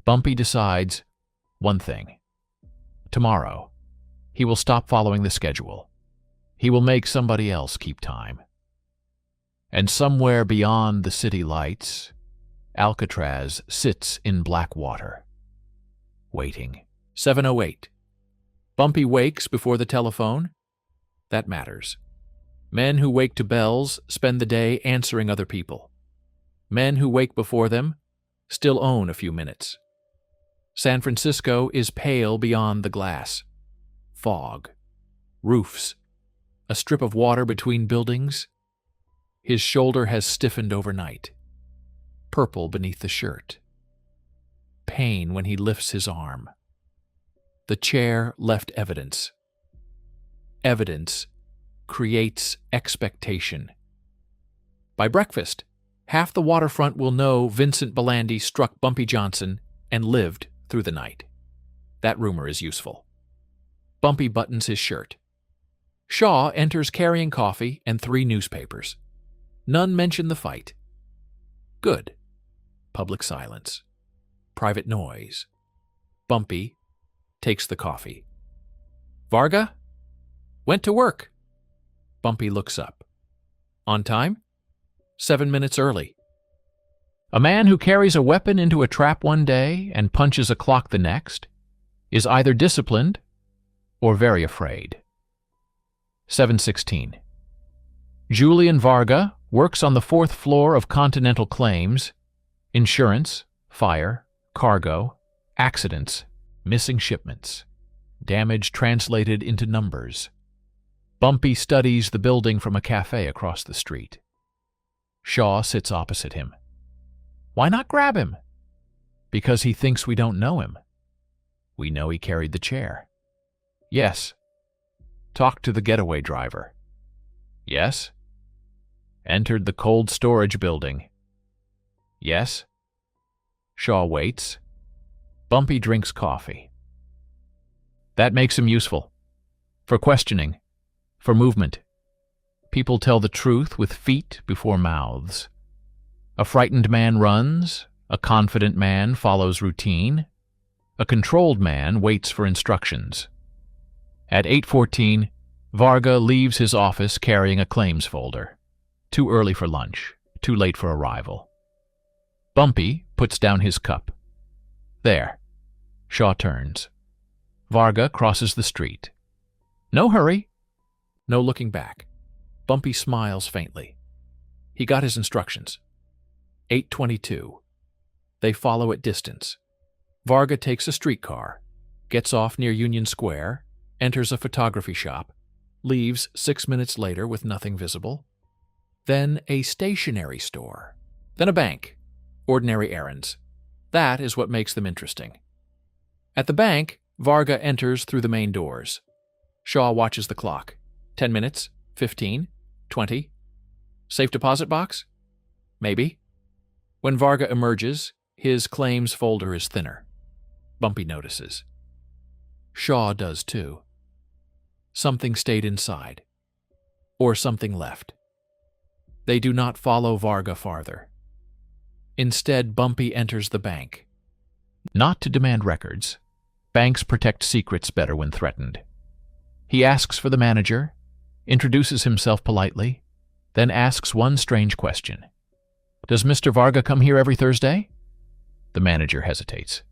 Bumpy decides one thing. Tomorrow, he will stop following the schedule. He will make somebody else keep time. And somewhere beyond the city lights, Alcatraz sits in black water, waiting. 7:08. Bumpy wakes before the telephone. That matters. Men who wake to bells spend the day answering other people. Men who wake before them still own a few minutes. San Francisco is pale beyond the glass. Fog. Roofs. A strip of water between buildings. His shoulder has stiffened overnight. Purple beneath the shirt. Pain when he lifts his arm. The chair left evidence. Evidence creates expectation. By breakfast, half the waterfront will know Vincent Belandi struck Bumpy Johnson and lived through the night. That rumor is useful. Bumpy buttons his shirt. Shaw enters carrying coffee and 3 newspapers. None mention the fight. Good. Public silence. Private noise. Bumpy takes the coffee. Varga? Went to work. Bumpy looks up. On time? 7 minutes early. A man who carries a weapon into a trap one day and punches a clock the next is either disciplined or very afraid. 7:16. Julian Varga works on the 4th floor of Continental Claims, insurance, fire, cargo, accidents, missing shipments, damage translated into numbers. Bumpy studies the building from a cafe across the street. Shaw sits opposite him. Why not grab him? Because he thinks we don't know him. We know he carried the chair. Yes. Talked to the getaway driver. Yes. Entered the cold storage building. Yes. Shaw waits. Bumpy drinks coffee. That makes him useful. For questioning. For movement. People tell the truth with feet before mouths. A frightened man runs. A confident man follows routine. A controlled man waits for instructions. At 8:14, Varga leaves his office carrying a claims folder. Too early for lunch. Too late for arrival. Bumpy puts down his cup. There. Shaw turns. Varga crosses the street. No hurry. No looking back. Bumpy smiles faintly. He got his instructions. 8:22. They follow at distance. Varga takes a streetcar, gets off near Union Square, enters a photography shop, leaves 6 minutes later with nothing visible. Then a stationery store. Then a bank. Ordinary errands. That is what makes them interesting. At the bank, Varga enters through the main doors. Shaw watches the clock. 10 minutes, 15, 20. Safe deposit box? Maybe. When Varga emerges, his claims folder is thinner. Bumpy notices. Shaw does too. Something stayed inside. Or something left. They do not follow Varga farther. Instead, Bumpy enters the bank. Not to demand records. Banks protect secrets better when threatened. He asks for the manager, introduces himself politely, then asks one strange question. Does Mr. Varga come here every Thursday? The manager hesitates.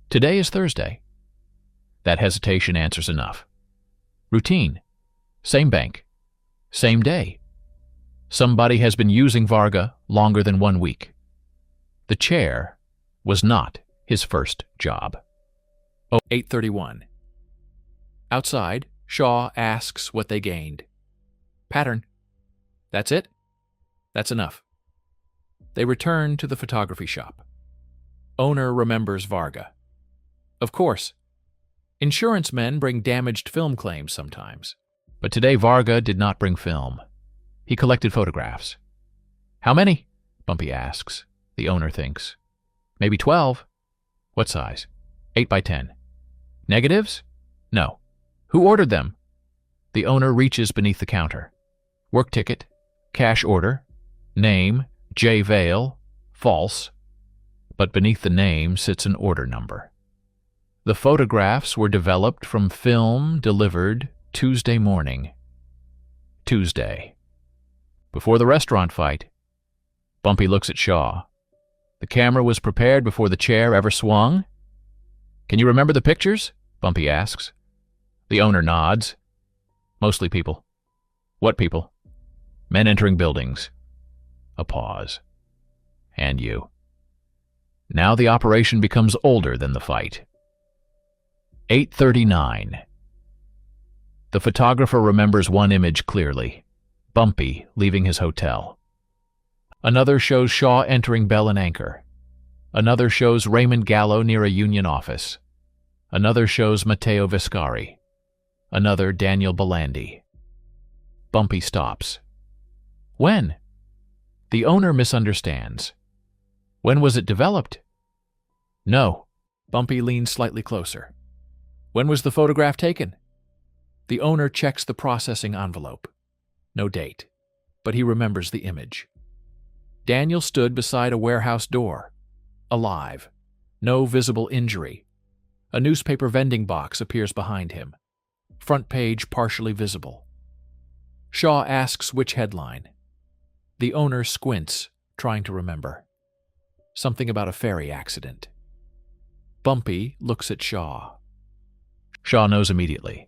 Today is Thursday. That hesitation answers enough. Routine. Same bank. Same day. Somebody has been using Varga longer than 1 week. The chair was not his first job. 8:31. Outside, Shaw asks what they gained. Pattern. That's it? That's enough. They return to the photography shop. Owner remembers Varga. Of course. Insurance men bring damaged film claims sometimes. But today Varga did not bring film. He collected photographs. How many? Bumpy asks. The owner thinks. Maybe 12. What size? 8 by 10. Negatives? No. Who ordered them? The owner reaches beneath the counter. Work ticket, cash order, name, J. Vale, false. But beneath the name sits an order number. The photographs were developed from film delivered Tuesday morning. Tuesday. Before the restaurant fight. Bumpy looks at Shaw. The camera was prepared before the chair ever swung? Can you remember the pictures? Bumpy asks. The owner nods. Mostly people. What people? Men entering buildings. A pause. And you. Now the operation becomes older than the fight. 8:39. The photographer remembers one image clearly. Bumpy leaving his hotel. Another shows Shaw entering Bell and Anchor. Another shows Raymond Gallo near a union office. Another shows Matteo Viscari. Another Daniel Belandi. Bumpy stops. When? The owner misunderstands. When was it developed? No. Bumpy leans slightly closer. When was the photograph taken? The owner checks the processing envelope. No date, but he remembers the image. Daniel stood beside a warehouse door. Alive. No visible injury. A newspaper vending box appears behind him. Front page partially visible. Shaw asks which headline. The owner squints, trying to remember. Something about a ferry accident. Bumpy looks at Shaw. Shaw knows immediately.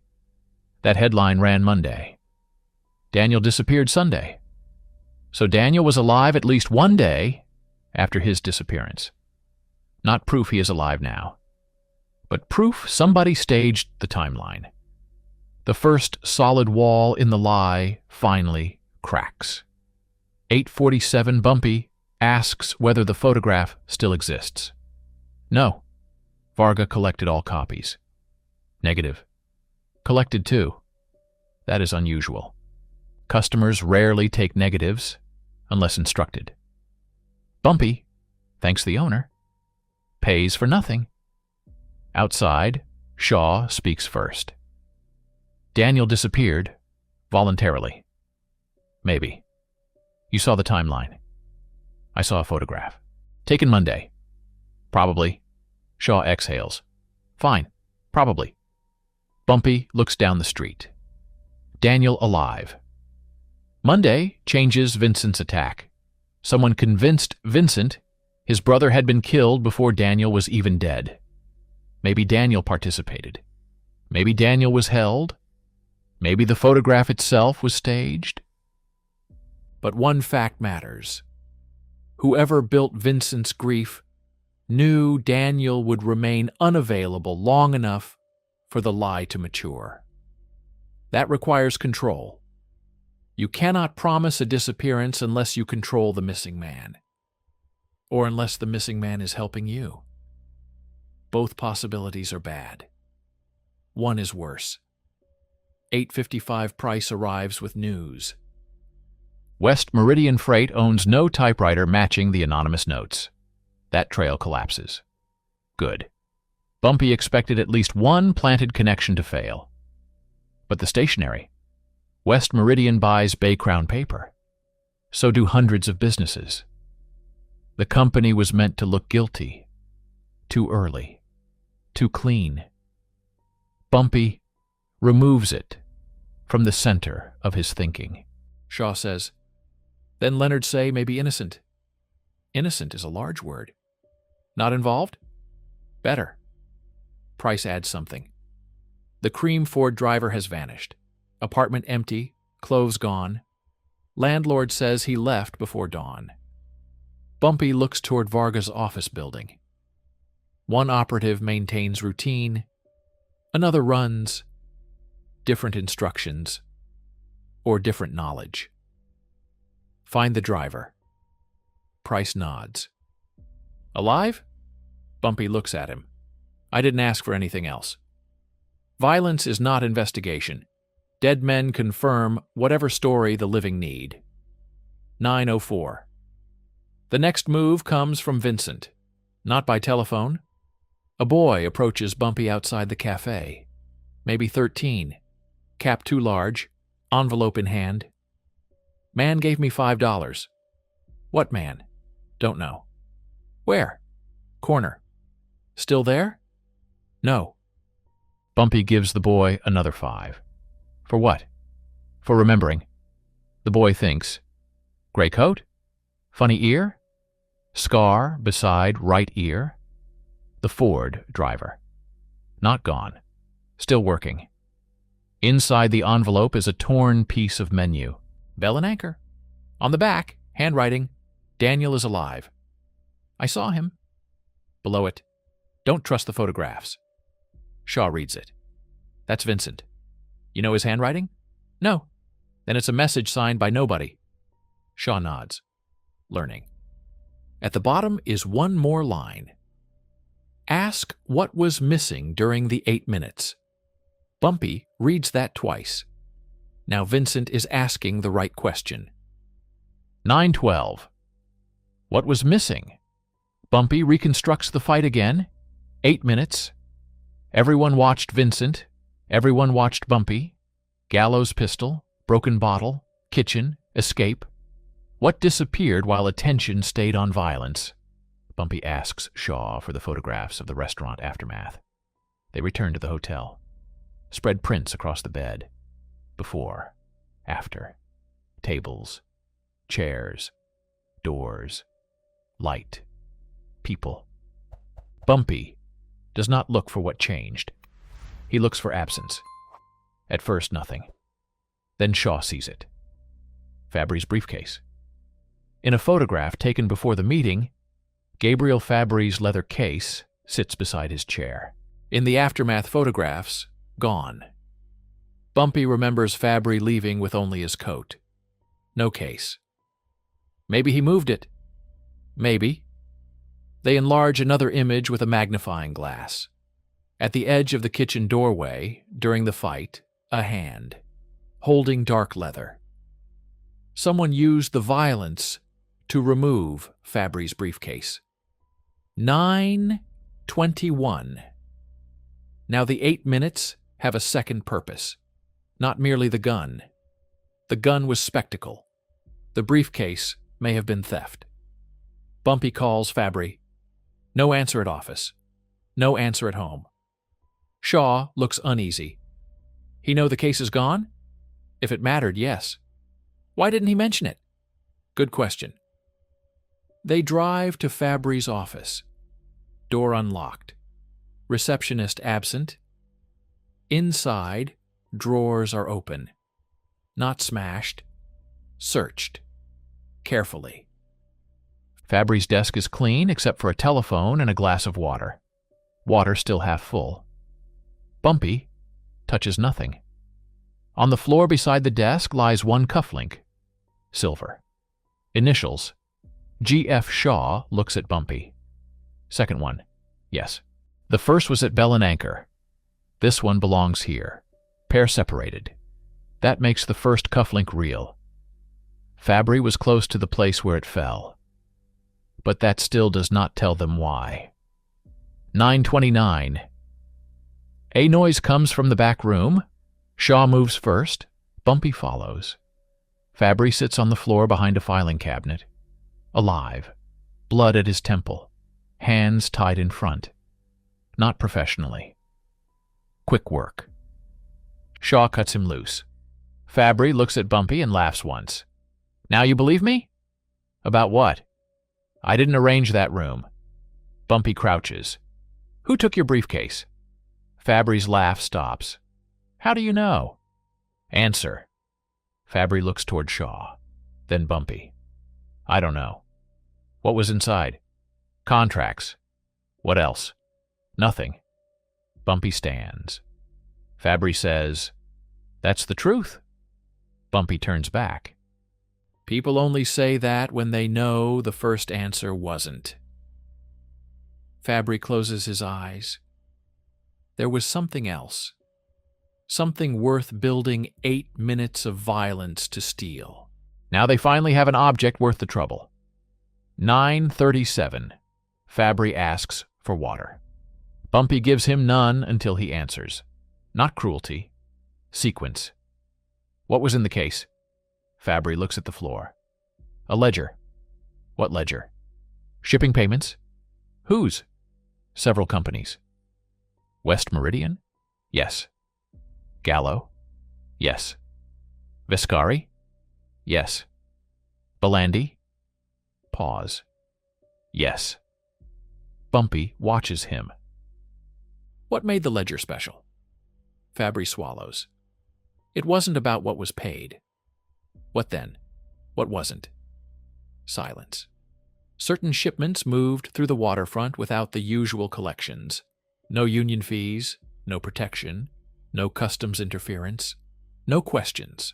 That headline ran Monday. Daniel disappeared Sunday. So Daniel was alive at least one day after his disappearance. Not proof he is alive now, but proof somebody staged the timeline. The first solid wall in the lie finally cracks. 8:47 Bumpy asks whether the photograph still exists. No. Varga collected all copies. Negative. Collected too. That is unusual. Customers rarely take negatives unless instructed. Bumpy, thanks the owner, pays for nothing. Outside, Shaw speaks first. Daniel disappeared voluntarily. Maybe. You saw the timeline. I saw a photograph. Taken Monday. Probably. Shaw exhales. Fine. Probably. Bumpy looks down the street. Daniel alive. Monday changes Vincent's attack. Someone convinced Vincent his brother had been killed before Daniel was even dead. Maybe Daniel participated. Maybe Daniel was held. Maybe the photograph itself was staged. But one fact matters. Whoever built Vincent's grief knew Daniel would remain unavailable long enough for the lie to mature. That requires control. You cannot promise a disappearance unless you control the missing man, or unless the missing man is helping you. Both possibilities are bad. One is worse. 8:55 Price arrives with news. West Meridian Freight owns no typewriter matching the anonymous notes. That trail collapses. Good. Bumpy expected at least one planted connection to fail. But the stationery. West Meridian buys Bay Crown paper. So do hundreds of businesses. The company was meant to look guilty. Too early. Too clean. Bumpy removes it from the center of his thinking. Shaw says, then Leonard Say may be innocent. Innocent is a large word. Not involved? Better. Price adds something. The cream Ford driver has vanished. Apartment empty, clothes gone. Landlord says he left before dawn. Bumpy looks toward Varga's office building. One operative maintains routine. Another runs. Different instructions. Or different knowledge. Find the driver. Price nods. Alive? Bumpy looks at him. I didn't ask for anything else. Violence is not investigation. Dead men confirm whatever story the living need. 9:04. The next move comes from Vincent. Not by telephone. A boy approaches Bumpy outside the cafe. Maybe 13. Cap too large. Envelope in hand. Man gave me $5. What man? Don't know. Where? Corner. Still there? No. Bumpy gives the boy another $5. For what? For remembering. The boy thinks. Gray coat? Funny ear? Scar beside right ear? The Ford driver. Not gone. Still working. Inside the envelope is a torn piece of menu. Bell and Anchor. On the back, handwriting, Daniel is alive. I saw him. Below it, don't trust the photographs. Shaw reads it. That's Vincent. You know his handwriting? No. Then it's a message signed by nobody. Shaw nods. Learning. At the bottom is one more line. Ask what was missing during the 8 minutes. Bumpy reads that twice. Now Vincent is asking the right question. 9:12. What was missing? Bumpy reconstructs the fight again. 8 minutes. Everyone watched Vincent. Everyone watched Bumpy. Gallows pistol, broken bottle, kitchen, escape. What disappeared while attention stayed on violence? Bumpy asks Shaw for the photographs of the restaurant aftermath. They return to the hotel. Spread prints across the bed. Before, after, tables, chairs, doors, light, people. Bumpy does not look for what changed. He looks for absence. At first, nothing. Then Shaw sees it. Fabry's briefcase. In a photograph taken before the meeting, Gabriel Fabry's leather case sits beside his chair. In the aftermath photographs, gone. Bumpy remembers Fabry leaving with only his coat. No case. Maybe he moved it. Maybe. They enlarge another image with a magnifying glass. At the edge of the kitchen doorway, during the fight, a hand, holding dark leather. Someone used the violence to remove Fabry's briefcase. 9:21. Now the 8 minutes have a second purpose. Not merely the gun. The gun was spectacle. The briefcase may have been theft. Bumpy calls Fabry. No answer at office. No answer at home. Shaw looks uneasy. He know the case is gone? If it mattered, yes. Why didn't he mention it? Good question. They drive to Fabry's office. Door unlocked. Receptionist absent. Inside, drawers are open. Not smashed. Searched. Carefully. Fabry's desk is clean except for a telephone and a glass of water. Water still half full. Bumpy touches nothing. On the floor beside the desk lies one cufflink. Silver. Initials. G.F. Shaw looks at Bumpy. Second one. Yes. The first was at Bell and Anchor. This one belongs here. Pair separated. That makes the first cufflink real. Fabry was close to the place where it fell. But that still does not tell them why. 9:29. A noise comes from the back room. Shaw moves first. Bumpy follows. Fabry sits on the floor behind a filing cabinet. Alive. Blood at his temple. Hands tied in front. Not professionally. Quick work. Shaw cuts him loose. Fabry looks at Bumpy and laughs once. Now you believe me? About what? I didn't arrange that room. Bumpy crouches. Who took your briefcase? Fabry's laugh stops. How do you know? Answer. Fabry looks toward Shaw. Then Bumpy. I don't know. What was inside? Contracts. What else? Nothing. Bumpy stands. Fabry says, That's the truth. Bumpy turns back. People only say that when they know the first answer wasn't. Fabry closes his eyes. There was something else. Something worth building 8 minutes of violence to steal. Now they finally have an object worth the trouble. 9:37. Fabry asks for water. Bumpy gives him none until he answers. Not cruelty. Sequence. What was in the case? Fabry looks at the floor. A ledger. What ledger? Shipping payments? Whose? Several companies. West Meridian? Yes. Gallo? Yes. Viscari? Yes. Belandi? Pause. Yes. Bumpy watches him. What made the ledger special? Fabry swallows. It wasn't about what was paid. What then? What wasn't? Silence. Certain shipments moved through the waterfront without the usual collections. No union fees, no protection, no customs interference, no questions.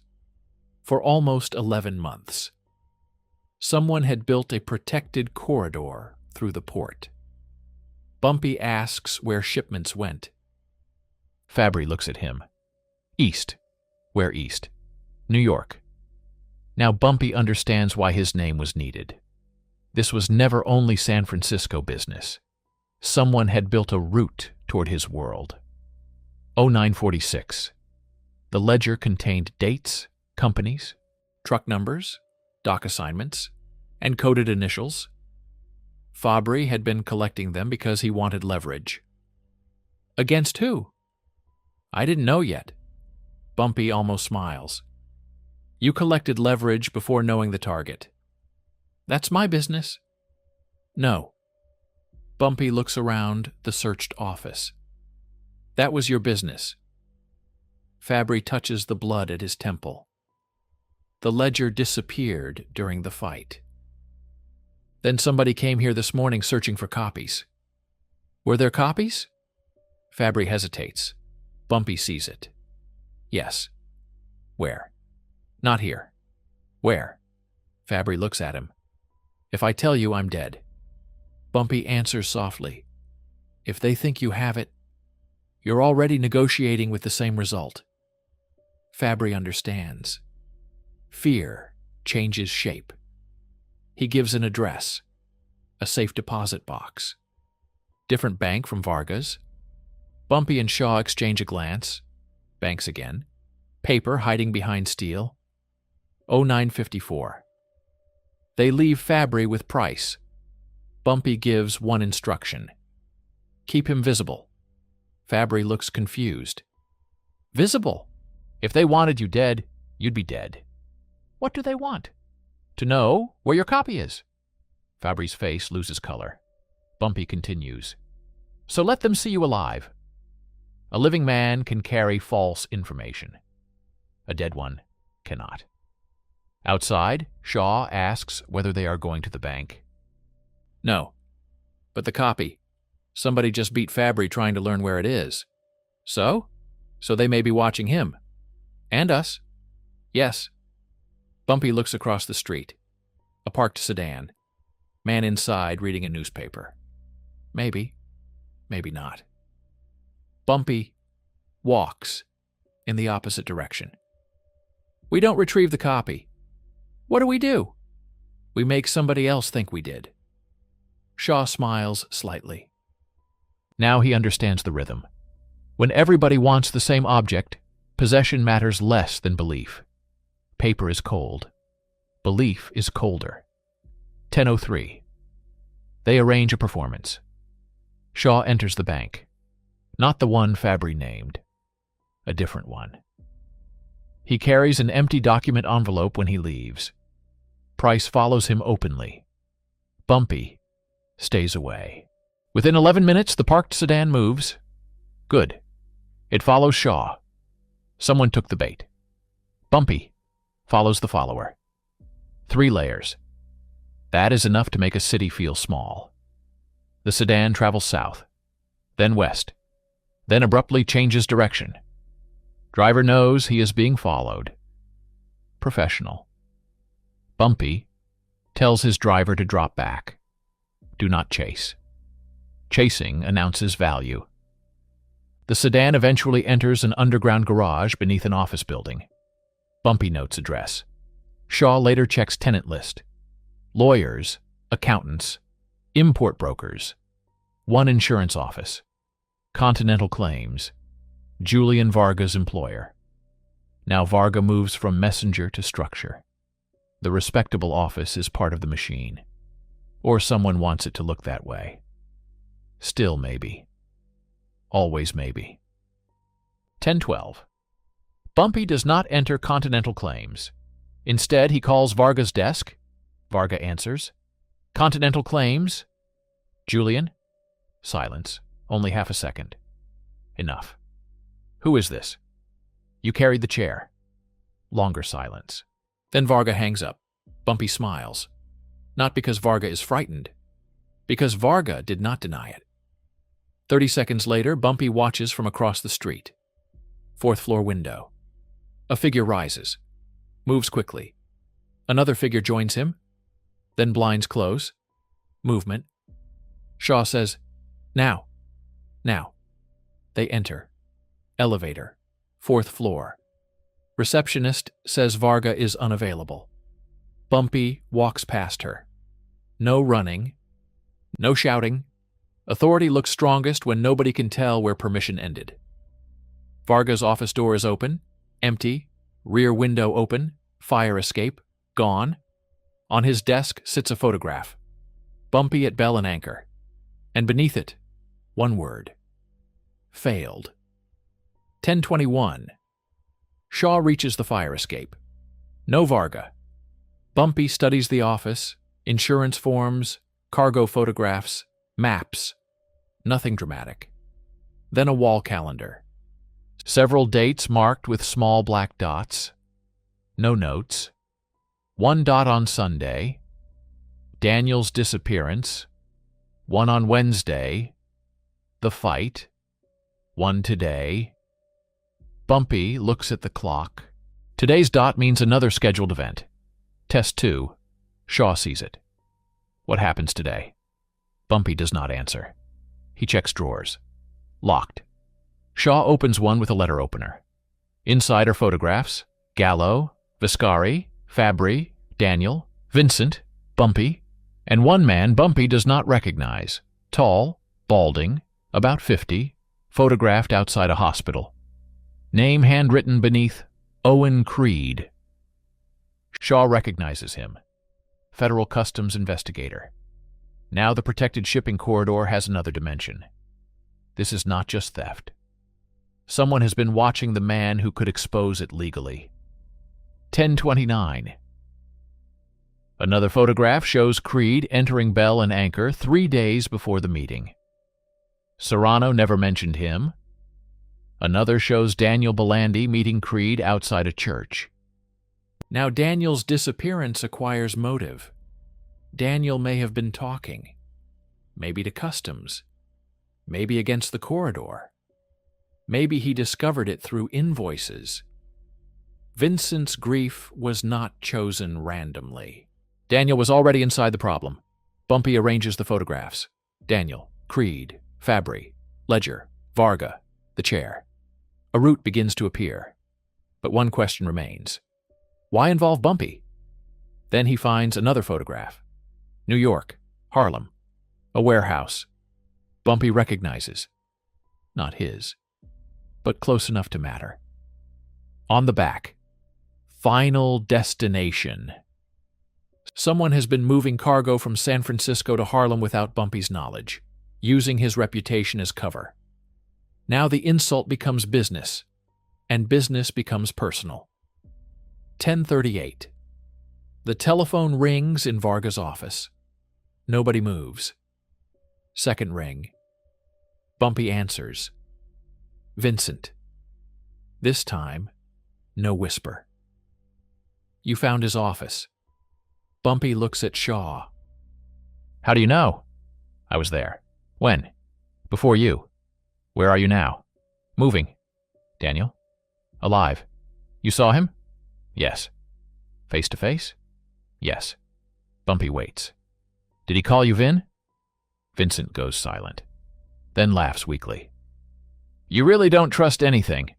For almost 11 months. Someone had built a protected corridor through the port. Bumpy asks where shipments went. Fabry looks at him. East. Where east? New York. Now Bumpy understands why his name was needed. This was never only San Francisco business. Someone had built a route toward his world. 0946. The ledger contained dates, companies, truck numbers, dock assignments, and coded initials. Fabry had been collecting them because he wanted leverage. Against who? I didn't know yet. Bumpy almost smiles. You collected leverage before knowing the target. That's my business. No. Bumpy looks around the searched office. That was your business. Fabry touches the blood at his temple. The ledger disappeared during the fight. Then somebody came here this morning searching for copies. Were there copies? Fabry hesitates. Bumpy sees it. Yes. Where? Not here. Where? Fabry looks at him. If I tell you, I'm dead. Bumpy answers softly. If they think you have it, you're already negotiating with the same result. Fabry understands. Fear changes shape. He gives an address, a safe deposit box. Different bank from Vargas. Bumpy and Shaw exchange a glance. Banks again. Paper hiding behind steel. 0954. They leave Fabry with Price. Bumpy gives one instruction. Keep him visible. Fabry looks confused. Visible? If they wanted you dead, you'd be dead. What do they want? To know where your copy is. Fabry's face loses color. Bumpy continues. So let them see you alive. A living man can carry false information. A dead one cannot. Outside, Shaw asks whether they are going to the bank. No. But the copy. Somebody just beat Fabry trying to learn where it is. So? So they may be watching him. And us. Yes. Bumpy looks across the street. A parked sedan. Man inside reading a newspaper. Maybe. Maybe not. Bumpy walks in the opposite direction. We don't retrieve the copy. What do? We make somebody else think we did. Shaw smiles slightly. Now he understands the rhythm. When everybody wants the same object, possession matters less than belief. Paper is cold. Belief is colder. 10:03. They arrange a performance. Shaw enters the bank. Not the one Fabry named. A different one. He carries an empty document envelope when he leaves. Price follows him openly. Bumpy stays away. Within 11 minutes, the parked sedan moves. Good. It follows Shaw. Someone took the bait. Bumpy follows the follower. 3 layers. That is enough to make a city feel small. The sedan travels south, then west, then abruptly changes direction. Driver knows he is being followed. Professional. Bumpy tells his driver to drop back. Do not chase. Chasing announces value. The sedan eventually enters an underground garage beneath an office building. Bumpy notes address. Shaw later checks tenant list. Lawyers, accountants, import brokers, one insurance office, Continental Claims, Julian Varga's employer. Now Varga moves from messenger to structure. The respectable office is part of the machine. Or someone wants it to look that way. Still maybe. Always maybe. 10:12. Bumpy does not enter Continental Claims. Instead, he calls Varga's desk. Varga answers. Continental Claims? Julian? Silence. Only half a second. Enough. Who is this? You carried the chair. Longer silence. Then Varga hangs up. Bumpy smiles. Not because Varga is frightened. Because Varga did not deny it. 30 seconds later, Bumpy watches from across the street. 4th floor window. A figure rises. Moves quickly. Another figure joins him. Then blinds close. Movement. Shaw says, Now. Now. They enter. Elevator. 4th floor. Receptionist says Varga is unavailable. Bumpy walks past her. No running. No shouting. Authority looks strongest when nobody can tell where permission ended. Varga's office door is open, empty, rear window open, fire escape, gone. On his desk sits a photograph. Bumpy at bell and anchor. And beneath it, one word. Failed. 10:21. Shaw reaches the fire escape. No Varga. Bumpy studies the office, insurance forms, cargo photographs, maps. Nothing dramatic. Then a wall calendar. Several dates marked with small black dots. No notes. 1 dot on Sunday. Daniel's disappearance. 1 on Wednesday. The fight. 1 today. Bumpy looks at the clock. Today's dot means another scheduled event. Test 2. Shaw sees it. What happens today? Bumpy does not answer. He checks drawers. Locked. Shaw opens one with a letter opener. Inside are photographs. Gallo, Viscari, Fabry, Daniel, Vincent, Bumpy, and one man Bumpy does not recognize. Tall, balding, about 50, photographed outside a hospital. Name handwritten beneath, Owen Creed. Shaw recognizes him. Federal Customs investigator. Now the protected shipping corridor has another dimension. This is not just theft. Someone has been watching the man who could expose it legally. 10:29. Another photograph shows Creed entering Bell and Anchor 3 days before the meeting. Serrano never mentioned him. Another shows Daniel Belandi meeting Creed outside a church. Now Daniel's disappearance acquires motive. Daniel may have been talking. Maybe to Customs. Maybe against the corridor. Maybe he discovered it through invoices. Vincent's grief was not chosen randomly. Daniel was already inside the problem. Bumpy arranges the photographs. Daniel, Creed, Fabry, Ledger, Varga, the chair. A route begins to appear. But one question remains. Why involve Bumpy? Then he finds another photograph. New York, Harlem, a warehouse. Bumpy recognizes. Not his, but close enough to matter. On the back, Final Destination. Someone has been moving cargo from San Francisco to Harlem without Bumpy's knowledge, using his reputation as cover. Now the insult becomes business, and business becomes personal. 10:38. The telephone rings in Varga's office. Nobody moves. Second ring. Bumpy answers. Vincent. This time, no whisper. You found his office. Bumpy looks at Shaw. How do you know? I was there. When? Before you. Where are you now? Moving. Daniel? Alive. You saw him? Yes. Face to face? Yes. Bumpy waits. Did he call you Vin? Vincent goes silent, then laughs weakly. You really don't trust anything.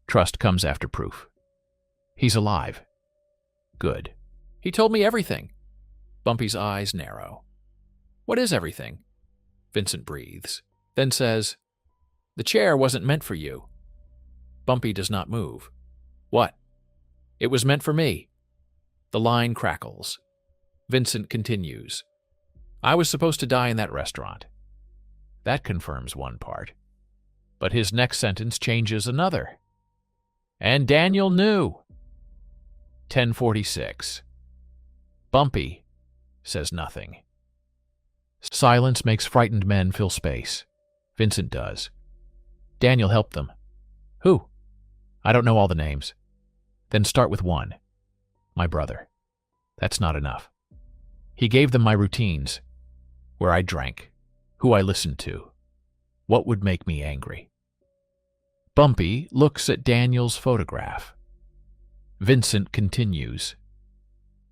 Trust comes after proof. He's alive. Good. He told me everything. Bumpy's eyes narrow. What is everything? Vincent breathes, then says, The chair wasn't meant for you. Bumpy does not move. What? It was meant for me. The line crackles. Vincent continues. I was supposed to die in that restaurant. That confirms one part. But his next sentence changes another. And Daniel knew. 10:46. Bumpy says nothing. Silence makes frightened men fill space. Vincent does. Daniel helped them. Who? I don't know all the names. Then start with one. My brother. That's not enough. He gave them my routines, where I drank, who I listened to, what would make me angry. Bumpy looks at Daniel's photograph. Vincent continues.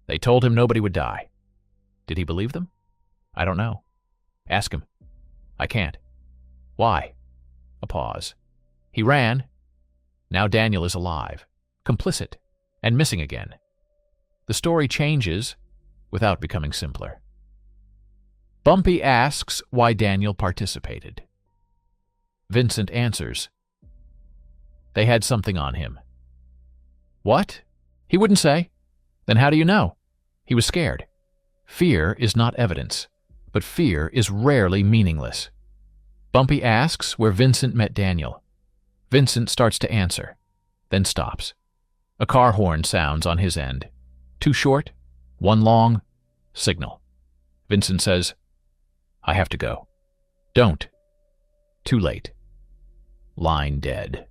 They told him nobody would die. Did he believe them? I don't know. Ask him. I can't. Why? A pause. He ran. Now Daniel is alive, complicit, and missing again. The story changes without becoming simpler. Bumpy asks why Daniel participated. Vincent answers. They had something on him. What? He wouldn't say. Then how do you know? He was scared. Fear is not evidence, but fear is rarely meaningless. Bumpy asks where Vincent met Daniel. Vincent starts to answer, then stops. A car horn sounds on his end. Two short, one long, signal. Vincent says, I have to go. Don't. Too late. Line dead.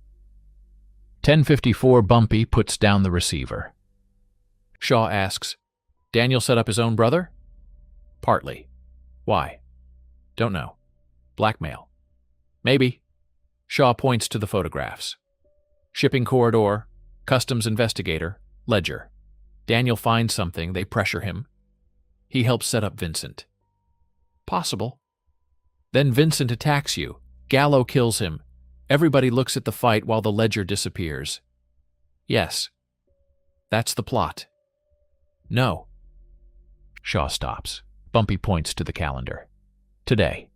10:54. Bumpy puts down the receiver. Shaw asks, Daniel set up his own brother? Partly. Why? Don't know. Blackmail. Maybe. Shaw points to the photographs. Shipping corridor, customs investigator, ledger. Daniel finds something, they pressure him. He helps set up Vincent. Possible. Then Vincent attacks you. Gallo kills him. Everybody looks at the fight while the ledger disappears. Yes. That's the plot. No. Shaw stops. Bumpy points to the calendar. Today.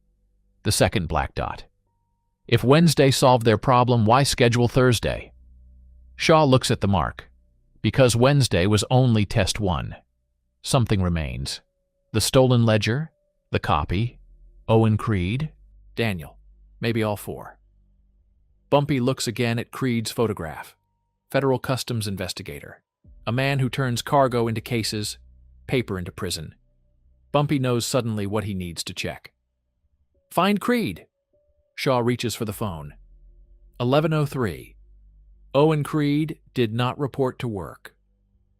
The second black dot. If Wednesday solved their problem, why schedule Thursday? Shaw looks at the mark. Because Wednesday was only test one. Something remains. The stolen ledger, the copy, Owen Creed, Daniel. Maybe all four. Bumpy looks again at Creed's photograph. Federal Customs investigator. A man who turns cargo into cases, paper into prison. Bumpy knows suddenly what he needs to check. Find Creed. Shaw reaches for the phone. 11:03. Owen Creed did not report to work.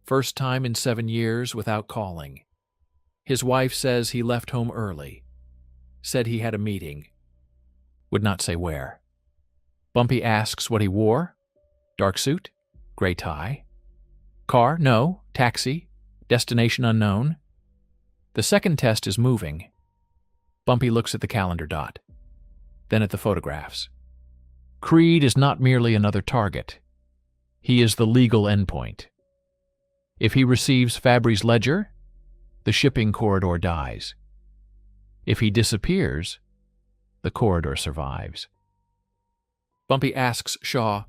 First time in 7 years without calling. His wife says he left home early. Said he had a meeting. Would not say where. Bumpy asks what he wore. Dark suit? Gray tie? Car? No. Taxi? Destination unknown? The second test is moving. Bumpy looks at the calendar dot. Then at the photographs. Creed is not merely another target. He is the legal endpoint. If he receives Fabry's ledger, the shipping corridor dies. If he disappears, the corridor survives. Bumpy asks Shaw,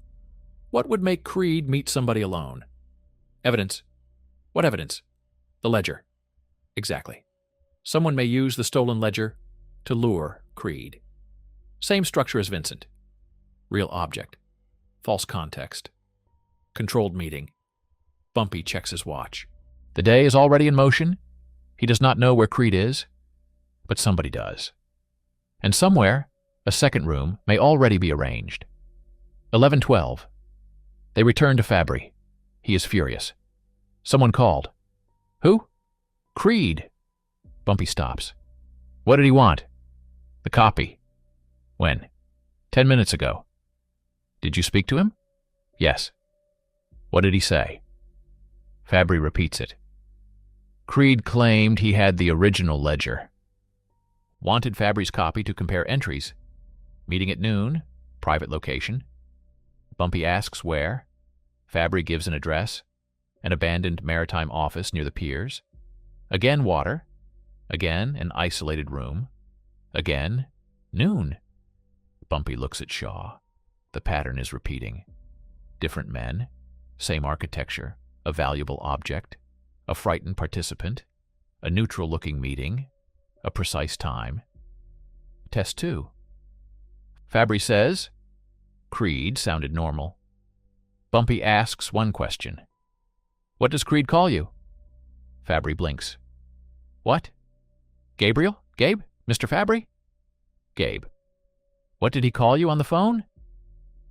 what would make Creed meet somebody alone? Evidence. What evidence? The ledger. Exactly. Someone may use the stolen ledger to lure Creed. Same structure as Vincent. Real object. False context. Controlled meeting. Bumpy checks his watch. The day is already in motion. He does not know where Creed is, but somebody does. And somewhere, a second room may already be arranged. 11:12. They return to Fabry. He is furious. Someone called. Who? Creed. Bumpy stops. What did he want? The copy. When? 10 minutes ago. Did you speak to him? Yes. What did he say? Fabry repeats it. Creed claimed he had the original ledger. Wanted Fabry's copy to compare entries. Meeting at noon, private location. Bumpy asks where. Fabry gives an address. an abandoned maritime office near the piers. Again water. Again an isolated room. Again noon. Bumpy looks at Shaw. The pattern is repeating. Different men, same architecture, a valuable object, a frightened participant, a neutral-looking meeting, a precise time. Test 2. Fabry says. Creed sounded normal. Bumpy asks one question. What does Creed call you? Fabry blinks. What? Gabriel? Gabe? Mr. Fabry? Gabe. What did he call you on the phone?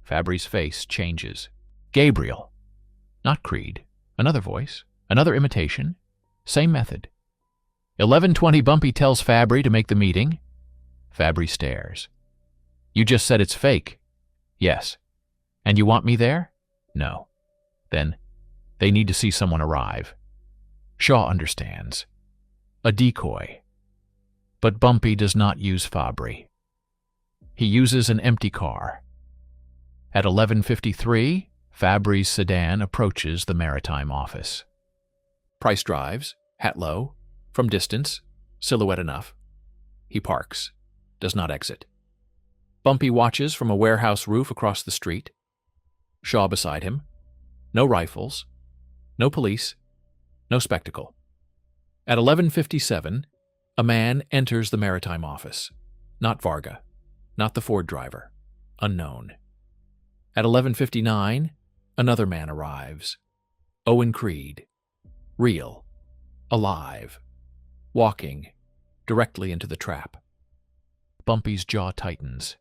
Fabry's face changes. Gabriel. Not Creed. Another voice. Another imitation. Same method. 11:20 Bumpy tells Fabry to make the meeting. Fabry stares. You just said it's fake. Yes. And you want me there? No. Then they need to see someone arrive. Shaw understands. A decoy. But Bumpy does not use Fabry. He uses an empty car. At 11:53, Fabry's sedan approaches the maritime office. Price drives, hat low, from distance, silhouette enough. He parks, does not exit. Bumpy watches from a warehouse roof across the street. Shaw beside him. No rifles. No police. No spectacle. At 11:57, a man enters the maritime office. Not Varga. Not the Ford driver. Unknown. At 11:59, another man arrives. Owen Creed. Real. Alive. Walking directly into the trap. Bumpy's jaw tightens.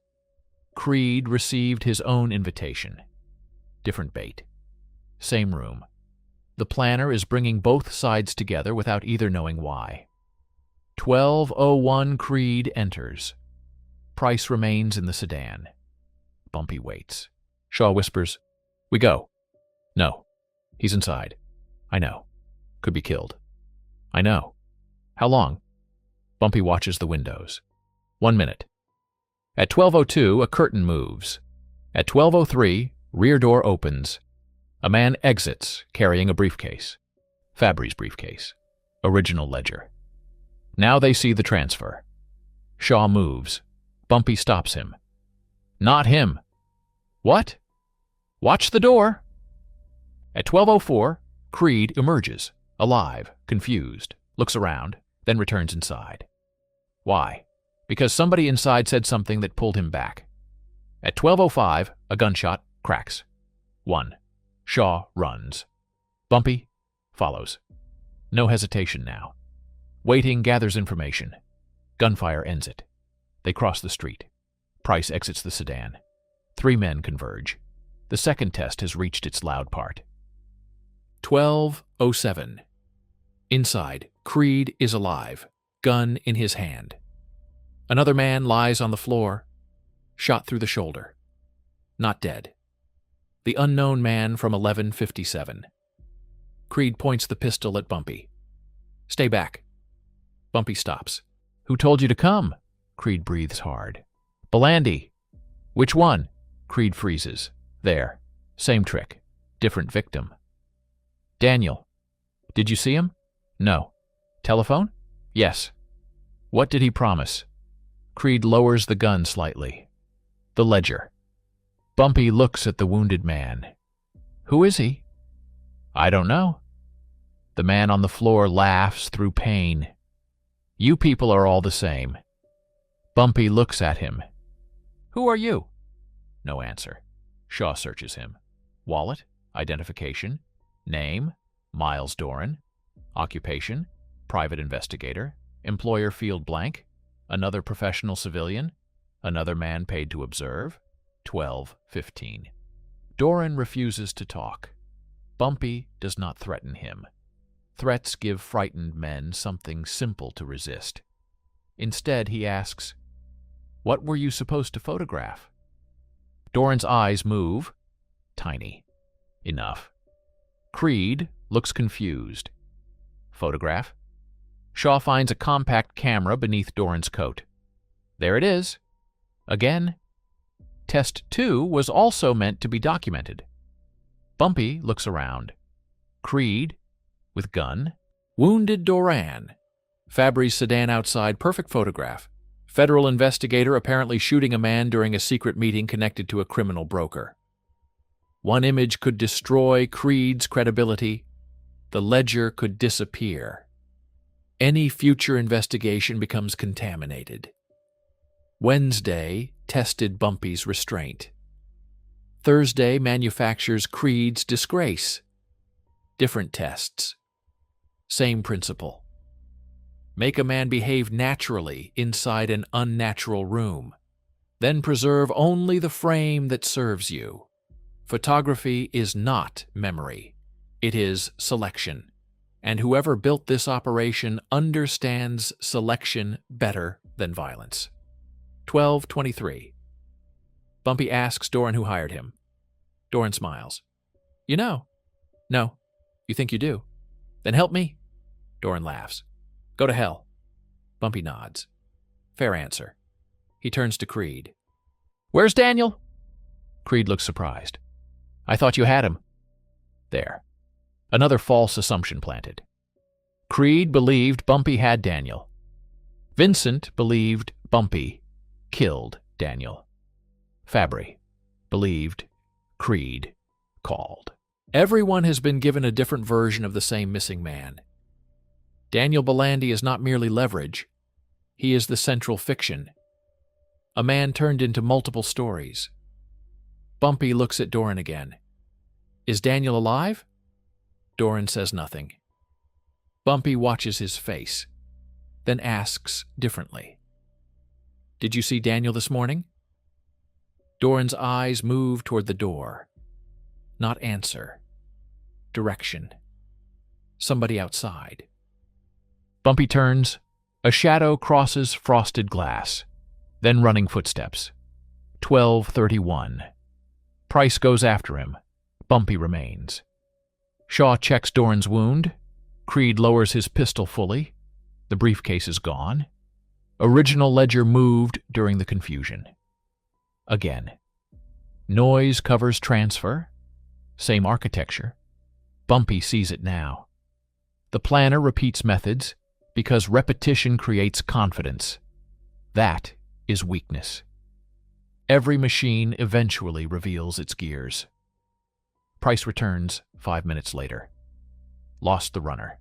Creed received his own invitation. Different bait. Same room. The planner is bringing both sides together without either knowing why. 12:01 Creed enters. Price remains in the sedan. Bumpy waits. Shaw whispers, We go. No. He's inside. I know. Could be killed. I know. How long? Bumpy watches the windows. 1 minute. At 12:02, a curtain moves. At 12:03, rear door opens. A man exits, carrying a briefcase. Fabry's briefcase. Original ledger. Now they see the transfer. Shaw moves. Bumpy stops him. Not him. What? Watch the door. At 12:04, Creed emerges, alive, confused, looks around, then returns inside. Why? Because somebody inside said something that pulled him back. At 12:05, a gunshot cracks. 1. Shaw runs. Bumpy follows. No hesitation now. Waiting gathers information. Gunfire ends it. They cross the street. Price exits the sedan. 3 men converge. The second test has reached its loud part. 12:07. Inside, Creed is alive, gun in his hand. Another man lies on the floor, shot through the shoulder. Not dead. The unknown man from 11:57. Creed points the pistol at Bumpy. Stay back. Bumpy stops. Who told you to come? Creed breathes hard. Belandi. Which one? Creed freezes. There. Same trick. Different victim. Daniel. Did you see him? No. Telephone? Yes. What did he promise? Creed lowers the gun slightly. The ledger. Bumpy looks at the wounded man. Who is he? I don't know. The man on the floor laughs through pain. You people are all the same. Bumpy looks at him. Who are you? No answer. Shaw searches him. Wallet, identification, name, Miles Doran, occupation, private investigator, employer field blank, another professional civilian, another man paid to observe, 12:15. Doran refuses to talk. Bumpy does not threaten him. Threats give frightened men something simple to resist. Instead, he asks, What were you supposed to photograph? Doran's eyes move. Tiny. Enough. Creed looks confused. Photograph? Shaw finds a compact camera beneath Doran's coat. There it is. Again. Test 2 was also meant to be documented. Bumpy looks around. Creed, with gun. Wounded Doran. Fabry's sedan outside, perfect photograph. Federal investigator apparently shooting a man during a secret meeting connected to a criminal broker. One image could destroy Creed's credibility. The ledger could disappear. Any future investigation becomes contaminated. Wednesday tested Bumpy's restraint. Thursday manufactures Creed's disgrace. Different tests. Same principle. Make a man behave naturally inside an unnatural room. Then preserve only the frame that serves you. Photography is not memory. It is selection. And whoever built this operation understands selection better than violence. 12:23. Bumpy asks Doran who hired him. Doran smiles. You know. No. You think you do? Then help me. Doran laughs. Go to hell. Bumpy nods. Fair answer. He turns to Creed. Where's Daniel? Creed looks surprised. I thought you had him. There. Another false assumption planted. Creed believed Bumpy had Daniel. Vincent believed Bumpy killed Daniel. Fabry believed Creed called. Everyone has been given a different version of the same missing man. Daniel Belandi is not merely leverage. He is the central fiction. A man turned into multiple stories. Bumpy looks at Doran again. Is Daniel alive? Doran says nothing. Bumpy watches his face, then asks differently. Did you see Daniel this morning? Doran's eyes move toward the door. Not answer. Direction. Somebody outside. Bumpy turns. A shadow crosses frosted glass. Then running footsteps. 12:31. Price goes after him. Bumpy remains. Shaw checks Doran's wound. Creed lowers his pistol fully. The briefcase is gone. Original ledger moved during the confusion. Again. Noise covers transfer. Same architecture. Bumpy sees it now. The planner repeats methods because repetition creates confidence. That is weakness. Every machine eventually reveals its gears. Price returns 5 minutes later. Lost the runner,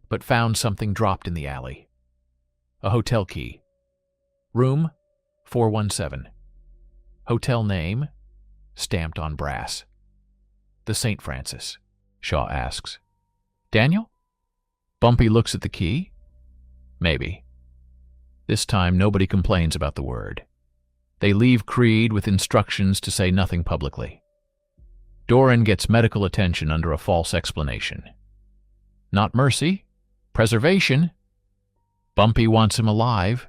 but found something dropped in the alley. A hotel key. Room 417. Hotel name stamped on brass. The St. Francis. Shaw asks. Daniel? Bumpy looks at the key. Maybe. This time nobody complains about the word. They leave Creed with instructions to say nothing publicly. Doran gets medical attention under a false explanation. Not mercy, preservation. Bumpy wants him alive.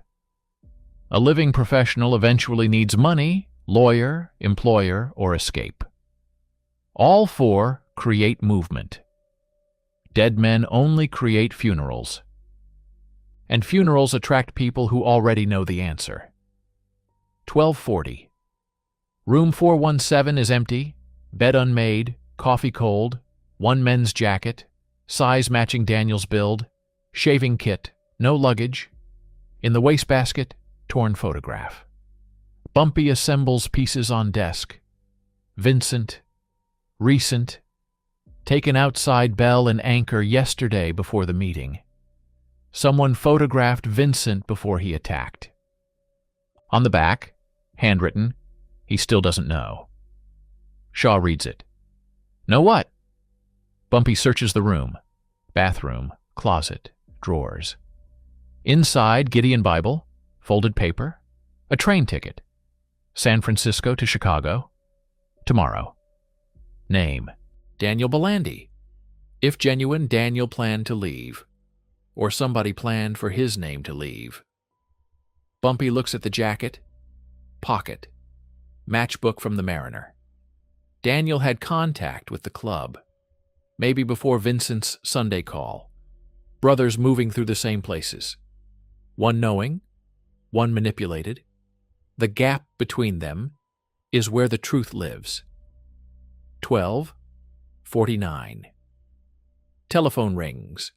A living professional eventually needs money, lawyer, employer, or escape. All four create movement. Dead men only create funerals. And funerals attract people who already know the answer. 12:40. Room 417 is empty, bed unmade, coffee cold, one men's jacket, size matching Daniel's build, shaving kit, no luggage. In the wastebasket, torn photograph. Bumpy assembles pieces on desk. Vincent, recent, taken outside bell and anchor yesterday before the meeting. Someone photographed Vincent before he attacked. On the back, handwritten, he still doesn't know. Shaw reads it. Know what? Bumpy searches the room. Bathroom, closet, drawers. Inside, Gideon Bible, folded paper, a train ticket. San Francisco to Chicago. Tomorrow. Name. Daniel Belandi. If genuine, Daniel planned to leave. Or somebody planned for his name to leave. Bumpy looks at the jacket. Pocket. Matchbook from the Mariner. Daniel had contact with the club. Maybe before Vincent's Sunday call. Brothers moving through the same places. One knowing, one manipulated. The gap between them is where the truth lives. 12:49. Telephone rings.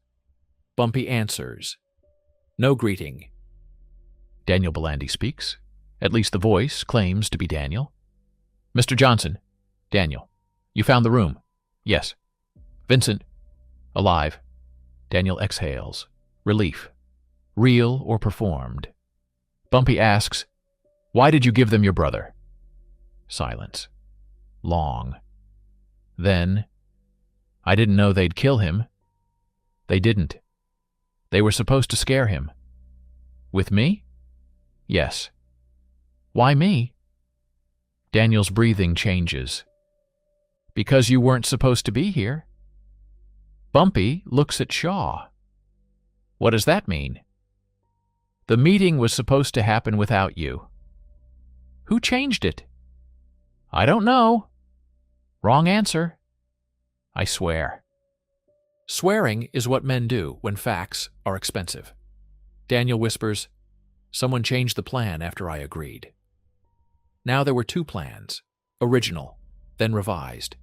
Bumpy answers. No greeting. Daniel Belandi speaks. At least the voice claims to be Daniel. Mr. Johnson. Daniel. You found the room? Yes. Vincent. Alive. Daniel exhales. Relief. Real or performed. Bumpy asks, why did you give them your brother? Silence. Long. Then, I didn't know they'd kill him. They didn't. They were supposed to scare him. With me? Yes. Why me? Daniel's breathing changes. Because you weren't supposed to be here. Bumpy looks at Shaw. What does that mean? The meeting was supposed to happen without you. Who changed it? I don't know. Wrong answer. I swear. Swearing is what men do when facts are expensive. Daniel whispers, someone changed the plan after I agreed. Now there were two plans, original, then revised.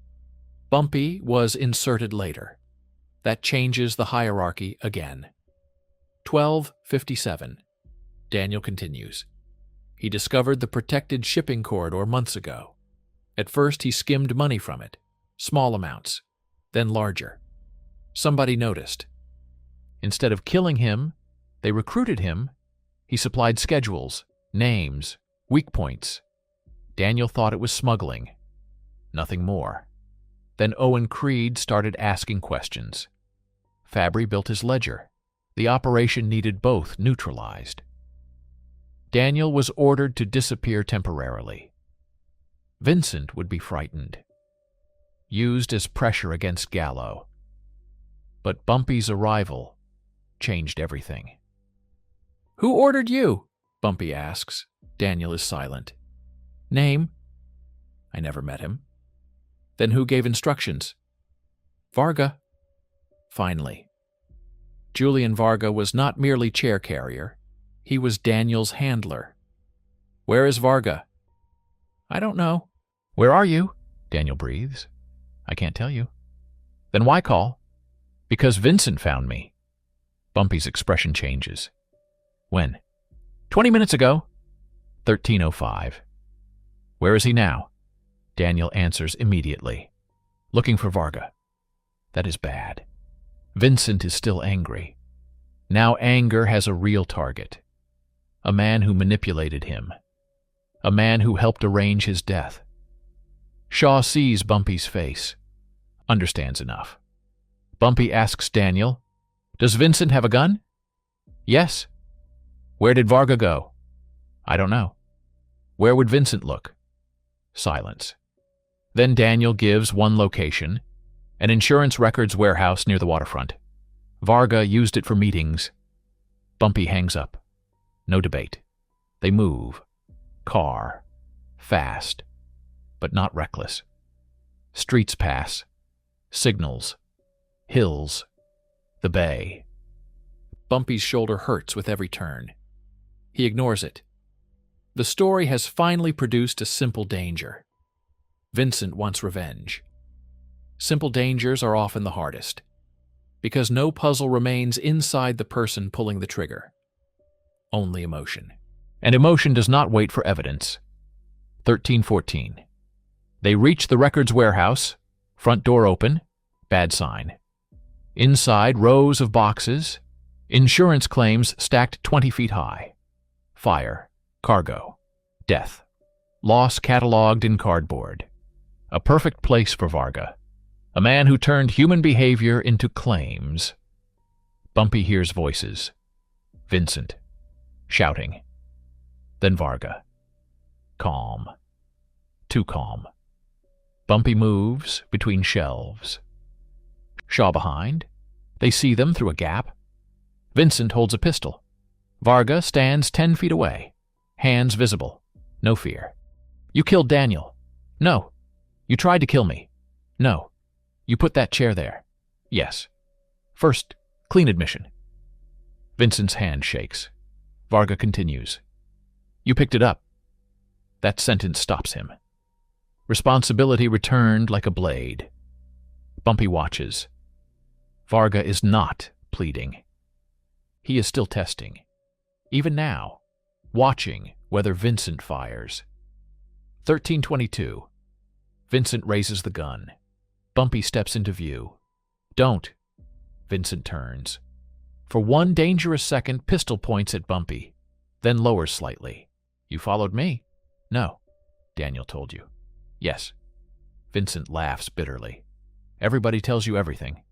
Bumpy was inserted later. That changes the hierarchy again. 12:57. Daniel continues. He discovered the protected shipping corridor months ago. At first he skimmed money from it, small amounts, then larger. Somebody noticed. Instead of killing him, they recruited him. He supplied schedules, names, weak points. Daniel thought it was smuggling. Nothing more. Then Owen Creed started asking questions. Fabry built his ledger. The operation needed both neutralized. Daniel was ordered to disappear temporarily. Vincent would be frightened. Used as pressure against Gallo. But Bumpy's arrival changed everything. Who ordered you? Bumpy asks. Daniel is silent. Name? I never met him. Then who gave instructions? Varga. Finally. Julian Varga was not merely chair carrier. He was Daniel's handler. Where is Varga? I don't know. Where are you? Daniel breathes. I can't tell you. Then why call? Because Vincent found me. Bumpy's expression changes. When? 20 minutes ago. 13:05. Where is he now? Daniel answers immediately. Looking for Varga. That is bad. Vincent is still angry. Now anger has a real target. A man who manipulated him. A man who helped arrange his death. Shaw sees Bumpy's face. Understands enough. Bumpy asks Daniel, does Vincent have a gun? Yes. Where did Varga go? I don't know. Where would Vincent look? Silence. Then Daniel gives one location, an insurance records warehouse near the waterfront. Varga used it for meetings. Bumpy hangs up. No debate. They move. Car. Fast. But not reckless. Streets pass. Signals. Hills. The bay. Bumpy's shoulder hurts with every turn. He ignores it. The story has finally produced a simple danger. Vincent wants revenge. Simple dangers are often the hardest, because no puzzle remains inside the person pulling the trigger. Only emotion. And emotion does not wait for evidence. 13:14. They reach the records warehouse. Front door open. Bad sign. Inside, rows of boxes. Insurance claims stacked 20 feet high. Fire. Cargo. Death. Loss cataloged in cardboard. A perfect place for Varga. A man who turned human behavior into claims. Bumpy hears voices. Vincent. Shouting. Then Varga. Calm. Too calm. Bumpy moves between shelves. Shaw behind. They see them through a gap. Vincent holds a pistol. Varga stands 10 feet away. Hands visible. No fear. You killed Daniel. No. You tried to kill me. No. You put that chair there. Yes. First, clean admission. Vincent's hand shakes. Varga continues. You picked it up. That sentence stops him. Responsibility returned like a blade. Bumpy watches. Varga is not pleading. He is still testing. Even now, watching whether Vincent fires. 13:22. Vincent raises the gun. Bumpy steps into view. Don't. Vincent turns. For one dangerous second, pistol points at Bumpy, then lowers slightly. You followed me? No. Daniel told you. Yes. Vincent laughs bitterly. Everybody tells you everything.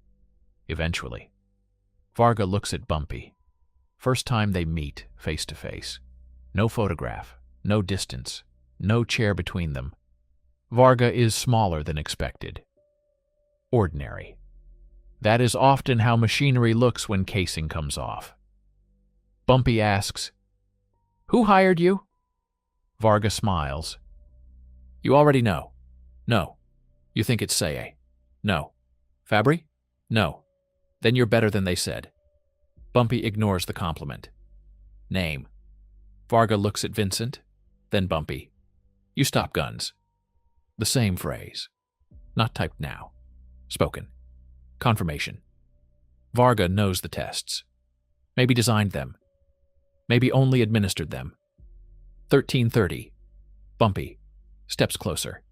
Eventually. Varga looks at Bumpy. First time they meet face to face. No photograph, no distance, no chair between them. Varga is smaller than expected. Ordinary. That is often how machinery looks when casing comes off. Bumpy asks, "Who hired you?" Varga smiles. "You already know." "No." "You think it's Saye?" "No." "Fabry?" "No." "Then you're better than they said." Bumpy ignores the compliment. "Name." Varga looks at Vincent, then Bumpy. "You stop guns." The same phrase. Not typed now. Spoken. Confirmation. Varga knows the tests. Maybe designed them. Maybe only administered them. 13:30. Bumpy steps closer.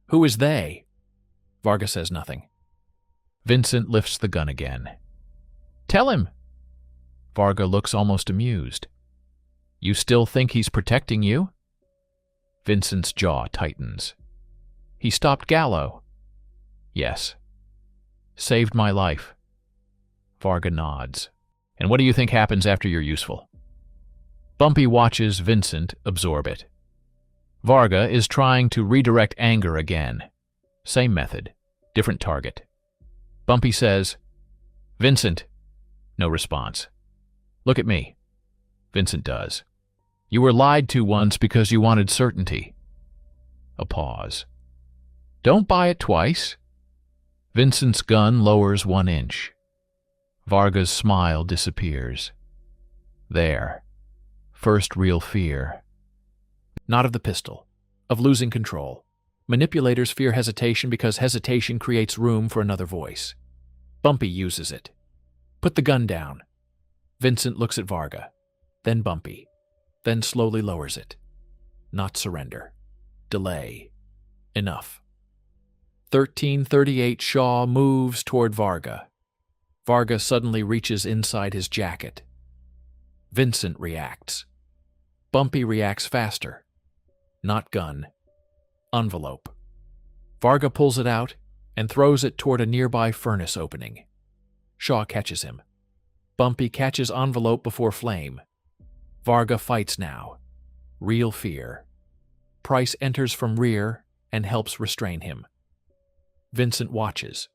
"Who is they?" Varga says nothing. Vincent lifts the gun again. "Tell him." Varga looks almost amused. "You still think he's protecting you?" Vincent's jaw tightens. "He stopped Gallo." "Yes." "Saved my life." Varga nods. "And what do you think happens after you're useful?" Bumpy watches Vincent absorb it. Varga is trying to redirect anger again. Same method, different target. Bumpy says, "Vincent." No response. "Look at me." Vincent does. "You were lied to once because you wanted certainty." A pause. "Don't buy it twice." Vincent's gun lowers 1 inch. Varga's smile disappears. There. First real fear. Not of the pistol. Of losing control. Manipulators fear hesitation because hesitation creates room for another voice. Bumpy uses it. "Put the gun down." Vincent looks at Varga, then Bumpy, then slowly lowers it. Not surrender. Delay. Enough. 13:38 Shaw moves toward Varga. Varga suddenly reaches inside his jacket. Vincent reacts. Bumpy reacts faster. Not gun. Envelope. Varga pulls it out and throws it toward a nearby furnace opening. Shaw catches him. Bumpy catches envelope before flame. Varga fights now. Real fear. Price enters from rear and helps restrain him. Vincent watches.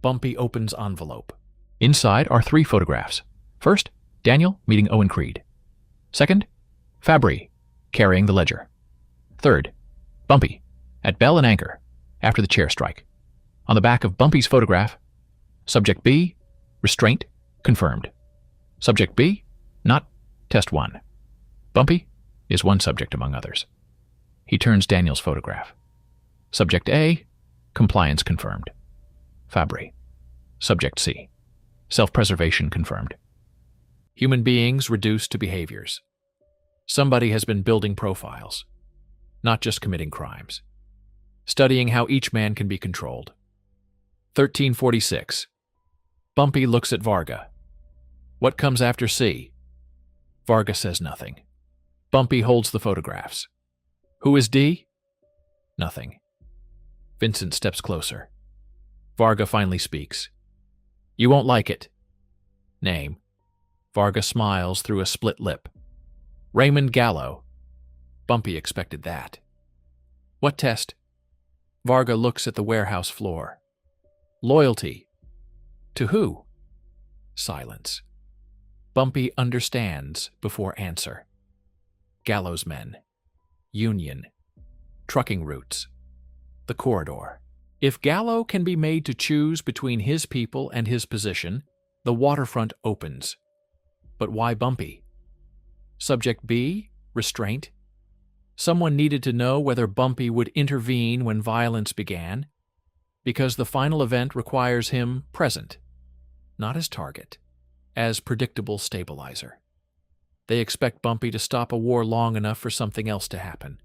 Bumpy opens envelope. Inside are 3 photographs. First, Daniel meeting Owen Creed. Second, Fabry carrying the ledger. Third, Bumpy at Bell and Anchor after the chair strike. On the back of Bumpy's photograph, Subject B, restraint, confirmed. Subject B, not test 1. Bumpy is one subject among others. He turns Daniel's photograph. Subject A, compliance confirmed. Fabry. Subject C, self-preservation confirmed. Human beings reduced to behaviors. Somebody has been building profiles, not just committing crimes. Studying how each man can be controlled. 13:46. Bumpy looks at Varga. What comes after C? Varga says nothing. Bumpy holds the photographs. Who is D? Nothing. Vincent steps closer. Varga finally speaks. You won't like it. Name. Varga smiles through a split lip. Raymond Gallo. Bumpy expected that. What test? Varga looks at the warehouse floor. Loyalty. To who? Silence. Bumpy understands before answer. Gallo's men. Union. Trucking routes. The corridor. If Gallo can be made to choose between his people and his position, the waterfront opens. But why Bumpy? Subject B, restraint. Someone needed to know whether Bumpy would intervene when violence began, because the final event requires him present, not as target, as predictable stabilizer. They expect Bumpy to stop a war long enough for something else to happen.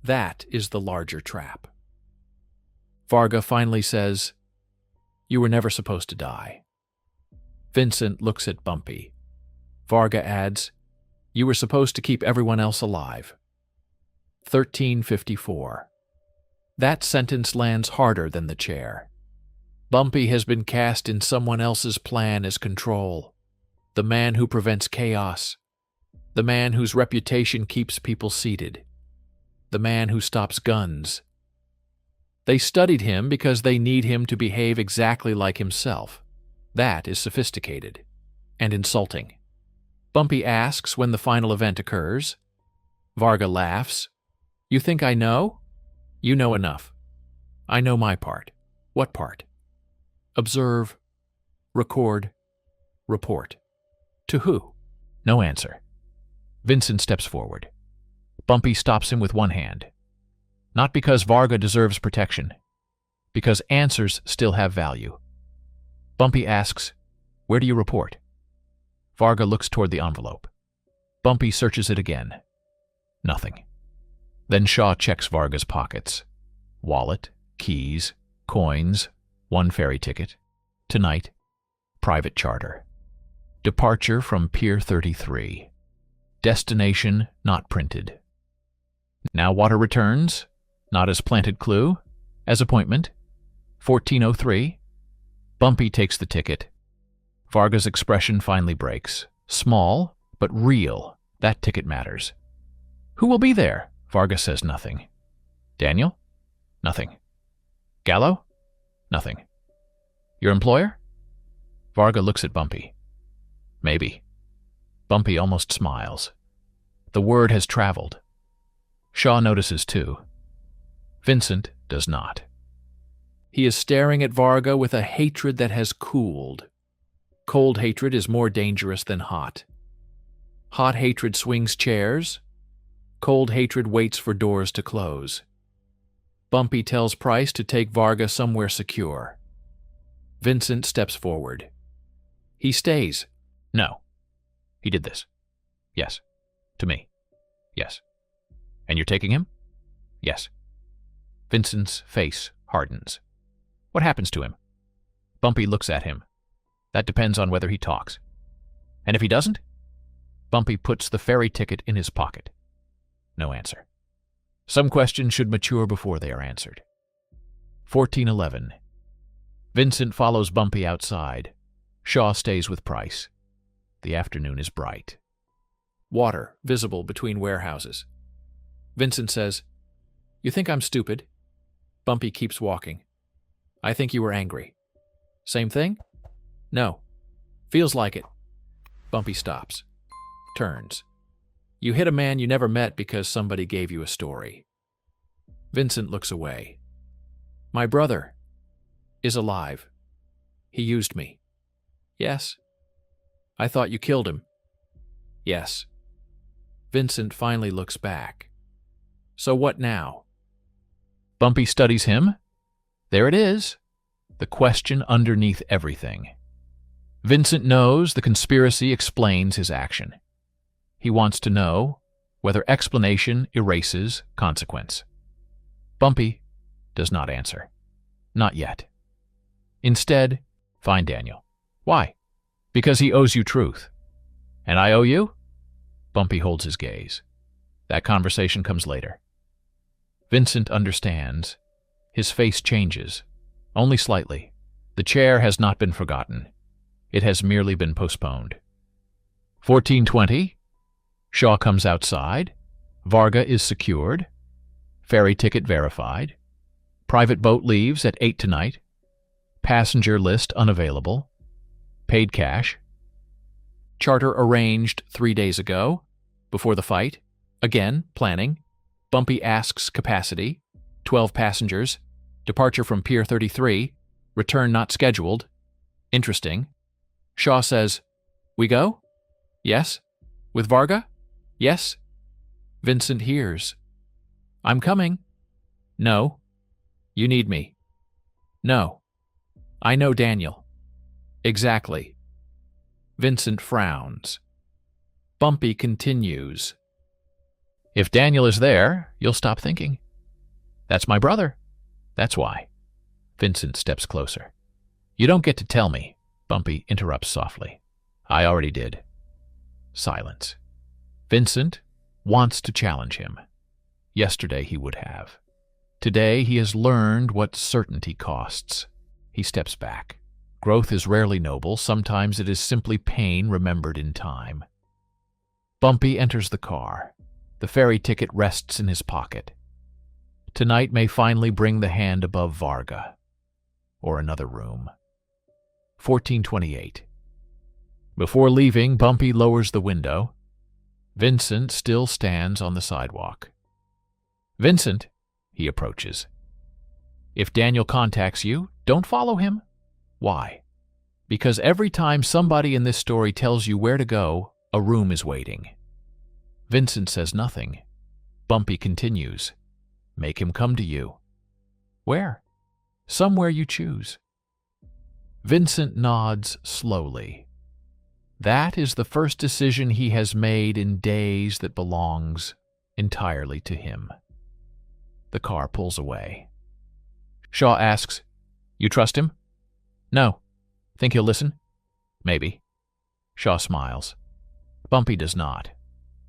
That is the larger trap. Varga finally says, "You were never supposed to die." Vincent looks at Bumpy. Varga adds, "You were supposed to keep everyone else alive." 1354. That sentence lands harder than the chair. Bumpy has been cast in someone else's plan as control. The man who prevents chaos. The man whose reputation keeps people seated. The man who stops guns. They studied him because they need him to behave exactly like himself. That is sophisticated and insulting. Bumpy asks when the final event occurs. Varga laughs. "You think I know? You know enough. I know my part." "What part?" "Observe, record, report." "To who?" No answer. Vincent steps forward. Bumpy stops him with one hand. Not because Varga deserves protection, because answers still have value. Bumpy asks, "Where do you report?" Varga looks toward the envelope. Bumpy searches it again. Nothing. Then Shaw checks Varga's pockets. Wallet, keys, coins, one ferry ticket. Tonight, private charter. Departure from Pier 33. Destination not printed. Now water returns, not as planted clue, as appointment. 1403. Bumpy takes the ticket. Varga's expression finally breaks. Small, but real. That ticket matters. "Who will be there?" Varga says nothing. "Daniel?" Nothing. "Gallo?" Nothing. "Your employer?" Varga looks at Bumpy. "Maybe." Bumpy almost smiles. The word has traveled. Shaw notices too. Vincent does not. He is staring at Varga with a hatred that has cooled. Cold hatred is more dangerous than hot. Hot hatred swings chairs. Cold hatred waits for doors to close. Bumpy tells Price to take Varga somewhere secure. Vincent steps forward. He stays. "No. He did this." "Yes." "To me." "Yes." "And you're taking him?" "Yes." Vincent's face hardens. "What happens to him?" Bumpy looks at him. "That depends on whether he talks." "And if he doesn't?" Bumpy puts the ferry ticket in his pocket. No answer. Some questions should mature before they are answered. 1411. Vincent follows Bumpy outside. Shaw stays with Price. The afternoon is bright. Water visible between warehouses. Vincent says, "You think I'm stupid?" Bumpy keeps walking. "I think you were angry." "Same thing?" "No. Feels like it." Bumpy stops. Turns. "You hit a man you never met because somebody gave you a story." Vincent looks away. "My brother is alive. He used me." "Yes." "I thought you killed him." "Yes." Vincent finally looks back. "So what now?" Bumpy studies him. There it is. The question underneath everything. Vincent knows the conspiracy explains his action. He wants to know whether explanation erases consequence. Bumpy does not answer. Not yet. Instead, find Daniel. Why? Because he owes you truth. And I owe you? Bumpy holds his gaze. That conversation comes later. Vincent understands. His face changes. Only slightly. The chair has not been forgotten. It has merely been postponed. 1420. Shaw comes outside. Varga is secured. Ferry ticket verified. Private boat leaves at 8 tonight. Passenger list unavailable. Paid cash. Charter arranged 3 days ago, before the fight. Again, planning. Bumpy asks capacity. 12 passengers. Departure from Pier 33. Return not scheduled. Interesting. Shaw says, "We go?" "Yes." "With Varga?" "Yes." Vincent hears. "I'm coming." "No." "You need me." "No." "I know Daniel." Exactly. Vincent frowns. Bumpy continues. If Daniel is there, you'll stop thinking. That's my brother. That's why. Vincent steps closer. You don't get to tell me, Bumpy interrupts softly. I already did. Silence. Vincent wants to challenge him. Yesterday he would have. Today he has learned what certainty costs. He steps back. Growth is rarely noble. Sometimes it is simply pain remembered in time. Bumpy enters the car. The ferry ticket rests in his pocket. Tonight may finally bring the hand above Varga. Or another room. 1428. Before leaving, Bumpy lowers the window. Vincent still stands on the sidewalk. Vincent, he approaches. If Daniel contacts you, don't follow him. Why? Because every time somebody in this story tells you where to go, a room is waiting. Vincent says nothing. Bumpy continues. Make him come to you. Where? Somewhere you choose. Vincent nods slowly. That is the first decision he has made in days that belongs entirely to him. The car pulls away. Shaw asks, You trust him? No. Think he'll listen? Maybe. Shaw smiles. Bumpy does not.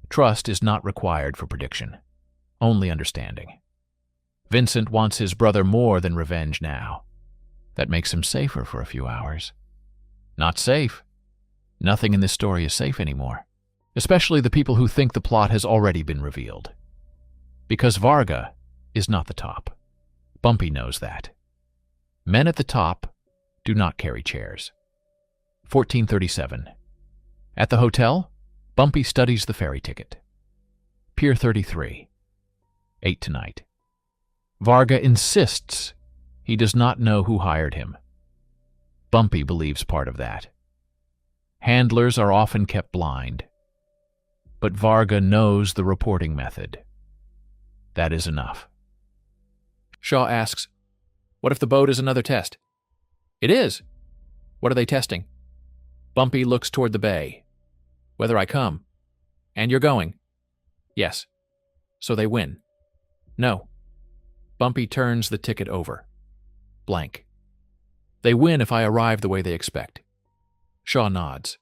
Trust is not required for prediction. Only understanding. Vincent wants his brother more than revenge now. That makes him safer for a few hours. Not safe. Nothing in this story is safe anymore. Especially the people who think the plot has already been revealed. Because Varga is not the top. Bumpy knows that. Men at the top do not carry chairs. 1437. At the hotel, Bumpy studies the ferry ticket. Pier 33. 8 tonight. Varga insists he does not know who hired him. Bumpy believes part of that. Handlers are often kept blind. But Varga knows the reporting method. That is enough. Shaw asks, What if the boat is another test? It is. What are they testing? Bumpy looks toward the bay. Whether I come. And you're going? Yes. So they win. No. Bumpy turns the ticket over. Blank. They win if I arrive the way they expect. Shaw nods.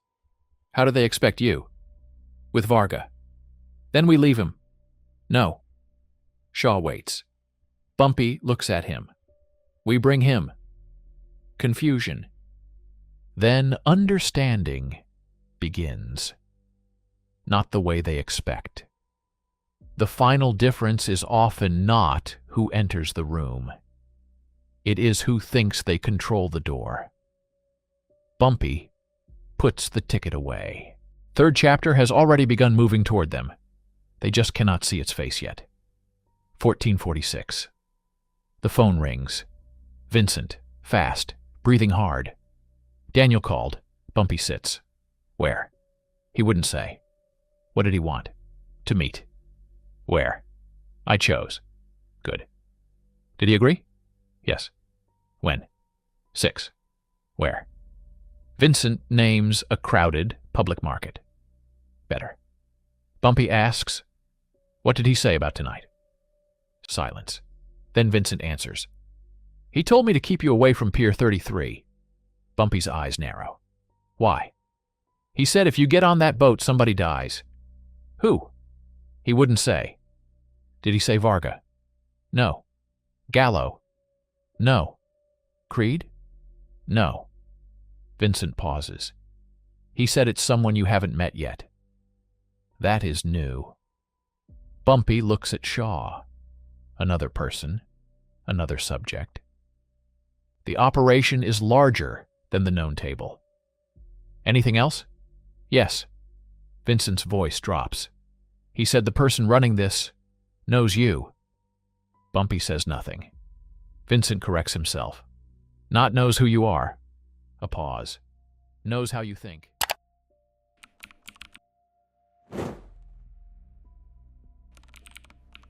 How do they expect you? With Varga. Then we leave him. No. Shaw waits. Bumpy looks at him. We bring him. Confusion. Then understanding begins. Not the way they expect. The final difference is often not who enters the room. It is who thinks they control the door. Bumpy puts the ticket away. Third chapter has already begun moving toward them. They just cannot see its face yet. 1446. The phone rings. Vincent, fast, breathing hard. Daniel called. Bumpy sits. Where? He wouldn't say. What did he want? To meet. Where? I chose. Good. Did he agree? Yes. When? 6. Where? Vincent names a crowded public market. Better. Bumpy asks, What did he say about tonight? Silence. Then Vincent answers. He told me to keep you away from Pier 33. Bumpy's eyes narrow. Why? He said if you get on that boat, somebody dies. Who? He wouldn't say. Did he say Varga? No. Gallo? No. Creed? No. Vincent pauses. He said it's someone you haven't met yet. That is new. Bumpy looks at Shaw. Another person. Another subject. The operation is larger than the known table. Anything else? Yes. Vincent's voice drops. He said the person running this knows you. Bumpy says nothing. Vincent corrects himself. Not knows who you are. A pause. Knows how you think.